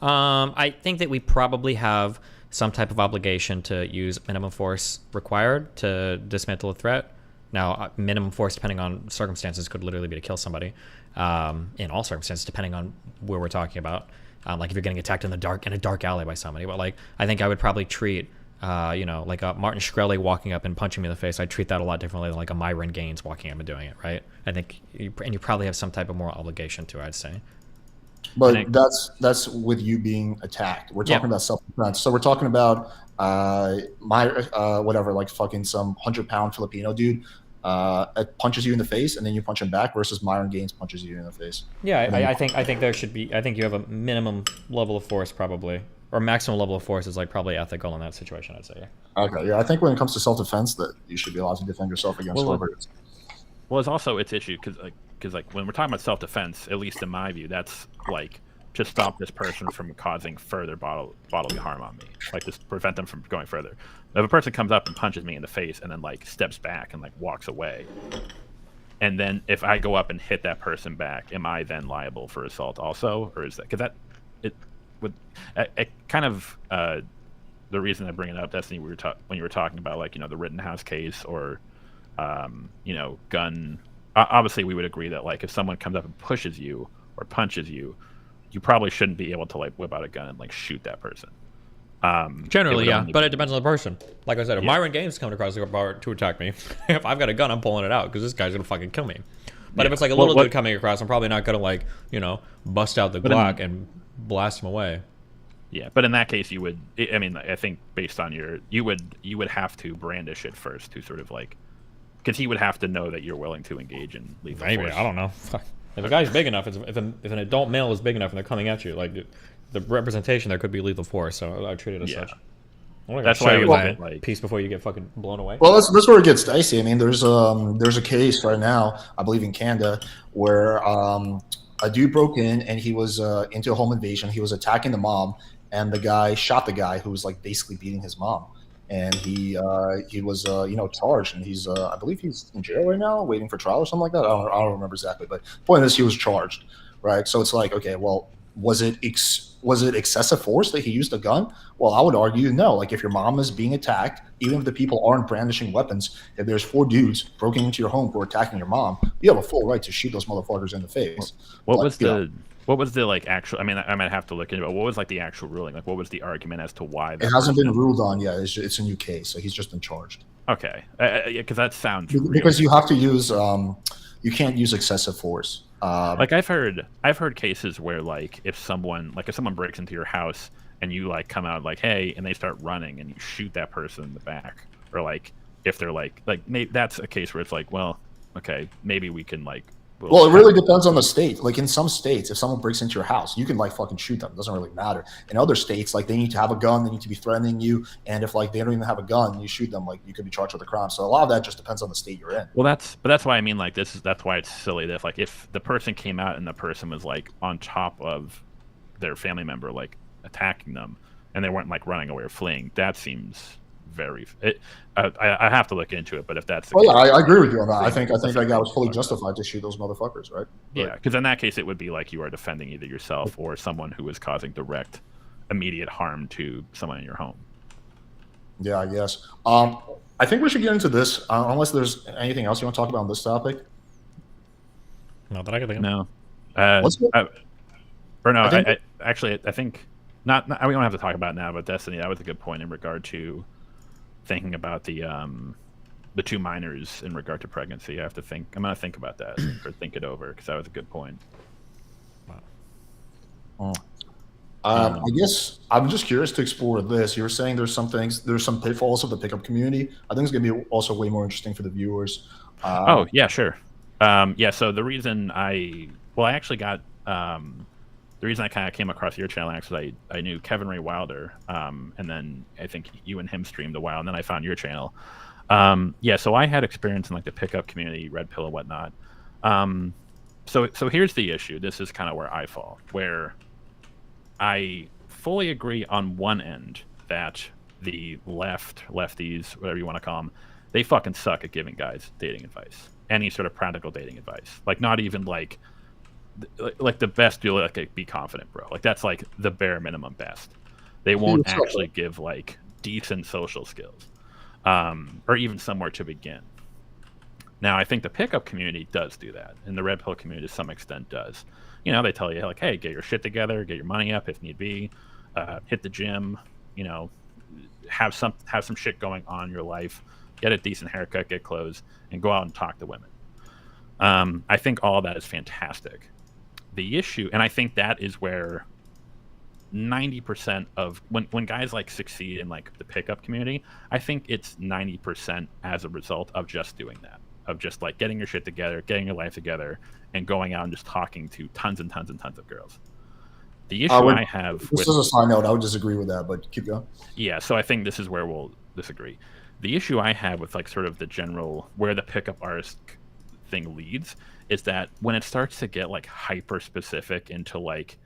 I think that we probably have some type of obligation to use minimum force required to dismantle a threat. Now, minimum force, depending on circumstances, could literally be to kill somebody. In all circumstances, depending on where we're talking about. Like if you're getting attacked in a dark alley by somebody. But like, I think I would probably treat, like a Martin Shkreli walking up and punching me in the face. I'd treat that a lot differently than like a Myron Gaines walking up and doing it, right? I think, you probably have some type of moral obligation to, I'd say. But that's with you being attacked. We're talking about self-defense. So we're talking about whatever, like fucking some 100-pound Filipino dude punches you in the face and then you punch him back versus Myron Gaines punches you in the face. Yeah, I think there should be. I think you have a minimum level of force probably, or maximum level of force is like probably ethical in that situation. I'd say. Okay, yeah, I think when it comes to self-defense, that you should be allowed to defend yourself against whoever it is. Well, it's also its issue because when we're talking about self-defense, at least in my view, that's like to stop this person from causing further bodily harm on me, like just prevent them from going further. If a person comes up and punches me in the face and then like steps back and like walks away, and then if I go up and hit that person back, am I then liable for assault also, or is that because it kind of the reason I bring it up, Destiny, when you were talking about like the Rittenhouse case or gun. Obviously, we would agree that like if someone comes up and pushes you or punches you, you probably shouldn't be able to like whip out a gun and like shoot that person. Generally, yeah, but it depends on the person. Like I said, if Myron Gaines coming across the bar to attack me, if I've got a gun, I'm pulling it out because this guy's gonna fucking kill me. But if it's like a little dude coming across, I'm probably not gonna like bust out the Glock and blast him away. Yeah, but in that case, you would. I mean, I think based on you would have to brandish it first to sort of like, because he would have to know that you're willing to engage in lethal force. Maybe, I don't know. If a guy's big enough, if an adult male is big enough and they're coming at you, like the representation there could be lethal force. So I treat it as such. That's why I was a bit like peace before you get fucking blown away. Well, that's where it gets dicey. I mean, there's a case right now, I believe in Canada, where a dude broke in and he was into a home invasion. He was attacking the mom, and the guy shot the guy who was like basically beating his mom. And he was charged, and he's I believe he's in jail right now, waiting for trial or something like that. I don't remember exactly, but the point is he was charged, right? So it's like, okay, well, was it excessive force that he used a gun? Well, I would argue no. Like, if your mom is being attacked, even if the people aren't brandishing weapons, if there's 4 dudes broken into your home who are attacking your mom, you have a full right to shoot those motherfuckers in the face. What was the like actual? I mean, I might have to look into it. But what was like the actual ruling? Like, what was the argument as to why? It hasn't been ruled on yet. It's a new case, so he's just been charged. Okay, because that sounds because you have to use you can't use excessive force. Like I've heard cases where like if someone breaks into your house and you like come out like hey, and they start running and you shoot that person in the back, or like if they're like maybe that's a case where it's like, well, okay, maybe we can like. Well, it really depends on the state. Like in some states, if someone breaks into your house, you can like fucking shoot them. It doesn't really matter. In other states, like they need to have a gun, they need to be threatening you, and if like they don't even have a gun, you shoot them, like you could be charged with a crime. So a lot of that just depends on the state you're in. Well, that's why I mean like that's why it's silly that if the person came out and the person was like on top of their family member like attacking them and they weren't like running away or fleeing, that seems very. I have to look into it, but if that's the case, I agree with you on that. I think that guy was fully justified to shoot those motherfuckers, right? Yeah, because in that case, it would be like you are defending either yourself or someone who is causing direct, immediate harm to someone in your home. Yeah, I guess. I think we should get into this, unless there's anything else you want to talk about on this topic. No, that I can think of. No. I think not. We don't have to talk about it now, but Destiny, that was a good point in regard to thinking about the 2 minors in regard to pregnancy. I'm gonna think about that or think it over because that was a good point. I guess I'm just curious to explore this. You were saying there's some pitfalls of the pickup community. I think it's gonna be also way more interesting for the viewers. Oh yeah, sure. So the reason I actually got the reason I kind of came across your channel actually, I knew Kevin Ray Wilder, and then I think you and him streamed a while, and then I found your channel. So I had experience in like the pickup community, Red Pill and whatnot. So here's the issue. This is kind of where I fall, where I fully agree on one end that the lefties, whatever you want to call them, they fucking suck at giving guys dating advice, any sort of practical dating advice. Like not even like the best you'll like be confident, bro. Like that's like the bare minimum best. They won't actually give like decent social skills, or even somewhere to begin. Now I think the pickup community does do that, and the Red Pill community to some extent does. You know, they tell you like, hey, get your shit together, get your money up if need be, hit the gym, you know, have some shit going on in your life, get a decent haircut, get clothes, and go out and talk to women. I think all of that is fantastic. The issue, and I think that is where 90% of when guys like succeed in like the pickup community, I think it's 90% as a result of just doing that, of just like getting your shit together, getting your life together, and going out and just talking to tons and tons and tons of girls. The issue I have this is a side note, I would disagree with that, but keep going. Yeah, so I think this is where we'll disagree. The issue I have with like sort of the general where the pickup artist thing leads is that when it starts to get like hyper specific into like,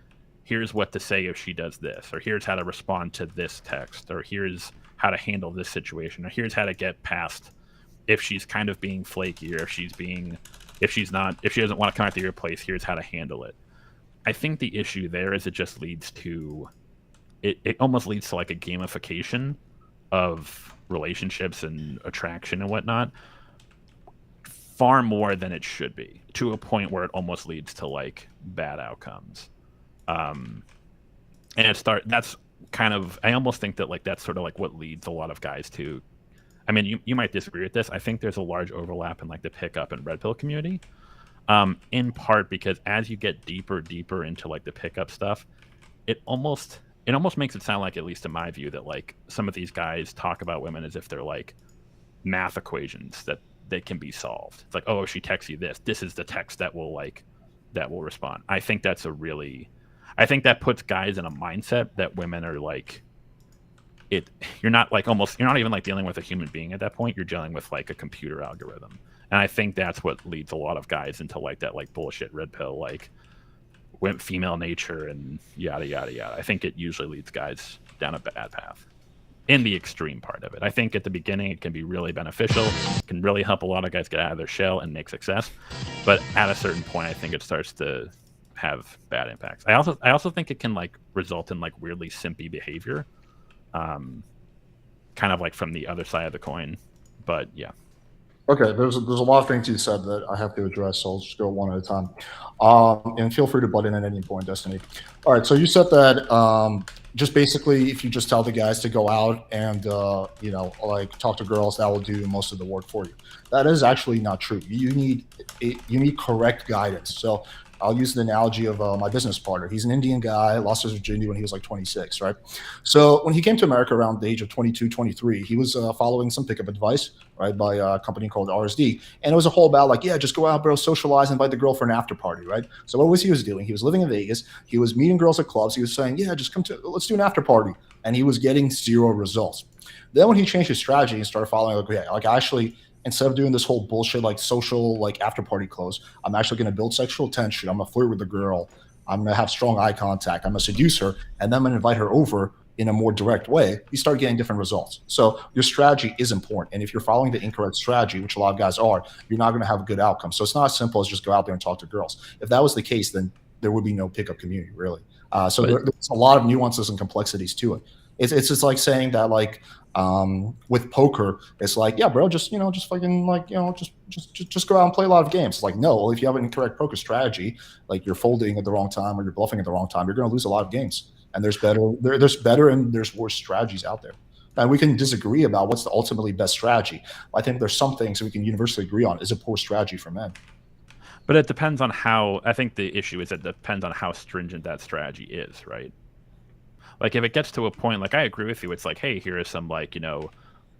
here's what to say if she does this, or here's how to respond to this text, or here's how to handle this situation, or here's how to get past if she's kind of being flaky, or if she doesn't want to come out to your place, here's how to handle it. I think the issue there is it just leads to it almost leads to like a gamification of relationships and attraction and whatnot, far more than it should be, to a point where it almost leads to like bad outcomes. And that's kind of, I almost think that like that's sort of like what leads a lot of guys to, I mean, you might disagree with this. I think there's a large overlap in like the pickup and Red Pill community, in part because as you get deeper into like the pickup stuff, it almost makes it sound like, at least in my view, that like some of these guys talk about women as if they're like math equations that they can be solved. It's like, oh, if she texts you this is the text that will respond. I think that puts guys in a mindset that women are like you're not even like dealing with a human being at that point. You're dealing with like a computer algorithm. And I think that's what leads a lot of guys into like that like bullshit red pill, like female nature and yada, yada, yada. I think it usually leads guys down a bad path in the extreme part of it. I think at the beginning it can be really beneficial. It can really help a lot of guys get out of their shell and make success. But at a certain point, I think it starts to have bad impacts. I also think it can like result in like weirdly simpy behavior. Kind of like from the other side of the coin. But yeah. Okay, there's a lot of things you said that I have to address, so I'll just go one at a time. And feel free to butt in at any point, Destiny. All right, so you said that just basically if you just tell the guys to go out and like talk to girls, that will do most of the work for you. That is actually not true. You need correct guidance. So I'll use the analogy of my business partner. He's an Indian guy, lost his virginity when he was like 26, right? So when he came to America around the age of 22, 23, he was following some pickup advice, right, by a company called RSD. And it was a whole about like, yeah, just go out, bro, socialize, invite the girl for an after party, right? So what was he doing? He was living in Vegas. He was meeting girls at clubs. He was saying, yeah, just let's do an after party. And he was getting 0 results. Then when he changed his strategy and started following, like, yeah, like actually, instead of doing this whole bullshit like social like after party clothes, I'm actually going to build sexual tension. I'm going to flirt with the girl. I'm going to have strong eye contact. I'm going to seduce her, and then I'm going to invite her over in a more direct way. You start getting different results. So your strategy is important, and if you're following the incorrect strategy, which a lot of guys are, you're not going to have a good outcome. So it's not as simple as just go out there and talk to girls. If that was the case, then there would be no pickup community, really. So there's a lot of nuances and complexities to it. It's just like saying that like with poker, it's like, yeah, bro, just fucking like, just go out and play a lot of games. It's like, no, well, if you have an incorrect poker strategy, like you're folding at the wrong time or you're bluffing at the wrong time, you're going to lose a lot of games. And there's better and there's worse strategies out there. And we can disagree about what's the ultimately best strategy. I think there's some things that we can universally agree on is a poor strategy for men. But it depends on how, I think the issue is it depends on how stringent that strategy is, right? Like if it gets to a point, like I agree with you, it's like, hey, here are some like,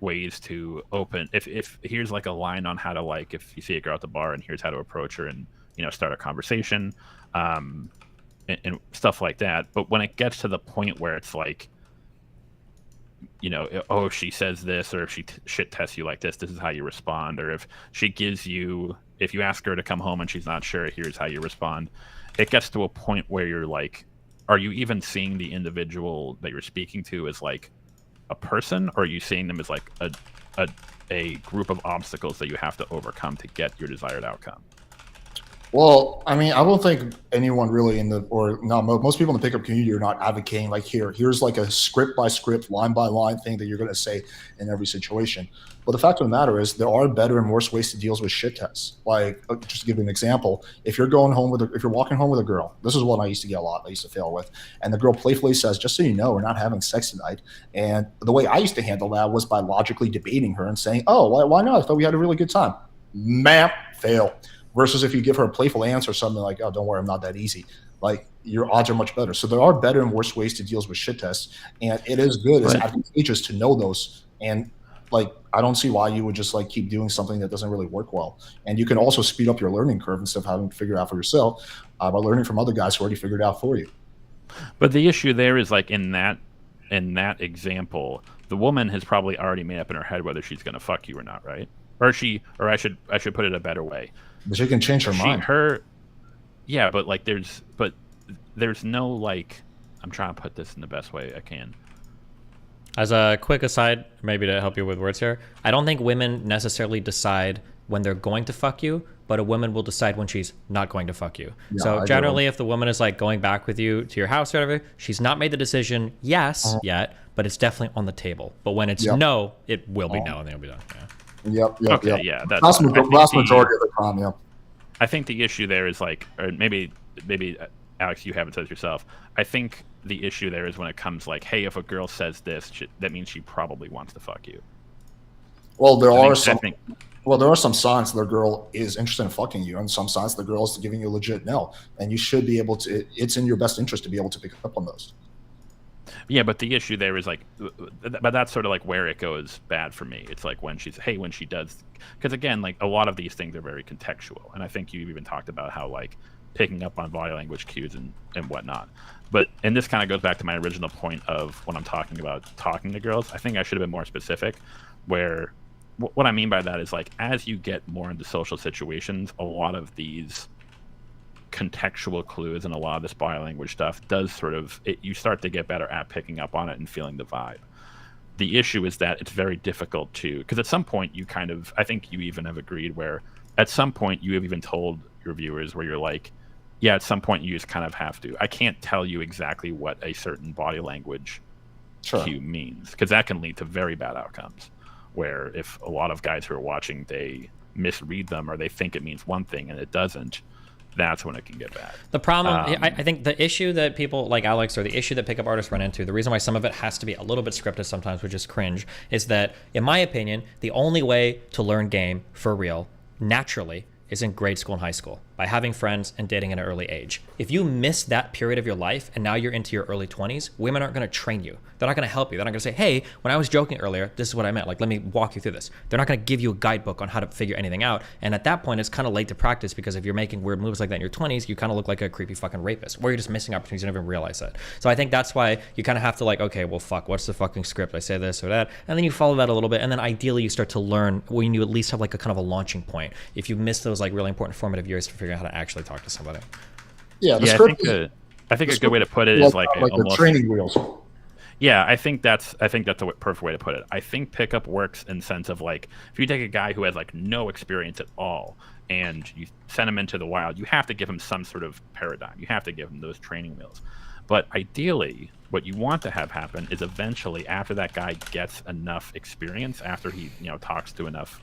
ways to open, if here's like a line on how to like, if you see a girl at the bar and here's how to approach her and, start a conversation, and stuff like that. But when it gets to the point where it's like, oh, if she says this, or if she shit tests you like this is how you respond. Or if she gives you, if you ask her to come home and she's not sure, here's how you respond. It gets to a point where you're like, are you even seeing the individual that you're speaking to as like a person, or are you seeing them as like a group of obstacles that you have to overcome to get your desired outcome? Well, I mean, I don't think anyone really most people in the pickup community are not advocating like here's like a script by script, line by line thing that you're going to say in every situation. But the fact of the matter is there are better and worse ways to deal with shit tests. Like, just to give you an example, if you're walking home with a girl, this is one I used to get a lot, I used to fail with, and the girl playfully says, just so you know, we're not having sex tonight. And the way I used to handle that was by logically debating her and saying, oh, why not? I thought we had a really good time. Map, fail. Versus if you give her a playful answer, something like, oh, don't worry, I'm not that easy. Like, your odds are much better. So there are better and worse ways to deal with shit tests. And it is good, it's advantageous to know those. And like, I don't see why you would just like keep doing something that doesn't really work well. And you can also speed up your learning curve instead of having to figure it out for yourself by learning from other guys who already figured it out for you. But the issue there is like in that example, the woman has probably already made up in her head whether she's going to fuck you or not, right? Or I should put it a better way. But she can change her mind. Yeah, but like there's no like, I'm trying to put this in the best way I can. As a quick aside, maybe to help you with words here, I don't think women necessarily decide when they're going to fuck you, but a woman will decide when she's not going to fuck you. Yeah, so generally, if the woman is like going back with you to your house or whatever, she's not made the decision yet, but it's definitely on the table. But when it's no, it will be no, and then it'll be done. Yeah. Yep. Yeah. Vast majority of the time, yeah. I think the issue there is like, or maybe Alex, you haven't said it yourself. I think the issue there is when it comes like, hey, if a girl says this, that means she probably wants to fuck you. Well, there are some signs the girl is interested in fucking you, and some signs the girl is giving you a legit no. And you should be able to. It's in your best interest to be able to pick up on those. Yeah, but the issue there is like, but that's sort of like where it goes bad for me. It's like when she does, because again, like a lot of these things are very contextual, and I think you've even talked about how like picking up on body language cues and whatnot. But and this kind of goes back to my original point of when I'm talking about talking to girls. I think I should have been more specific. Where what I mean by that is like as you get more into social situations, a lot of these contextual clues and a lot of this body language stuff does sort of you start to get better at picking up on it and feeling the vibe. The issue is that it's very difficult to, because at some point you kind of, I think you even have agreed where at some point you have even told your viewers where you're like, yeah, at some point you just kind of have to. I can't tell you exactly what a certain body language cue means, because that can lead to very bad outcomes, where if a lot of guys who are watching, they misread them or they think it means one thing and it doesn't, that's when it can get bad. The problem, I think the issue that people like Alex or the issue that pickup artists run into, the reason why some of it has to be a little bit scripted sometimes, which is cringe, is that, in my opinion, the only way to learn game for real, naturally, is in grade school and high school, by having friends and dating at an early age. If you miss that period of your life and now you're into your early 20s, women aren't going to train you. They're not going to help you. They're not going to say, hey, when I was joking earlier, this is what I meant. Like, let me walk you through this. They're not going to give you a guidebook on how to figure anything out. And at that point, it's kind of late to practice, because if you're making weird moves like that in your 20s, you kind of look like a creepy fucking rapist, or you're just missing opportunities. You don't even realize that. So I think that's why you kind of have to like, okay, well, fuck, what's the fucking script? I say this or that. And then you follow that a little bit. And then ideally you start to learn when you at least have like a kind of a launching point. If you miss those like really important formative years for figuring out how to actually talk to somebody. Yeah, I think a good way to put it is like the training wheels. Yeah, I think that's a perfect way to put it. I think pickup works in sense of like if you take a guy who has like no experience at all and you send him into the wild, you have to give him some sort of paradigm. You have to give him those training wheels. But ideally, what you want to have happen is eventually after that guy gets enough experience, after he talks to enough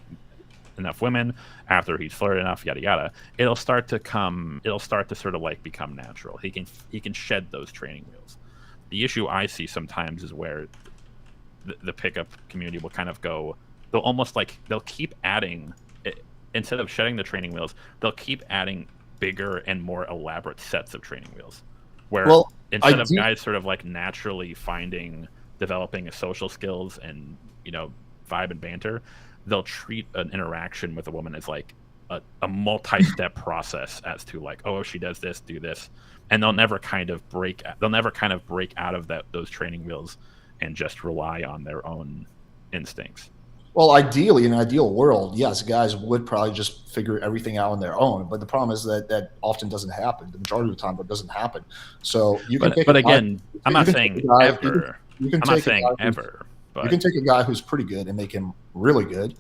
women, after he's flirted enough, yada yada, it'll start to sort of like become natural. He can shed those training wheels. The issue I see sometimes is where the pickup community will kind of go, they'll keep adding, instead of shedding the training wheels, they'll keep adding bigger and more elaborate sets of training wheels, where instead of guys sort of like naturally developing social skills and vibe and banter, they'll treat an interaction with a woman as like a multi-step process as to like, oh, if she does this, do this, and they'll never kind of break out of those training wheels and just rely on their own instincts. Well, ideally, in an ideal world, yes, guys would probably just figure everything out on their own. But the problem is that often doesn't happen. The majority of the time, it doesn't happen. So you can. But again, I'm not saying ever. I'm not saying ever. But you can take a guy who's pretty good and make him really good.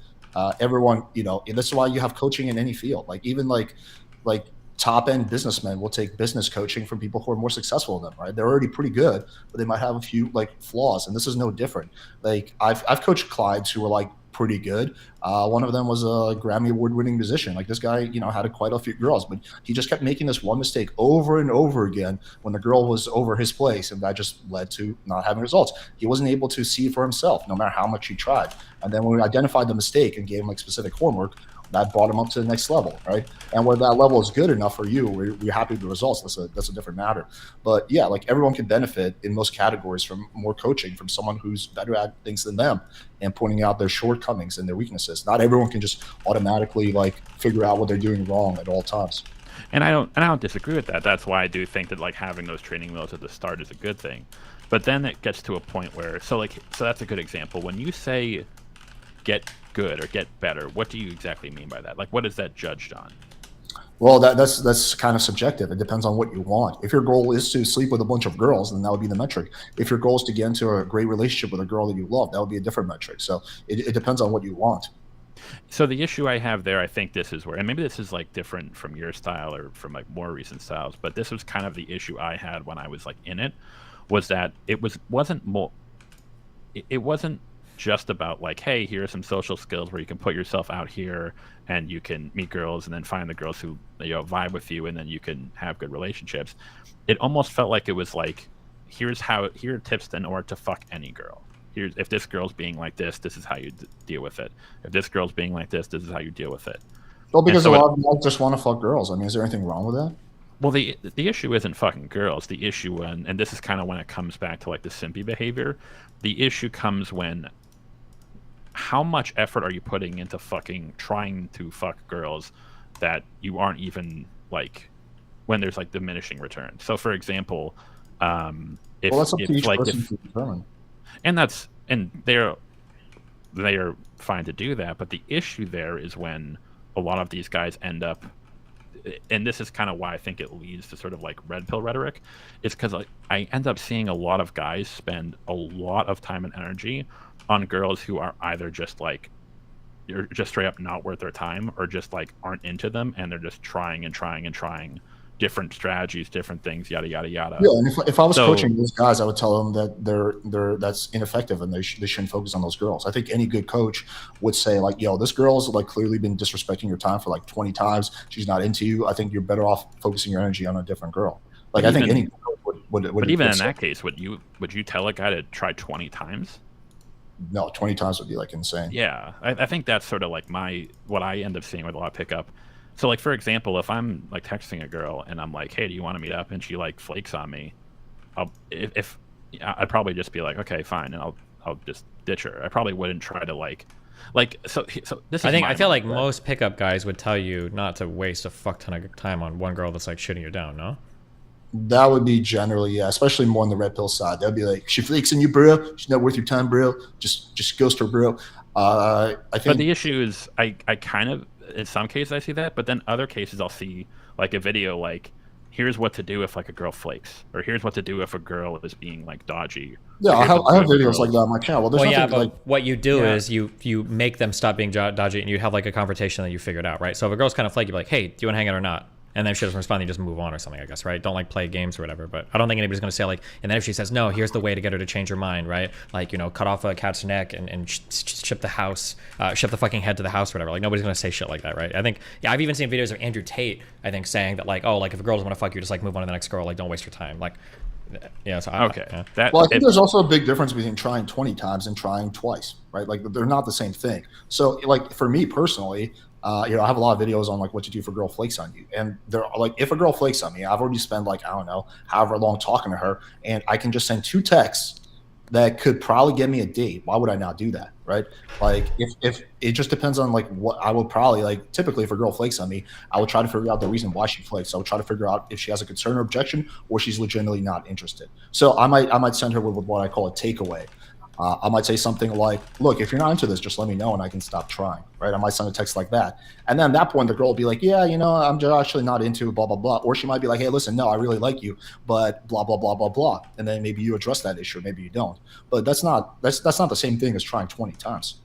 Everyone, and this is why you have coaching in any field. Like even like top end businessmen will take business coaching from people who are more successful than them. Right? They're already pretty good, but they might have a few like flaws. And this is no different. Like I've coached clients who were like pretty good. One of them was a Grammy award-winning musician. Like this guy, had quite a few girls, but he just kept making this one mistake over and over again when the girl was over his place, and that just led to not having results. He wasn't able to see for himself, no matter how much he tried. And then when we identified the mistake and gave him like specific homework, that brought him up to the next level, right? And where that level is good enough for you, we're happy with the results. That's a different matter. But yeah, like everyone can benefit in most categories from more coaching from someone who's better at things than them and pointing out their shortcomings and their weaknesses. Not everyone can just automatically like figure out what they're doing wrong at all times. And I don't disagree with that. That's why I do think that like having those training wheels at the start is a good thing. But then it gets to a point where so that's a good example. When you say get good or get better, what do you exactly mean by that? Like what is that judged on? Well, that's kind of subjective. It depends on what you want. If your goal is to sleep with a bunch of girls, then that would be the metric. If your goal is to get into a great relationship with a girl that you love, that would be a different metric. So it depends on what you want. So the issue I have there, I think this is where, and maybe this is like different from your style or from like more recent styles, but this was kind of the issue I had when I was like in it, was that it wasn't just about like, hey, here are some social skills where you can put yourself out here and you can meet girls and then find the girls who vibe with you and then you can have good relationships. It almost felt like it was like, here are tips in order to fuck any girl. If this girl's being like this is how you deal with it. If this girl's being like this is how you deal with it. Well, because so a lot of guys just want to fuck girls. I mean, is there anything wrong with that? Well, the issue isn't fucking girls. The issue, and this is kind of when it comes back to like the simpy behavior, the issue comes when how much effort are you putting into fucking trying to fuck girls that you aren't even like, when there's like diminishing returns. So for example, If, Well, that's up to each like, person if, to determine. and they're fine to do that, but the issue there is when a lot of these guys end up, and this is kind of why I think it leads to sort of like red pill rhetoric, is because I end up seeing a lot of guys spend a lot of time and energy on girls who are either just like, you're just straight up not worth their time, or just like aren't into them, and they're just trying and trying and trying different strategies, different things, yada yada yada. Yeah, and if I was coaching those guys, I would tell them that that's ineffective and they shouldn't focus on those girls. I think any good coach would say like, yo, this girl's like clearly been disrespecting your time for like 20 times. She's not into you. I think you're better off focusing your energy on a different girl. Like I think any coach would. But even in that case, would you tell a guy to try 20 times? No, 20 times would be like insane. Yeah, I think that's sort of like what I end up seeing with a lot of pickup. So like, for example, if I'm like texting a girl and I'm like, hey, do you want to meet up? And she like flakes on me, I'd probably just be like, okay, fine. And I'll just ditch her. I probably wouldn't try to so this is I feel like most pickup guys would tell you not to waste a fuck ton of time on one girl that's like shooting you down, no? That would be generally, yeah, especially more on the red pill side. They'd be like, she flakes on you, bro. She's not worth your time, bro. Just ghost her, bro. I think. But the issue is, I kind of, in some cases I see that, but then other cases I'll see like a video like, here's what to do if like a girl flakes, or here's what to do if a girl is being like dodgy. Yeah, I have videos like that on my channel. Well, yeah, but what you do is you make them stop being dodgy, and you have like a conversation that you figured out, right? So if a girl's kind of flaky, you're like, hey, do you want to hang out or not? And then if she doesn't respond, you just move on or something, I guess, right? Don't like play games or whatever. But I don't think anybody's going to say like, and then if she says, no, here's the way to get her to change her mind, right? Like, you know, cut off a cat's neck and ship the house, ship the fucking head to the house or whatever. Like nobody's going to say shit like that, right? I think, yeah, I've even seen videos of Andrew Tate, I think, saying that like, oh, like if a girl doesn't want to fuck you, just like move on to the next girl. Like don't waste your time. Like, yeah. So okay. Well, I think there's also a big difference between trying 20 times and trying twice, right? Like they're not the same thing. So like for me personally, I have a lot of videos on like what to do if a girl flakes on you, and they're like, if a girl flakes on me, I've already spent like, I don't know, however long talking to her, and I can just send 2 texts that could probably get me a date. Why would I not do that, right? Like if it just depends on like what I would probably like. Typically, if a girl flakes on me, I would try to figure out the reason why she flakes. I would try to figure out if she has a concern or objection, or she's legitimately not interested. So I might send her with what I call a takeaway. I might say something like, look, if you're not into this, just let me know and I can stop trying, right? I might send a text like that. And then at that point, the girl will be like, yeah, you know, I'm just actually not into blah, blah, blah. Or she might be like, hey, listen, no, I really like you, but blah, blah, blah, blah, blah. And then maybe you address that issue, maybe you don't. But that's not the same thing as trying 20 times.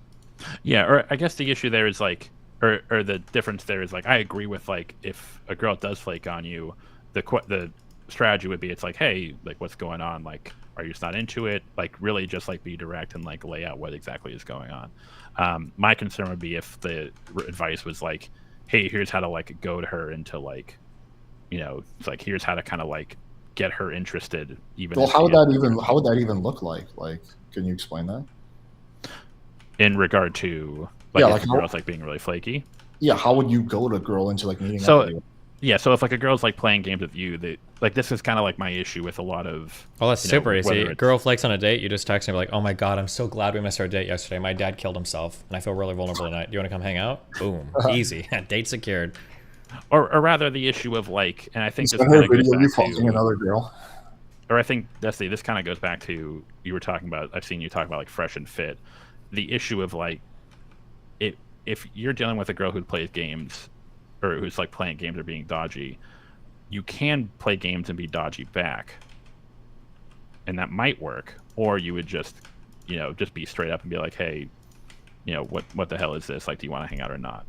Yeah, or I guess the issue there is like, or the difference there is like, I agree with like, if a girl does flake on you, the strategy would be, it's like, hey, like what's going on? Like, are you just not into it? Like really just like be direct and like lay out what exactly is going on. My concern would be if the advice was like, hey, here's how to like go to her into like, you know, it's like, here's how to kind of like get her interested. Even well, how would that even look like? Like, can you explain that? In regard to like, yeah, if like a girl's like being really flaky. Yeah, how would you go to a girl into like meeting so up with you? Yeah, so if like a girl's like playing games with you, like this is kind of like my issue with a lot of. Well, that's super easy. Girl flakes on a date, you just text her like, "Oh my god, I'm so glad we missed our date yesterday. My dad killed himself, and I feel really vulnerable tonight. Do you want to come hang out?" Boom, easy, date secured. Or rather, the issue of like, and I think this kind of goes back to another girl. Or I think this kind of goes back to you were talking about. I've seen you talk about like fresh and fit. The issue of like, if you're dealing with a girl who plays games, or who's like playing games or being dodgy, you can play games and be dodgy back, and that might work. Or you would just, you know, just be straight up and be like, hey, you know, what the hell is this? Like, do you want to hang out or not?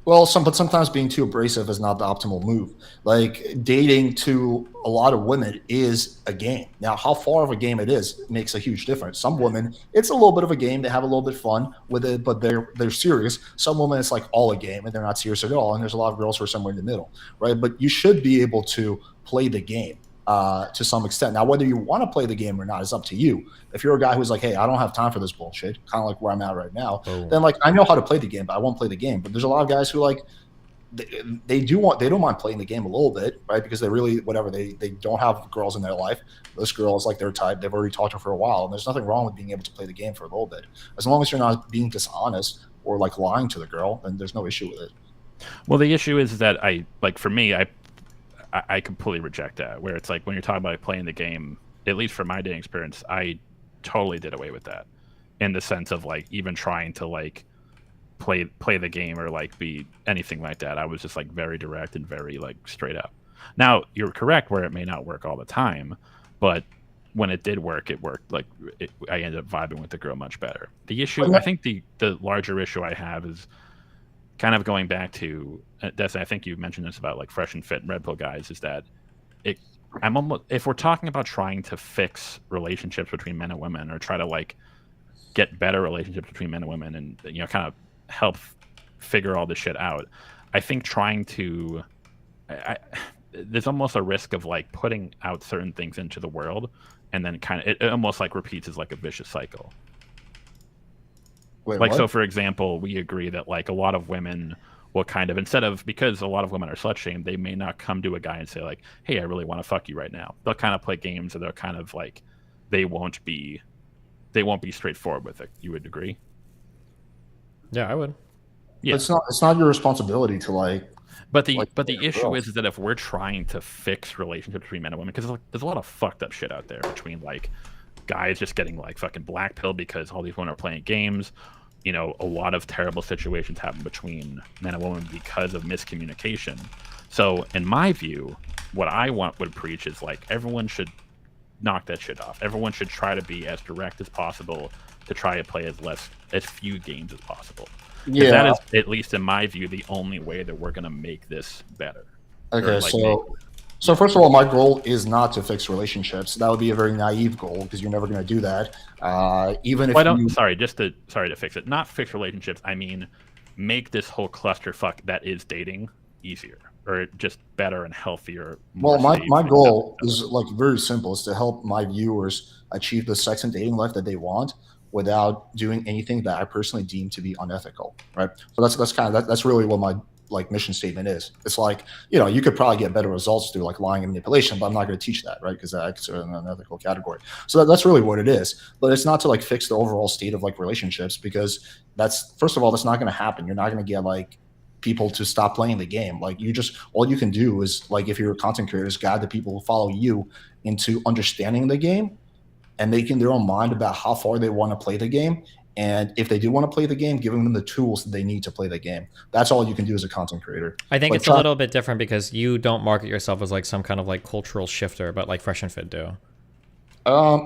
Well, but sometimes being too abrasive is not the optimal move. Like dating to a lot of women is a game. Now, how far of a game it is makes a huge difference. Some women, it's a little bit of a game. They have a little bit of fun with it, but they're serious. Some women, it's like all a game and they're not serious at all. And there's a lot of girls who are somewhere in the middle, right? But you should be able to play the game to some extent. Now, whether you want to play the game or not is up to you. If you're a guy who's like, hey, I don't have time for this bullshit, kind of like where I'm at right now, then like I know how to play the game, but I won't play the game. But there's a lot of guys who like they don't mind playing the game a little bit, right? Because they really they don't have girls in their life. This girl is like their type. They've already talked to her for a while, and there's nothing wrong with being able to play the game for a little bit, as long as you're not being dishonest or like lying to the girl. Then there's no issue with it. Well, the issue is that for me, I completely reject that. Where it's like when you're talking about playing the game, at least from my dating experience, I totally did away with that, in the sense of like even trying to like play the game or like be anything like that. I was just like very direct and very like straight up. Now you're correct where it may not work all the time, but when it did work, it worked. Like I ended up vibing with the girl much better. The issue, I think, the larger issue I have is kind of going back to Destiny. I think you mentioned this about like Fresh and Fit and Red Pill guys. Is that I'm almost, if we're talking about trying to fix relationships between men and women, or try to like get better relationships between men and women, and kind of help figure all this shit out, I think trying to there's almost a risk of like putting out certain things into the world, and then kind of it almost like repeats as like a vicious cycle. Wait, like, what? so for example, we agree that like a lot of women will kind of, instead of, because a lot of women are slut shamed, they may not come to a guy and say like, hey, I really want to fuck you right now. They'll kind of play games, or they'll kind of like, they won't be straightforward with it. You would agree? Yeah, I would. Yeah. It's not your responsibility to like. But the issue is that if we're trying to fix relationships between men and women, because there's a lot of fucked up shit out there between like guys just getting like fucking blackpilled because all these women are playing games. A lot of terrible situations happen between men and women because of miscommunication. So in my view, what I would preach is like everyone should knock that shit off. Everyone should try to be as direct as possible to try to play as few games as possible. Yeah. That is, at least in my view, the only way that we're going to make this better. Okay, so first of all, my goal is not to fix relationships. That would be a very naive goal, because you're never going to do that. Even if sorry to fix it. Not fix relationships. I mean, make this whole clusterfuck that is dating easier, or just better and healthier. Well, my goal is like very simple. It's to help my viewers achieve the sex and dating life that they want without doing anything that I personally deem to be unethical. Right. So that's really what my like mission statement is. It's like, you could probably get better results through like lying and manipulation, but I'm not going to teach that, right? Because I consider it an unethical category. So that's really what it is. But it's not to like fix the overall state of like relationships, because that's, first of all, that's not going to happen. You're not going to get like people to stop playing the game. Like all you can do is, like, if you're a content creator, is guide the people who follow you into understanding the game and making their own mind about how far they want to play the game. And if they do want to play the game, giving them the tools that they need to play the game. That's all you can do as a content creator. I think it's a little bit different because you don't market yourself as like some kind of like cultural shifter, but like Fresh and Fit do.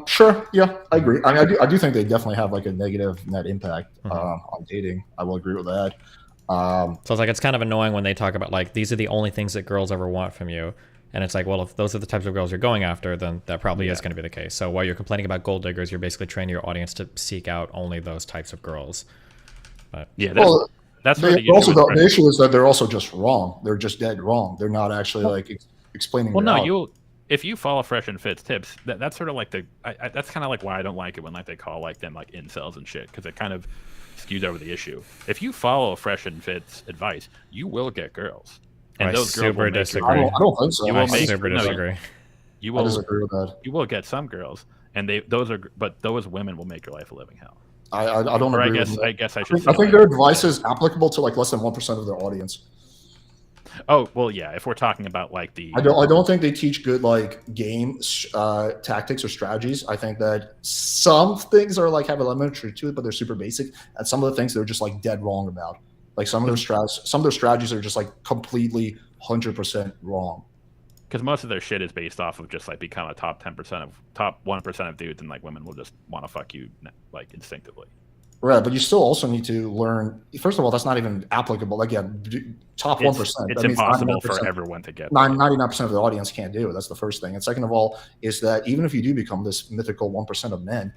Sure. Yeah, I agree. I mean, I do think they definitely have like a negative net impact on dating. I will agree with that. So it's like, it's kind of annoying when they talk about like, these are the only things that girls ever want from you. And it's like, well, if those are the types of girls you're going after, then that probably is going to be the case. So while you're complaining about gold diggers, you're basically training your audience to seek out only those types of girls. But yeah, that's where the issue is that they're also just wrong. They're just dead wrong. They're not actually like explaining. Well, no, if you follow Fresh and Fit's tips, that's sort of like that's kind of like why I don't like it when like they call like them like incels and shit, because it kind of skews over the issue. If you follow Fresh and Fit's advice, you will get girls. And those girls will disagree. I don't think so. I super disagree. You will, I disagree with that. You will get some girls, and those women will make your life a living hell. I don't agree with that. I guess I should. I think their advice is applicable to like less than 1% of their audience. Oh well, yeah. If we're talking about like I don't think they teach good like game tactics or strategies. I think that some things are like have elementary to it, but they're super basic, and some of the things they're just like dead wrong about. Like some of their strategies are just like completely 100% wrong. Because most of their shit is based off of just like become a top 1% of dudes, and like women will just want to fuck you like instinctively. Right, but you still also need to learn. First of all, that's not even applicable. Like, top 1%. It's impossible for everyone to get. 99% of the audience can't do it. That's the first thing. And second of all, is that even if you do become this mythical 1% of men,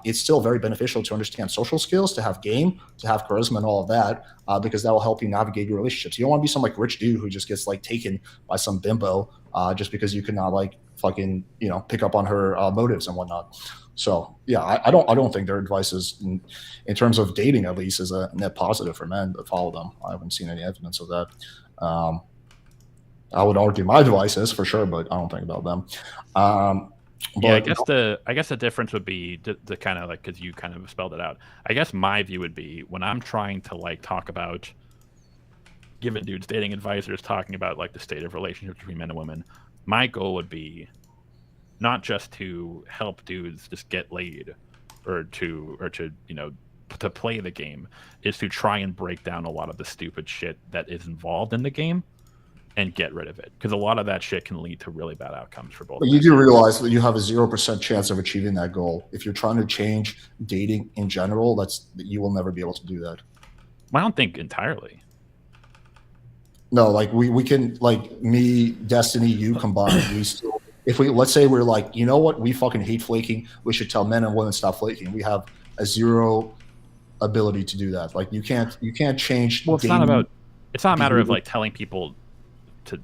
it's still very beneficial to understand social skills, to have game, to have charisma, and all of that, because that will help you navigate your relationships. You don't want to be some like rich dude who just gets like taken by some bimbo just because you could not like fucking pick up on her motives and whatnot. So yeah, I don't think their advice is in terms of dating at least is a net positive for men that follow them. I haven't seen any evidence of that. I would argue my advice is for sure, but I don't think about them. Yeah, I guess the difference would be the kind of like, because you kind of spelled it out. I guess my view would be when I'm trying to like talk about giving dudes dating advisors, talking about like the state of relationships between men and women, my goal would be not just to help dudes just get laid or to to play the game, is to try and break down a lot of the stupid shit that is involved in the game and get rid of it, because a lot of that shit can lead to really bad outcomes for both. But you do realize that you have a 0% chance of achieving that goal. If you're trying to change dating in general, you will never be able to do that. I don't think entirely. No, like we can, like me, Destiny, you combined, we still, if we, let's say we're like, you know what, we fucking hate flaking, we should tell men and women stop flaking. We have a 0 ability to do that. Like you can't change. Well, it's not a matter of like telling people to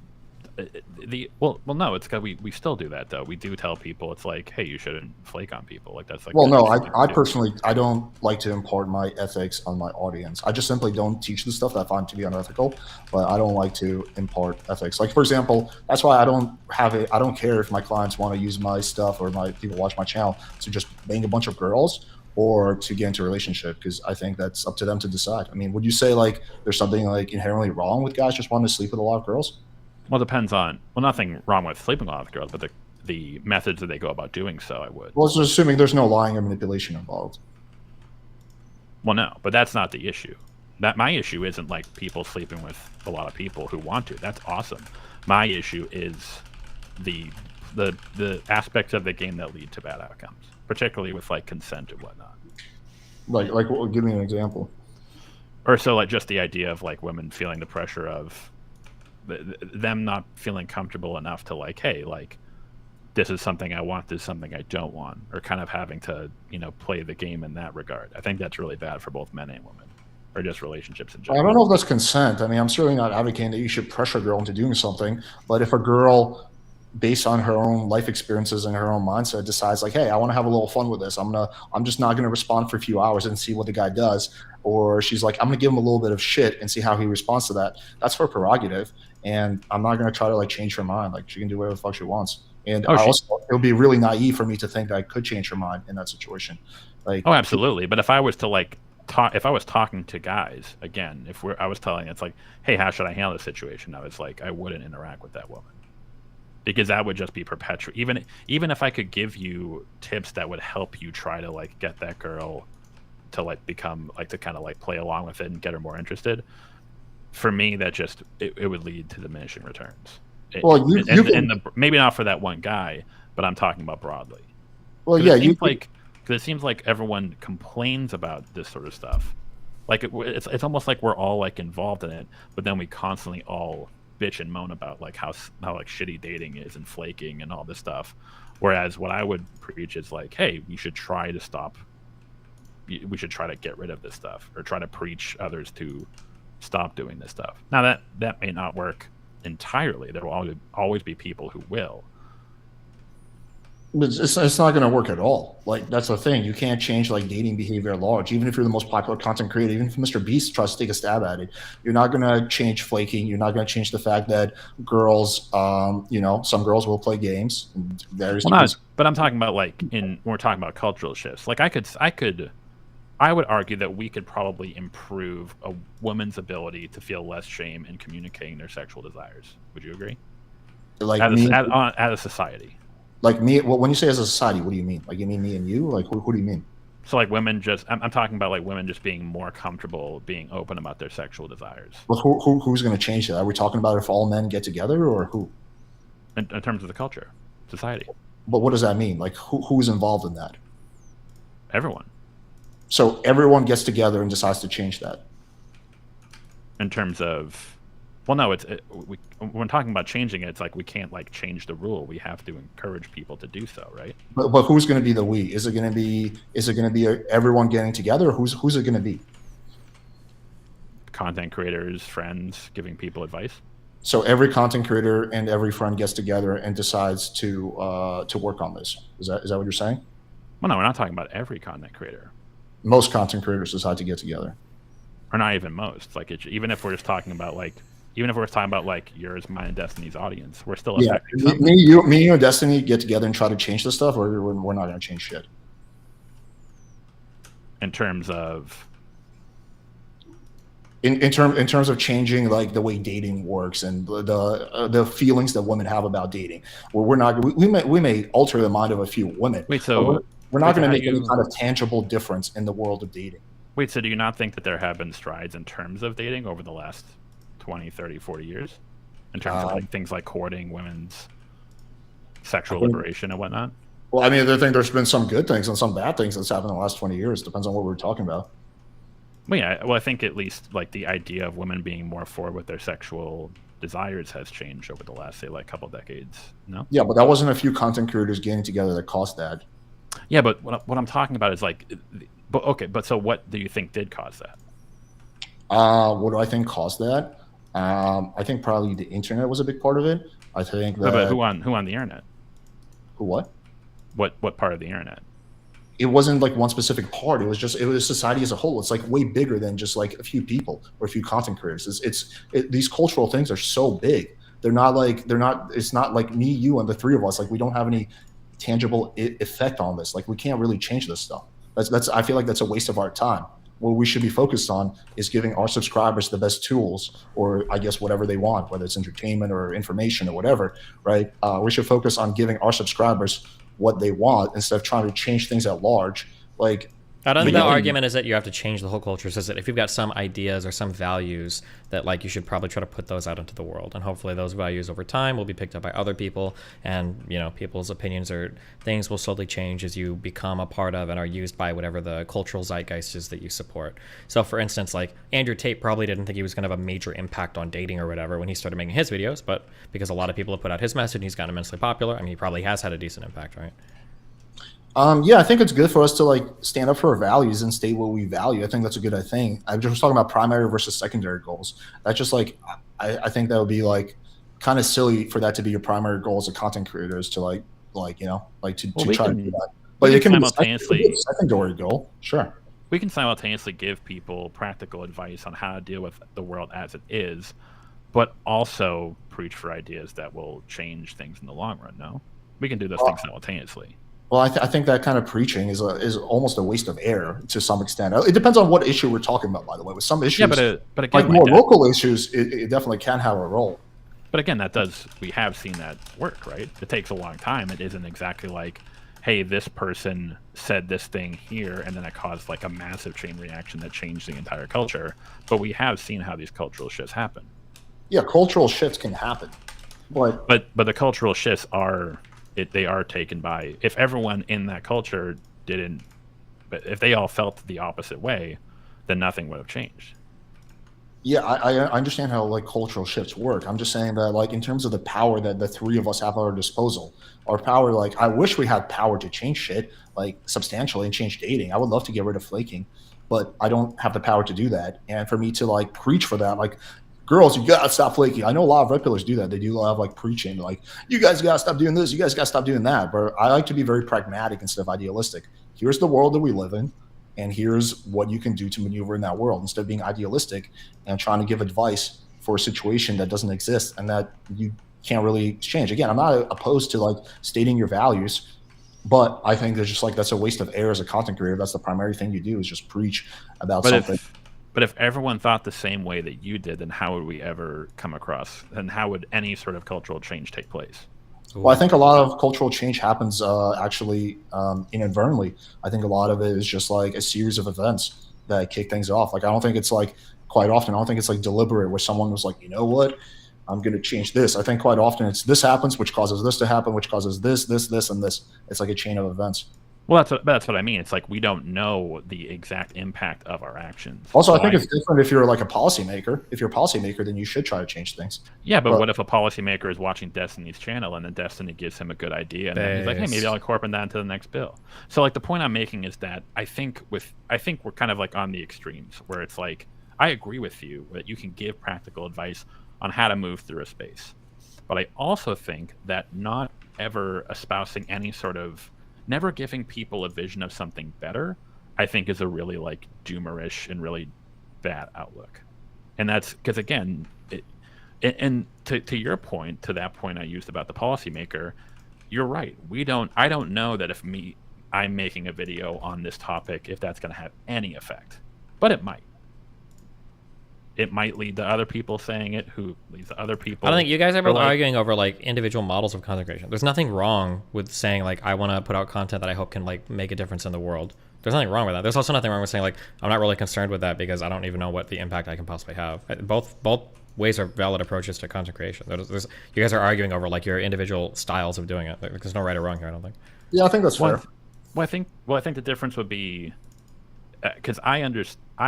no, it's because we still do that though. We do tell people, it's like, hey, you shouldn't flake on people. Like that's like, well, no, I personally, I don't like to impart my ethics on my audience. I just simply don't teach the stuff that I find to be unethical, but I don't like to impart ethics. Like for example, that's why I don't care if my clients want to use my stuff or my people watch my channel to just bang a bunch of girls or to get into a relationship, because I think that's up to them to decide. I mean, would you say like there's something like inherently wrong with guys just wanting to sleep with a lot of girls? Well, it depends on, well, nothing wrong with sleeping with a lot of girls, but the methods that they go about doing so, I would. Well, it's assuming there's no lying or manipulation involved. Well, no, but that's not the issue. That my issue isn't like people sleeping with a lot of people who want to. That's awesome. My issue is the aspects of the game that lead to bad outcomes, particularly with like consent and whatnot. Like, give me an example. Or so like just the idea of like women feeling the pressure of them not feeling comfortable enough to like, hey, like this is something I want, this is something I don't want, or kind of having to, play the game in that regard. I think that's really bad for both men and women, or just relationships in general. I don't know if that's consent. I mean, I'm certainly not advocating that you should pressure a girl into doing something, but if a girl, based on her own life experiences and her own mindset, decides like, hey, I want to have a little fun with this, I'm just not going to respond for a few hours and see what the guy does, or she's like, I'm going to give him a little bit of shit and see how he responds to that. That's her prerogative, and I'm not going to try to like change her mind. Like she can do whatever the fuck she wants. And it would be really naive for me to think that I could change her mind in that situation. Like, oh, absolutely. But if I was to like if I was talking to guys again, I was telling, it's like, hey, how should I handle this situation? I was like, I wouldn't interact with that woman, because that would just be perpetual. Even if I could give you tips that would help you try to like get that girl to like become like, to kind of like play along with it and get her more interested, for me that just it would lead to diminishing returns. Maybe not for that one guy, but I'm talking about broadly. Well, yeah, because it seems like everyone complains about this sort of stuff. Like it's almost like we're all like involved in it, but then we constantly all bitch and moan about like how like shitty dating is and flaking and all this stuff. Whereas what I would preach is like, hey, we should try to stop. We should try to get rid of this stuff, or try to preach others to stop doing this stuff. Now that may not work entirely. There will always be people who will. It's not going to work at all. Like that's the thing. You can't change like dating behavior at large. Even if you're the most popular content creator, even if Mr. Beast tries to take a stab at it, you're not going to change flaking. You're not going to change the fact that girls, some girls will play games. But I'm talking about like when we're talking about cultural shifts. Like I would argue that we could probably improve a woman's ability to feel less shame in communicating their sexual desires. Would you agree? Like as a society. Like me, well, when you say as a society, what do you mean? Like you mean me and you? Like who do you mean? So like women I'm talking about like women just being more comfortable being open about their sexual desires. Well, who's going to change that? Are we talking about if all men get together, or who? In terms of the culture, society. But what does that mean? Like who's involved in that? Everyone. So everyone gets together and decides to change that. In terms of, well, no, when talking about changing it, it's like we can't like change the rule. We have to encourage people to do so, right? But who's going to be the we? Is it going to be everyone getting together? Or who's it going to be? Content creators, friends, giving people advice. So every content creator and every friend gets together and decides to work on this. Is that what you're saying? Well, no, we're not talking about every content creator. Most content creators decide to get together. Or not even most. Like even if we're just talking about like yours, mine, and Destiny's audience, we're still affecting something. Me, you, and Destiny get together and try to change this stuff, or we're not going to change shit. In terms of in terms of changing like the way dating works and the feelings that women have about dating, where we may alter the mind of a few women. Wait, so we're not going to make any kind of tangible difference in the world of dating. Wait, so do you not think that there have been strides in terms of dating over the last 20, 30, 40 years? In terms of like things like courting, women's sexual liberation and whatnot? Well, I mean, I think there's been some good things and some bad things that's happened in the last 20 years. Depends on what we're talking about. Well, yeah. Well, I think at least like the idea of women being more forward with their sexual desires has changed over the last, say, like couple decades. No. Yeah, but that wasn't a few content creators getting together that caused that. Yeah, but what I'm talking about is like, but okay, but so what do you think did cause that? What do I think caused that? I think probably the internet was a big part of it. I think that. But who on the internet? Who what? What part of the internet? It wasn't like one specific part. It was society as a whole. It's like way bigger than just like a few people or a few content creators. These cultural things are so big. It's not like me, you, and the three of us. Like we don't have any tangible effect on this. Like we can't really change this stuff. I feel like that's a waste of our time. What we should be focused on is giving our subscribers the best tools, or I guess whatever they want, whether it's entertainment or information or whatever, right? We should focus on giving our subscribers what they want instead of trying to change things at large. Like, I don't think the argument is that you have to change the whole culture. It's just that if you've got some ideas or some values that like you should probably try to put those out into the world, and hopefully those values over time will be picked up by other people, and people's opinions or things will slowly change as you become a part of and are used by whatever the cultural zeitgeist is that you support. So for instance, like Andrew Tate probably didn't think he was going to have a major impact on dating or whatever when he started making his videos, but because a lot of people have put out his message and he's gotten immensely popular, I mean, he probably has had a decent impact, right? Yeah, I think it's good for us to like stand up for our values and state what we value. I think that's a good thing. I just was talking about primary versus secondary goals. That's just like, I think that would be like kind of silly for that to be your primary goal as a content creator, is to to try to do that. But it can be a secondary goal, sure. We can simultaneously give people practical advice on how to deal with the world as it is, but also preach for ideas that will change things in the long run. No, we can do those things simultaneously. Well, I think that kind of preaching is almost a waste of air to some extent. It depends on what issue we're talking about, by the way. With some issues, but again, like more local issues, it definitely can have a role. But again, we have seen that work, right? It takes a long time. It isn't exactly like, hey, this person said this thing here, and then it caused like a massive chain reaction that changed the entire culture. But we have seen how these cultural shifts happen. Yeah, cultural shifts can happen, but the cultural shifts are. They are taken by, if everyone in that culture but if they all felt the opposite way, then nothing would have changed. Yeah, I understand how like cultural shifts work. I'm just saying that like in terms of the power that the three of us have at our disposal, our power, like I wish we had power to change shit like substantially and change dating. I would love to get rid of flaking, but I don't have the power to do that. And for me to like preach for that, like, girls, you gotta stop flaking. I know a lot of red pillars do that. They do a lot of like preaching, like, you guys gotta stop doing this, you guys gotta stop doing that. But I like to be very pragmatic instead of idealistic. Here's the world that we live in, and here's what you can do to maneuver in that world, instead of being idealistic and trying to give advice for a situation that doesn't exist and that you can't really change. Again, I'm not opposed to like stating your values, but I think there's just like that's a waste of air as a content creator. That's the primary thing you do, is just preach about something. But if everyone thought the same way that you did, then how would we ever come across, and how would any sort of cultural change take place? Well, I think a lot of cultural change happens actually inadvertently. I think a lot of it is just like a series of events that kick things off. Like I don't think it's like quite often, I don't think it's like deliberate where someone was like, you know what, I'm going to change this. I think quite often it's this happens, which causes this to happen, which causes this, and this. It's like a chain of events. Well, that's what I mean. It's like we don't know the exact impact of our actions. Also, I think it's different if you're like a policymaker. If you're a policymaker, then you should try to change things. Yeah, but what if a policymaker is watching Destiny's channel and then Destiny gives him a good idea and then he's like, hey, maybe I'll incorporate that into the next bill. So like the point I'm making is that I think we're kind of like on the extremes where it's like, I agree with you that you can give practical advice on how to move through a space. But I also think that not ever espousing any sort of never giving people a vision of something better, I think is a really like doomerish and really bad outlook. And that's because again, and to your point, to that point I used about the policymaker, you're right. I don't know that if I'm making a video on this topic, if that's going to have any effect, but it might. it might lead to other people saying it, who leads to other people. I don't think you guys are both Or, like, arguing over like individual models of content creation. There's nothing wrong with saying like I want to put out content that I hope can like make a difference in the world. There's nothing wrong with that. There's also nothing wrong with saying like I'm not really concerned with that because I don't even know what the impact I can possibly have. Both ways are valid approaches to content creation. You guys are arguing over like your individual styles of doing it. There's no right or wrong here, I don't think. Yeah, I think that's fair. Well, I think the difference would be because I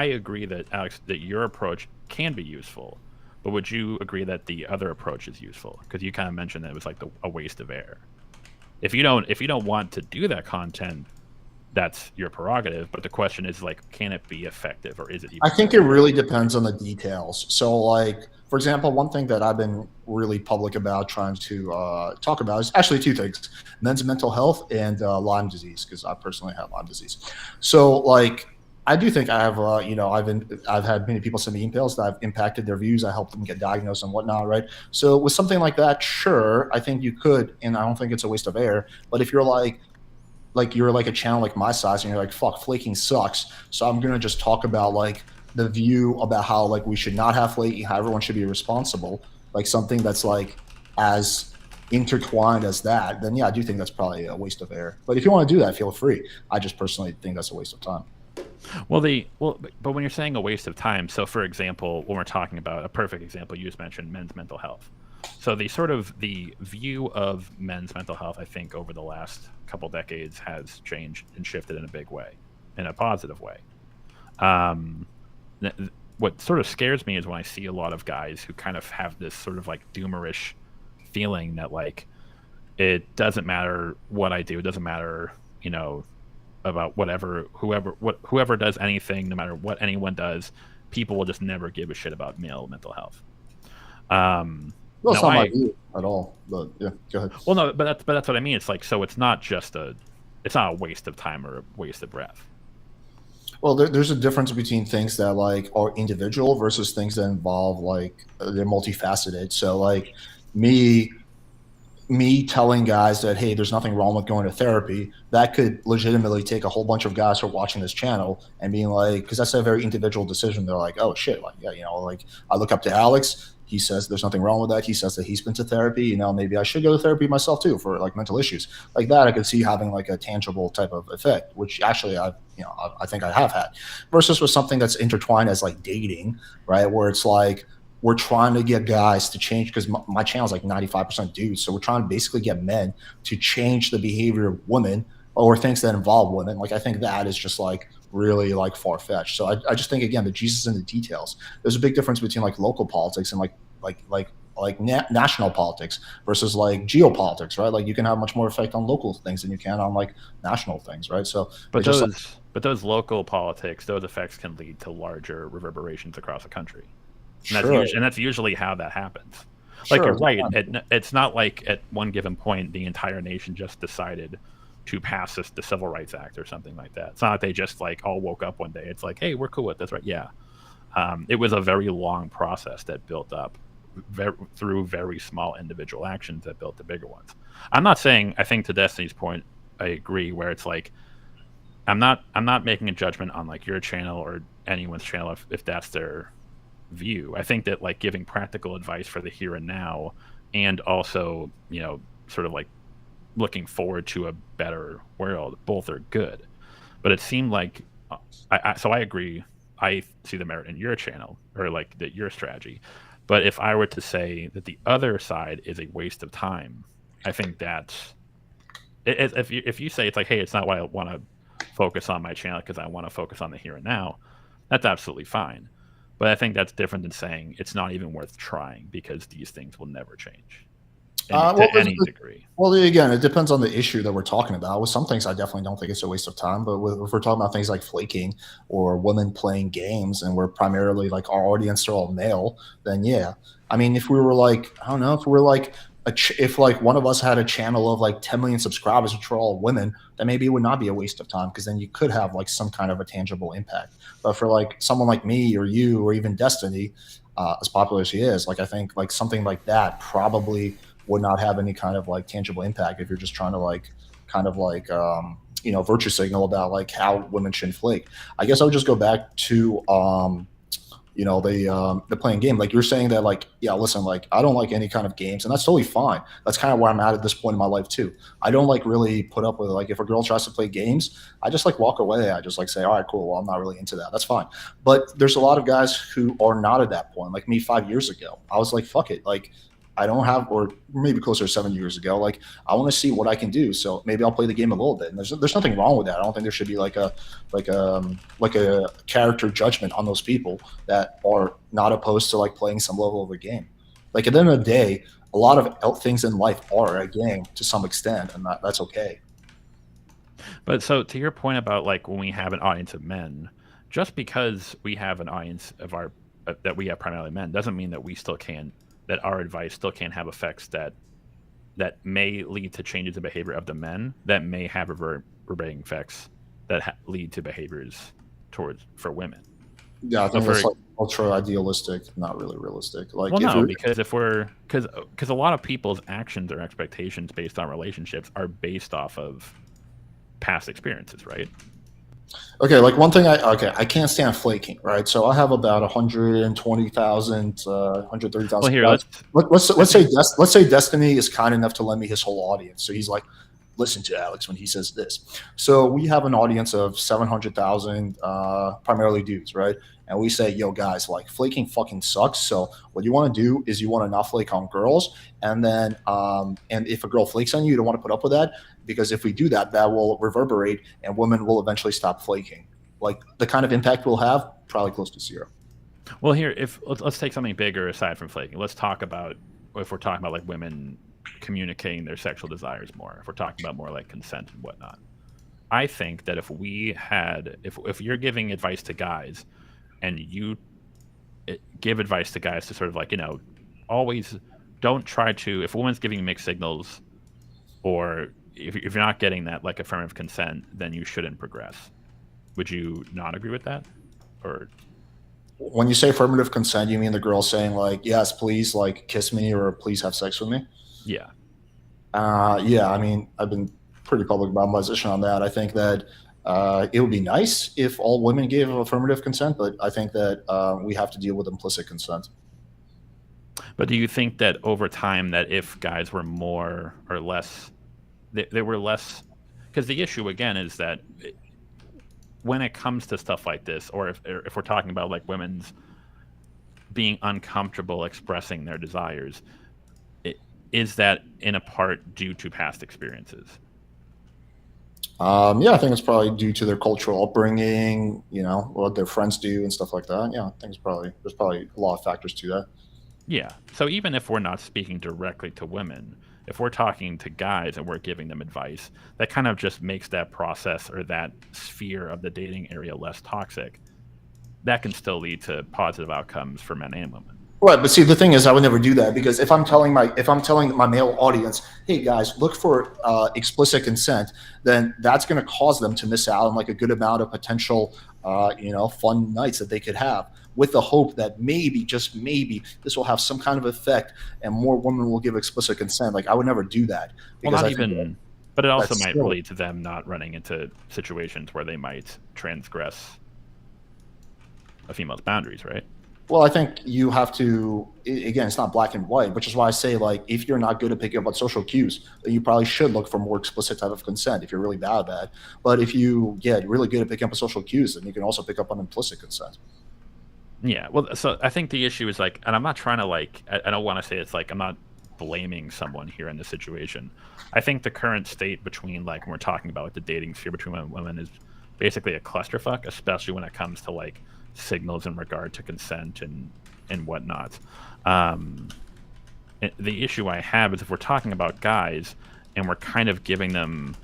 agree that Alex, that your approach can be useful, but would you agree that the other approach is useful? Because you kind of mentioned that it was like a waste of air. If you don't want to do that content, that's your prerogative. But the question is like, can it be effective, or is it? Even I think it really depends on the details. So, like, for example, one thing that I've been really public about trying to talk about is actually two things: men's mental health and Lyme disease, because I personally have Lyme disease. So, like, I do think I have, I've had many people send me emails that I've impacted their views. I helped them get diagnosed and whatnot, right? So with something like that, sure, I think you could, and I don't think it's a waste of air. But if you're like you're like a channel like my size, and you're like, fuck, flaking sucks, so I'm gonna just talk about like the view about how like we should not have flaking, how everyone should be responsible, like something that's like as intertwined as that, then yeah, I do think that's probably a waste of air. But if you want to do that, feel free. I just personally think that's a waste of time. But when you're saying a waste of time, so for example, when we're talking about a perfect example, you just mentioned men's mental health. So the view of men's mental health, I think, over the last couple decades has changed and shifted in a big way, in a positive way. What sort of scares me is when I see a lot of guys who kind of have this sort of like doomerish feeling that like it doesn't matter what I do, it doesn't matter, about whoever does anything, no matter what anyone does, people will just never give a shit about male mental health. Well, it's not my view at all, but yeah, go ahead. Well, no, but that's what I mean. It's like, so it's not a waste of time or a waste of breath. Well, there's a difference between things that like are individual versus things that involve like they're multifaceted. So like me telling guys that, hey, there's nothing wrong with going to therapy, that could legitimately take a whole bunch of guys who are watching this channel and being like, because that's a very individual decision. They're like, oh shit, like, yeah, like I look up to Alex. He says there's nothing wrong with that. He says that he's been to therapy. Maybe I should go to therapy myself too for like mental issues like that. I could see having like a tangible type of effect, which actually I think I have had, versus with something that's intertwined as like dating, right? Where it's like, we're trying to get guys to change, because my channel is like 95% dudes. So we're trying to basically get men to change the behavior of women or things that involve women. Like, I think that is just like really like far-fetched. So I just think, again, the Jesus in the details. There's a big difference between like local politics and like national politics versus like geopolitics, right? Like you can have much more effect on local things than you can on like national things, right? So but those local politics, those effects can lead to larger reverberations across the country. And that's usually how that happens. Like, you're right. It's not like at one given point the entire nation just decided to pass the Civil Rights Act or something like that. It's not like they just like all woke up one day. It's like, hey, we're cool with this, right? Yeah. It was a very long process that built up through very small individual actions that built the bigger ones. I'm not saying, I think to Destiny's point, I agree, where it's like, I'm not making a judgment on like your channel or anyone's channel if that's their view. I think that like giving practical advice for the here and now, and also sort of like looking forward to a better world, both are good. But it seemed like so I agree. I see the merit in your channel, or like your strategy. But if I were to say that the other side is a waste of time, I think that's if you say it's like, hey, it's not what I want to focus on my channel because I want to focus on the here and now, that's absolutely fine. But I think that's different than saying it's not even worth trying because these things will never change to any degree. Well, again, it depends on the issue that we're talking about. With some things, I definitely don't think it's a waste of time. But if we're talking about things like flaking or women playing games, and we're primarily like our audience are all male, then yeah. I mean, if we were like, I don't know, if we were like, if like one of us had a channel of like 10 million subscribers, which are all women, then maybe it would not be a waste of time, because then you could have like some kind of a tangible impact. But for like someone like me or you or even Destiny, as popular as she is, like I think like something like that probably would not have any kind of like tangible impact if you're just trying to like kind of like virtue signal about like how women shouldn't flake. I guess I would just go back to they're playing game. Like you're saying that, like, yeah, listen, like I don't like any kind of games, and that's totally fine. That's kind of where I'm at this point in my life too. I don't like really put up with, like, if a girl tries to play games, I just like walk away. I just like say, all right, cool. Well, I'm not really into that. That's fine. But there's a lot of guys who are not at that point. Like me 5 years ago, I was like, fuck it. Like I don't have, or maybe closer to 7 years ago, like I want to see what I can do. So maybe I'll play the game a little bit. And there's nothing wrong with that. I don't think there should be like a character judgment on those people that are not opposed to like playing some level of a game. Like at the end of the day, a lot of things in life are a game to some extent, and that's okay. But so to your point about like when we have an audience of men, just because we have an audience of our that we have primarily men doesn't mean that we still can that our advice still can't have effects that may lead to changes in behavior of the men that may have reverberating effects that lead to behaviors for women. Yeah, I think that's like ultra idealistic, not really realistic. Like, well, no, because because a lot of people's actions or expectations based on relationships are based off of past experiences, right? Okay, like one thing I can't stand flaking, right? So I have about 120,000, 130,000. Well, here, let's say Destiny is kind enough to lend me his whole audience. So he's like, listen to Alex when he says this. So we have an audience of 700,000, primarily dudes, right? And we say, yo, guys, like flaking fucking sucks. So what you want to do is you want to not flake on girls. And then, and if a girl flakes on you, you don't want to put up with that, because if we do that, that will reverberate and women will eventually stop flaking. Like the kind of impact we'll have, probably close to zero. Well, here, let's take something bigger aside from flaking. Let's talk about, if we're talking about like women communicating their sexual desires more, if we're talking about more like consent and whatnot. I think that if you're giving advice to guys and you give advice to guys to sort of like, always don't try to, if a woman's giving mixed signals, or if you're not getting that like affirmative consent, then you shouldn't progress. Would you not agree with that? Or when you say affirmative consent, you mean the girl saying like, yes, please, like kiss me, or please have sex with me? Yeah. Yeah, I mean, I've been pretty public about my position on that. I think that it would be nice if all women gave affirmative consent, but I think that we have to deal with implicit consent. But do you think that over time, that if guys were more or less, they were less, because the issue again is that when it comes to stuff like this, or if we're talking about like women's being uncomfortable expressing their desires, is that in a part due to past experiences? Yeah, I think it's probably due to their cultural upbringing, what their friends do and stuff like that. Yeah, I think there's probably a lot of factors to that. Yeah. So even if we're not speaking directly to women, if we're talking to guys and we're giving them advice, that kind of just makes that process or that sphere of the dating area less toxic. That can still lead to positive outcomes for men and women. Right, but see, the thing is, I would never do that, because if I'm telling my male audience, hey guys, look for explicit consent, then that's going to cause them to miss out on like a good amount of potential, fun nights that they could have, with the hope that maybe, just maybe, this will have some kind of effect and more women will give explicit consent. Like I would never do that. Well, not even, but it also might lead to them not running into situations where they might transgress a female's boundaries, right? Well, I think you have to, again, it's not black and white, which is why I say, like, if you're not good at picking up on social cues, then you probably should look for more explicit type of consent if you're really bad at that. But if you get really good at picking up on social cues, then you can also pick up on implicit consent. Yeah, well, so I think the issue is like, and I'm not trying to like, I don't want to say it's like, I'm not blaming someone here in this situation. I think the current state between like, when we're talking about like, the dating sphere between men and women is basically a clusterfuck, especially when it comes to like signals in regard to consent and whatnot. The issue I have is if we're talking about guys and we're kind of giving them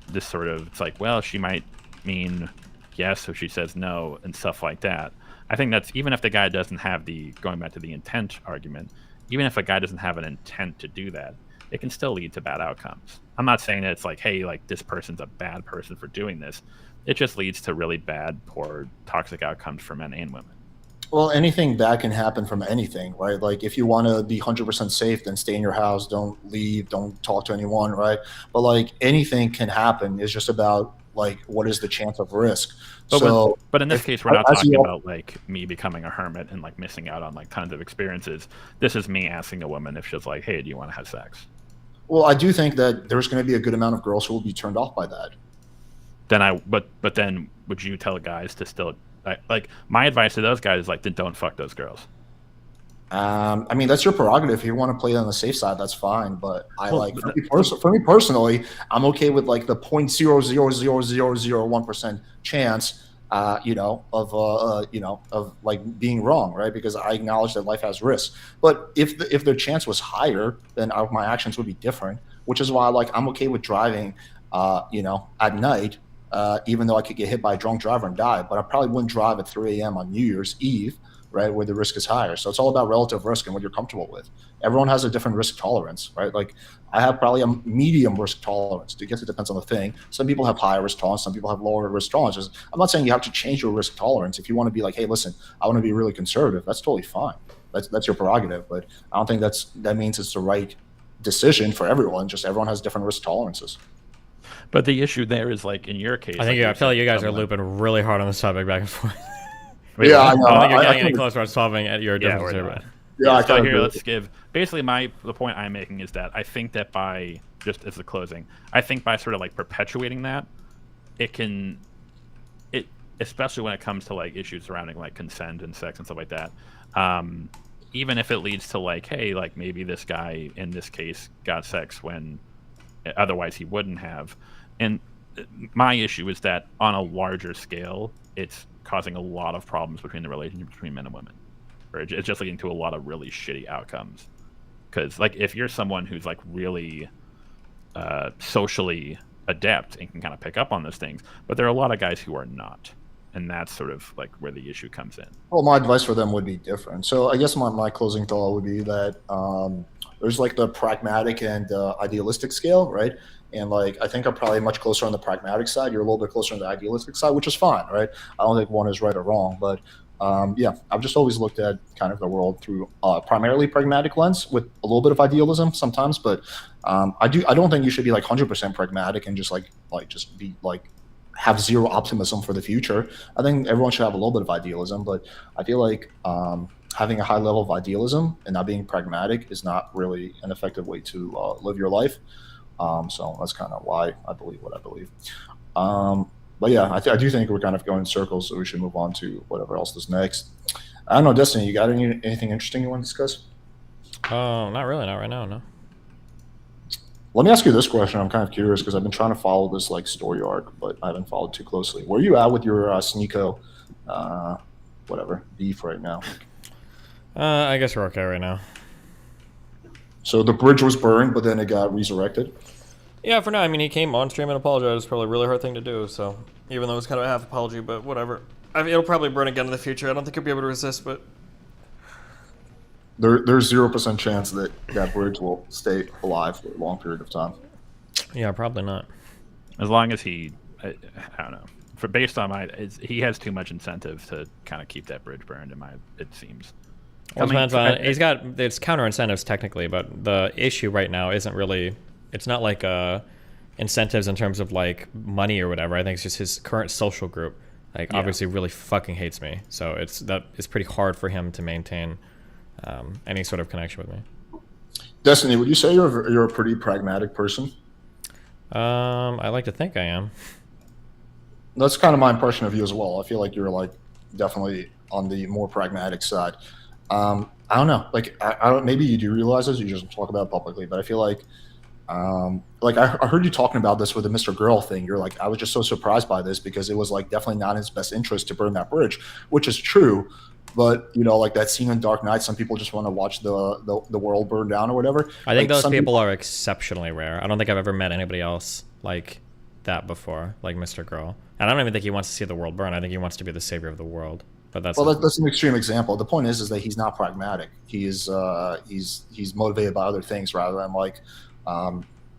this sort of, it's like, well, she might mean yes, so she says no and stuff like that. I think that's, even if the guy doesn't have going back to the intent argument, even if a guy doesn't have an intent to do that, it can still lead to bad outcomes. I'm not saying that it's like, hey, like this person's a bad person for doing this. It just leads to really bad, poor, toxic outcomes for men and women. Well, anything bad can happen from anything, right? Like if you want to be 100% safe, then stay in your house, don't leave, don't talk to anyone, right? But like anything can happen. It's just about like what is the chance of risk. But in this case, we're not as talking you- about like me becoming a hermit and like missing out on like tons of experiences. This is me asking a woman if she's like, hey, do you want to have sex? Well, I do think that there's going to be a good amount of girls who will be turned off by that. Then but then would you tell guys to still like my advice to those guys is like, then don't fuck those girls. I mean, that's your prerogative. If you want to play on the safe side, that's fine. But for me personally, I'm okay with like the 0.0000001% chance, of like being wrong, right? Because I acknowledge that life has risks. But if the chance was higher, then my actions would be different. Which is why like I'm okay with driving, at night, even though I could get hit by a drunk driver and die. But I probably wouldn't drive at 3 a.m. on New Year's Eve, right, where the risk is higher. So it's all about relative risk and what you're comfortable with. Everyone has a different risk tolerance, right? Like I have probably a medium risk tolerance. I guess it depends on the thing. Some people have higher risk tolerance. Some people have lower risk tolerances. I'm not saying you have to change your risk tolerance. If you want to be like, hey, listen, I want to be really conservative, that's totally fine. That's your prerogative. But I don't think that means it's the right decision for everyone. Just everyone has different risk tolerances. But the issue there is like in your case, I think I feel like you guys are looping really hard on this topic back and forth. Yeah, I know. I don't think you're getting I any closer to solving your difference here. But so here, let's give. Basically, the point I'm making is that I think that by just as the closing, I think by sort of like perpetuating that, especially when it comes to like issues surrounding like consent and sex and stuff like that. Even if it leads to like, hey, like maybe this guy in this case got sex when otherwise he wouldn't have. And my issue is that on a larger scale, it's causing a lot of problems between the relationship between men and women. Or it's just leading to a lot of really shitty outcomes. Because like if you're someone who's like really socially adept and can kind of pick up on those things, but there are a lot of guys who are not. And that's sort of like where the issue comes in. Well, my advice for them would be different. So I guess my closing thought would be that there's like the pragmatic and idealistic scale, right? And like I think I'm probably much closer on the pragmatic side. You're a little bit closer on the idealistic side, which is fine, right? I don't think one is right or wrong, but I've just always looked at kind of the world through primarily pragmatic lens with a little bit of idealism sometimes. But I don't think you should be like 100% pragmatic and just just be like have zero optimism for the future. I think everyone should have a little bit of idealism, but I feel like having a high level of idealism and not being pragmatic is not really an effective way to live your life. So that's kind of why I believe what I believe. But yeah, I do think we're kind of going in circles, so we should move on to whatever else is next. I don't know, Destiny, you got anything interesting you want to discuss? Not really, not right now, no. Let me ask you this question. I'm kind of curious because I've been trying to follow this like story arc, but I haven't followed too closely. Where are you at with your Sneeko, beef right now? I guess we're okay right now. So the bridge was burned, but then it got resurrected? Yeah, for now. I mean, he came on stream and apologized. It's probably a really hard thing to do, so even though it's kind of a half apology, but whatever. I mean, it'll probably burn again in the future. I don't think he'll be able to resist, but... There's 0% chance that that bridge will stay alive for a long period of time. Yeah, probably not. As long as I don't know. Based on he has too much incentive to kind of keep that bridge burned. It seems. Well, he's got it's counter incentives technically, but the issue right now isn't really. It's not like incentives in terms of like money or whatever. I think it's just his current social group. Like obviously really fucking hates me, so it's pretty hard for him to maintain any sort of connection with me. Destiny, would you say you're a pretty pragmatic person? I like to think I am. That's kind of my impression of you as well. I feel like you're like definitely on the more pragmatic side. I don't know. Like I don't. Maybe you do realize this. You just talk about it publicly, but I feel like I heard you talking about this with the Mr. Girl thing. You're like, I was just so surprised by this because it was like definitely not in his best interest to burn that bridge, which is true. But like that scene in Dark Knight, some people just want to watch the world burn down or whatever. I think those people are exceptionally rare. I don't think I've ever met anybody else like that before, like Mr. Girl. And I don't even think he wants to see the world burn. I think he wants to be the savior of the world. But that's an extreme example. The point is that he's not pragmatic. He's motivated by other things rather than like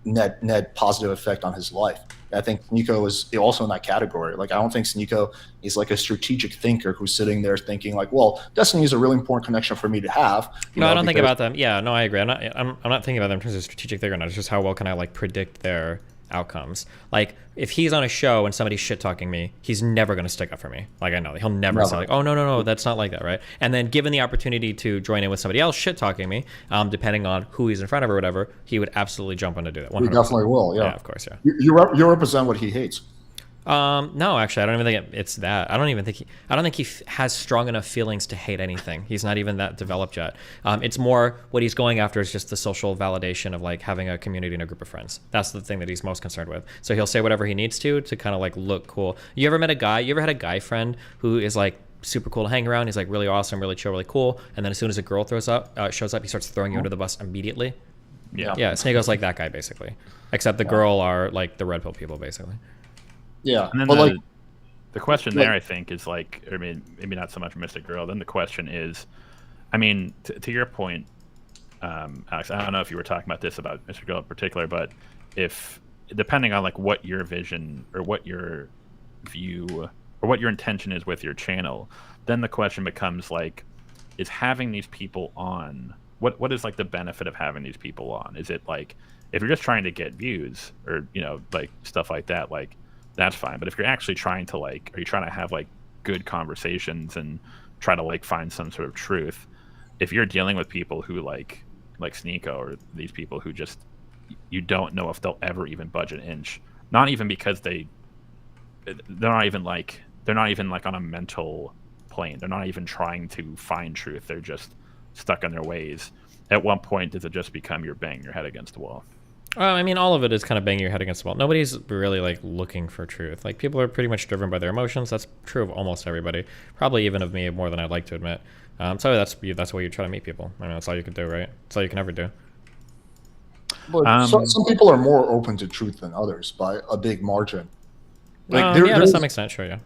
net positive effect on his life. I think Sneeko is also in that category. Like I don't think Sneeko is like a strategic thinker who's sitting there thinking like, well, Destiny is a really important connection for me to have. I don't think about them. Yeah, no, I agree. I'm not thinking about them in terms of strategic thinker. It's just how well can I like predict their outcomes. Like if he's on a show and somebody's shit talking me, he's never going to stick up for me. Like I know he'll never say like, oh no, that's not like that, right? And then given the opportunity to join in with somebody else shit talking me, depending on who he's in front of or whatever, he would absolutely jump in to do that. 100%. He definitely will. Yeah, of course. Yeah. You represent what he hates. No, actually, I don't even think it's that. I don't think he has strong enough feelings to hate anything. He's not even that developed yet. It's more what he's going after is just the social validation of like having a community and a group of friends. That's the thing that he's most concerned with. So he'll say whatever he needs to kind of like look cool. You ever had a guy friend who is like super cool to hang around? He's like really awesome, really chill, really cool. And then as soon as a girl shows up, he starts throwing you under the bus immediately. Yeah. Sneako's like that guy basically, except the girl are like the red pill people basically. Yeah, and then the question there, I think, is like, I mean, maybe not so much Mr. Girl. Then the question is, I mean, to your point, Alex, I don't know if you were talking about this about Mr. Girl in particular, but if depending on like what your vision or what your view or what your intention is with your channel, then the question becomes like, is having these people on, what is like the benefit of having these people on? Is it like, if you're just trying to get views or, you know, like stuff like that, like, that's fine. But if you're actually trying to like, are you trying to have like good conversations and try to like find some sort of truth? If you're dealing with people who like Sneako or these people who just, you don't know if they'll ever even budge an inch, not even because they're not even like on a mental plane. They're not even trying to find truth. They're just stuck in their ways. At one point, does it just become you're banging your head against the wall? I mean, all of it is kind of banging your head against the wall. Nobody's really like looking for truth. Like people are pretty much driven by their emotions. That's true of almost everybody. Probably even of me more than I'd like to admit. So that's why you try to meet people. I mean, that's all you can do, right? That's all you can ever do. But some people are more open to truth than others by a big margin. Like to some extent, sure, yeah.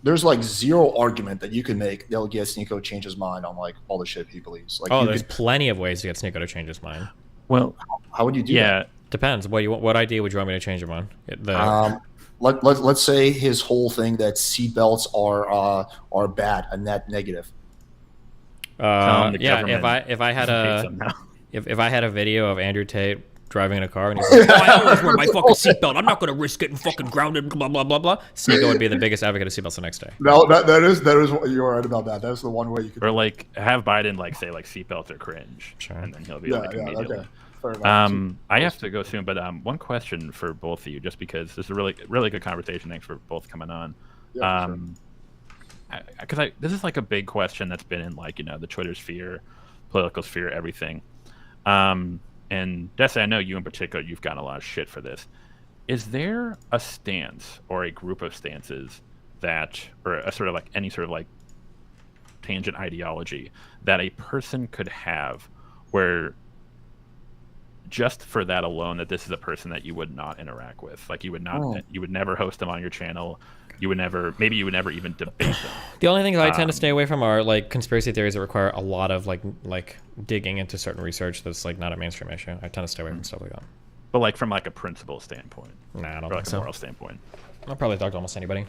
There's like zero argument that you can make that'll get Sneako change his mind on like all the shit he believes. Like, there's plenty of ways to get Sneako to change his mind. Well, how would you do that? Depends. What idea would you want me to change him on? Let's say his whole thing that seatbelts are bad, a net negative. If I had a video of Andrew Tate driving in a car and he's like, I always wear my fucking seatbelt. I'm not going to risk getting fucking grounded. Blah blah blah blah. Sneako would be the biggest advocate of seatbelts the next day. No, that is you're right about that. That's the one way you could. Or like have Biden like say like seatbelts are cringe, sure, and then he'll be like immediately. Okay. I have to go soon, but one question for both of you, just because this is a really good conversation. Thanks for both coming on. Yeah, because this is like a big question that's been in like, you know, the Twitter sphere, political sphere, everything. And Desi, I know you in particular, you've gotten a lot of shit for this. Is there a stance or a group of stances that, or a sort of like any sort of like tangent ideology that a person could have where just for that alone, that this is a person that you would not interact with, like you would not, you would never host them on your channel, you would never even debate them? The only things I tend to stay away from are like conspiracy theories that require a lot of like digging into certain research that's like not a mainstream issue. I tend to stay away from stuff like that. But like from like a principle standpoint, nah, I don't or think like so. A moral standpoint, I'll probably talk to almost anybody.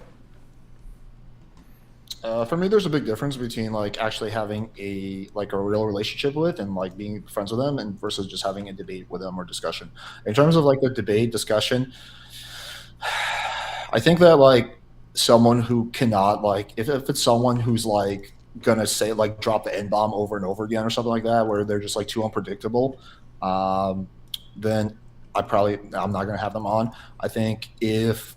For me, there's a big difference between like actually having a real relationship with and like being friends with them, and versus just having a debate with them or discussion. In terms of like the debate discussion, I think that like someone who cannot like if it's someone who's like gonna say like drop the N-bomb over and over again or something like that, where they're just like too unpredictable, then I'm not gonna have them on. I think if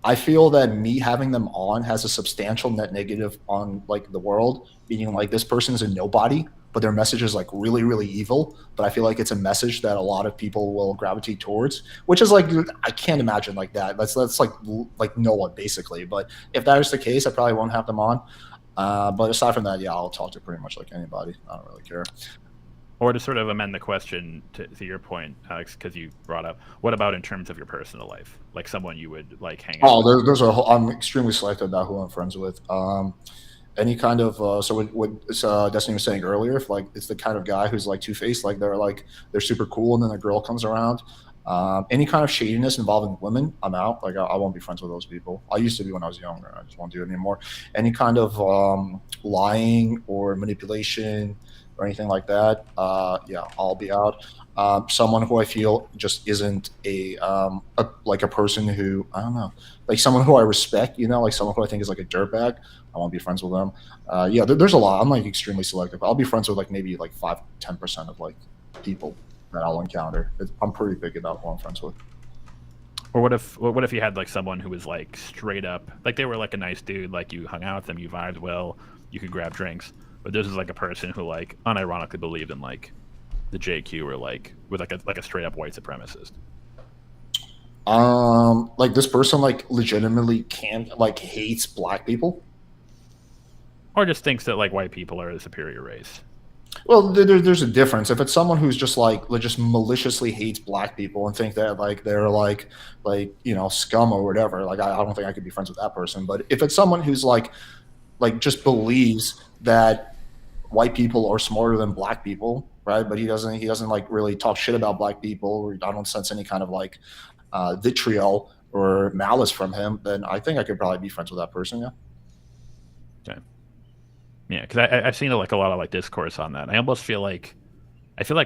I feel that me having them on has a substantial net negative on like the world, meaning like this person is a nobody, but their message is like really, really evil. But I feel like it's a message that a lot of people will gravitate towards, which is like, I can't imagine like that. That's like no one basically. But if that is the case, I probably won't have them on. But aside from that, yeah, I'll talk to pretty much like anybody. I don't really care. Or to sort of amend the question to your point, Alex, because you brought up, what about in terms of your personal life? Like someone you would like hang out with? I'm extremely selective about who I'm friends with. Any kind of, so what Destiny was saying earlier, if like it's the kind of guy who's like two-faced, like they're super cool and then a girl comes around. Any kind of shadiness involving women, I'm out. Like I won't be friends with those people. I used to be when I was younger. I just won't do it anymore. Any kind of lying or manipulation, or anything like that, yeah, I'll be out. Someone who I feel just isn't a person who, I don't know, like someone who I respect, you know, like someone who I think is like a dirtbag, I won't be friends with them. Yeah, there's a lot. I'm like extremely selective. I'll be friends with like maybe like 5-10% of like people that I'll encounter. I'm pretty big about who I'm friends with. Or what if you had like someone who was like straight up, like they were like a nice dude, like you hung out with them, you vibed well, you could grab drinks, but this is like a person who like unironically believed in like the JQ or like with like a straight up white supremacist. Like this person like legitimately can't like hates black people, or just thinks that like white people are the superior race. Well, there's a difference. If it's someone who's just just maliciously hates black people and think that like they're like you know, scum or whatever, like I don't think I could be friends with that person. But if it's someone who's like just believes that white people are smarter than black people, right? But he doesn't like really talk shit about black people, or I don't sense any kind of like vitriol or malice from him, then I think I could probably be friends with that person. Yeah. Okay. Yeah, because I've seen like a lot of like discourse on that. I almost feel like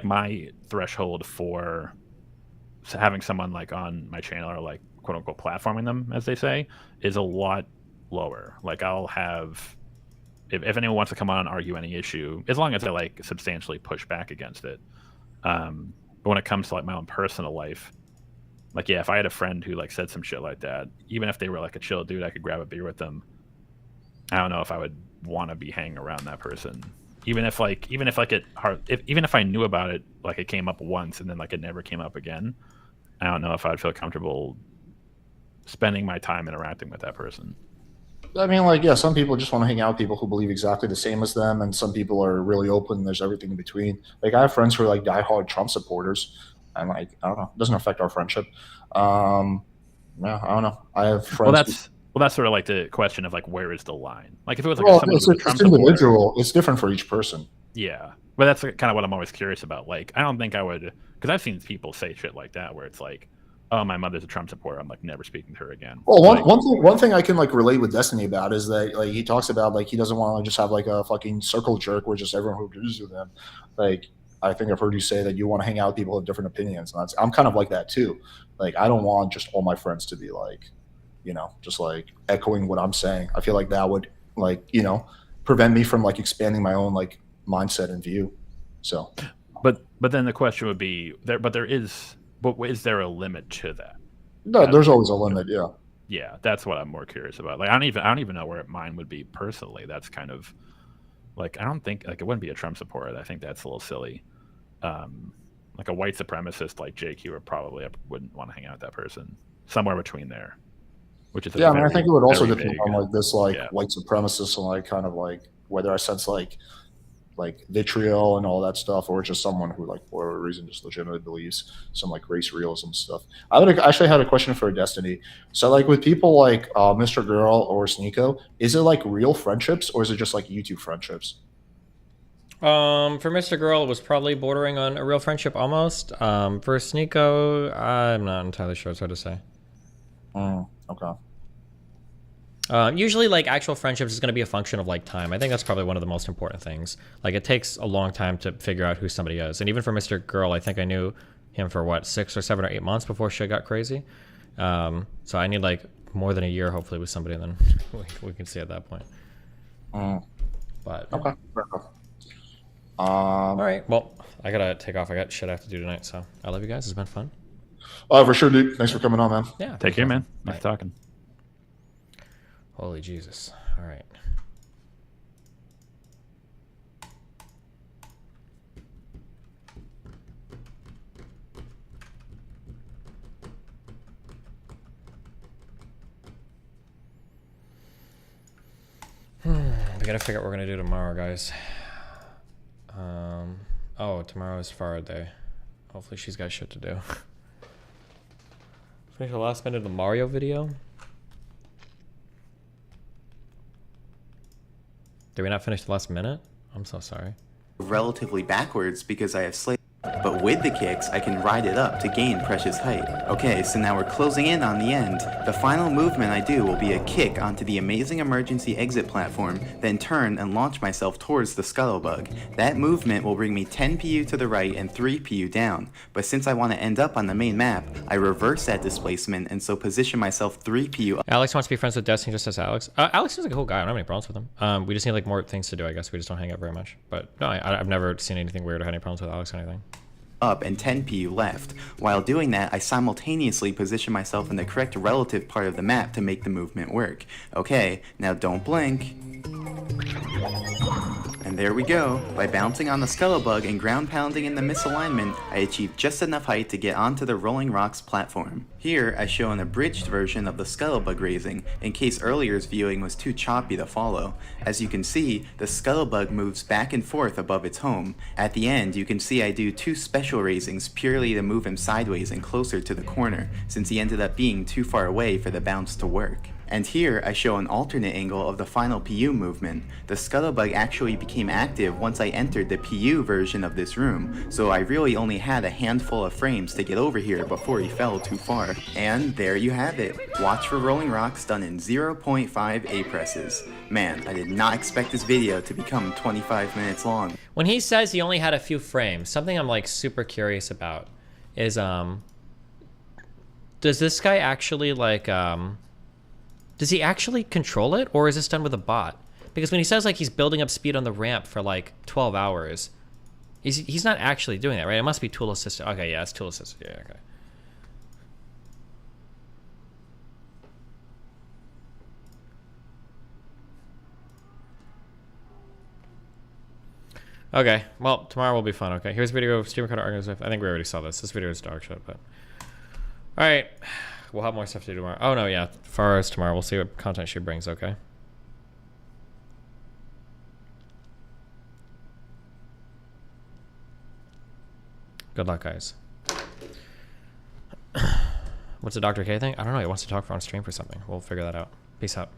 my threshold for having someone like on my channel or like quote unquote platforming them, as they say, is a lot lower. Like I'll have, if anyone wants to come on and argue any issue, as long as I like substantially push back against it. But when it comes to like my own personal life, like yeah, if I had a friend who like said some shit like that, even if they were like a chill dude, I could grab a beer with them. I don't know if I would want to be hanging around that person, even if I knew about it, like it came up once and then like it never came up again. I don't know if I'd feel comfortable spending my time interacting with that person. I mean, like, yeah, some people just want to hang out with people who believe exactly the same as them, and some people are really open, and there's everything in between. Like, I have friends who are like diehard Trump supporters, and like, I don't know, it doesn't affect our friendship. Yeah, I don't know. I have friends. Well, that's sort of like the question of like, where is the line? Like, if it was like someone who's a Trump individual, it's different for each person. Yeah, but that's kind of what I'm always curious about. Like, I don't think I would, because I've seen people say shit like that where it's like, oh, my mother's a Trump supporter, I'm like never speaking to her again. Well, one thing I can like relate with Destiny about is that like he talks about like he doesn't want to like, just have like a fucking circle jerk where just everyone who agrees with him. Like, I think I've heard you say that you want to hang out with people with different opinions, and I'm kind of like that too. Like, I don't want just all my friends to be like, you know, just like echoing what I'm saying. I feel like that would like, you know, prevent me from like expanding my own like mindset and view. So, but then the question would be but is there a limit to that? No, there's always a limit. Yeah. Yeah. That's what I'm more curious about. Like, I don't even know where mine would be personally. That's kind of like, I don't think like it wouldn't be a Trump supporter. I think that's a little silly. Like a white supremacist like JQ I wouldn't want to hang out with that person. Somewhere between there. Which is I mean, I think it would also depend on like this like white supremacist and like kind of like whether I sense like vitriol and all that stuff, or just someone who like for whatever reason just legitimately believes some like race realism stuff. I would actually had a question for Destiny. So like with people like Mr. Girl or Sneeko, is it like real friendships or is it just like YouTube friendships? For Mr. Girl, it was probably bordering on a real friendship almost. For Sneeko, I'm not entirely sure. It's hard to say. Okay. Usually, like, actual friendships is going to be a function of, like, time. I think that's probably one of the most important things. Like, it takes a long time to figure out who somebody is. And even for Mr. Girl, I think I knew him for, what, 6 or 7 or 8 months before shit got crazy. So I need, like, more than a year, hopefully, with somebody, and then we can see at that point. But, okay. All right. Well, I got to take off. I got shit I have to do tonight, so I love you guys. It's been fun. For sure, dude. Thanks for coming on, man. Yeah. Take care, man. Nice talking. Holy Jesus. All right. We gotta figure out what we're gonna do tomorrow, guys. Oh, tomorrow is Farah Day. Hopefully she's got shit to do. Finish the last minute of the Mario video. Did we not finish the last minute? I'm so sorry. Relatively backwards because I have slaves, but with the kicks, I can ride it up to gain precious height. Okay, so now we're closing in on the end. The final movement I do will be a kick onto the amazing emergency exit platform, then turn and launch myself towards the Scuttlebug. That movement will bring me 10 PU to the right and 3 PU down, but since I want to end up on the main map, I reverse that displacement and so position myself 3 PU. Alex wants to be friends with Destiny, just as Alex. Alex seems like a cool guy. I don't have any problems with him. We just need like more things to do, I guess. We just don't hang out very much. But no, I've never seen anything weird or had any problems with Alex or anything. Up and 10 PU left. While doing that, I simultaneously position myself in the correct relative part of the map to make the movement work. Okay, now don't blink. And there we go. By bouncing on the Scuttlebug and ground pounding in the misalignment, I achieved just enough height to get onto the Rolling Rocks platform. Here, I show an abridged version of the Scuttlebug raising, in case earlier's viewing was too choppy to follow. As you can see, the Scuttlebug moves back and forth above its home. At the end, you can see I do 2 special raisings purely to move him sideways and closer to the corner, since he ended up being too far away for the bounce to work. And here I show an alternate angle of the final PU movement. The Scuttlebug actually became active once I entered the PU version of this room, so I really only had a handful of frames to get over here before he fell too far. And there you have it. Watch for Rolling Rocks done in 0.5 A presses. Man, I did not expect this video to become 25 minutes long. When he says he only had a few frames, something I'm like super curious about is does this guy actually like does he actually control it, or is this done with a bot? Because when he says like he's building up speed on the ramp for like 12 hours, he's not actually doing that, right? It must be tool assisted. Okay, yeah, it's tool assisted. Yeah, okay. Okay, well, tomorrow will be fun. Okay, here's a video of Streamer Code Organized. I think we already saw this. This video is dog shit, but all right. We'll have more stuff to do tomorrow. Oh, no, yeah. Far as tomorrow. We'll see what content she brings, okay? Good luck, guys. What's the Dr. K thing? I don't know. He wants to talk on stream for something. We'll figure that out. Peace out.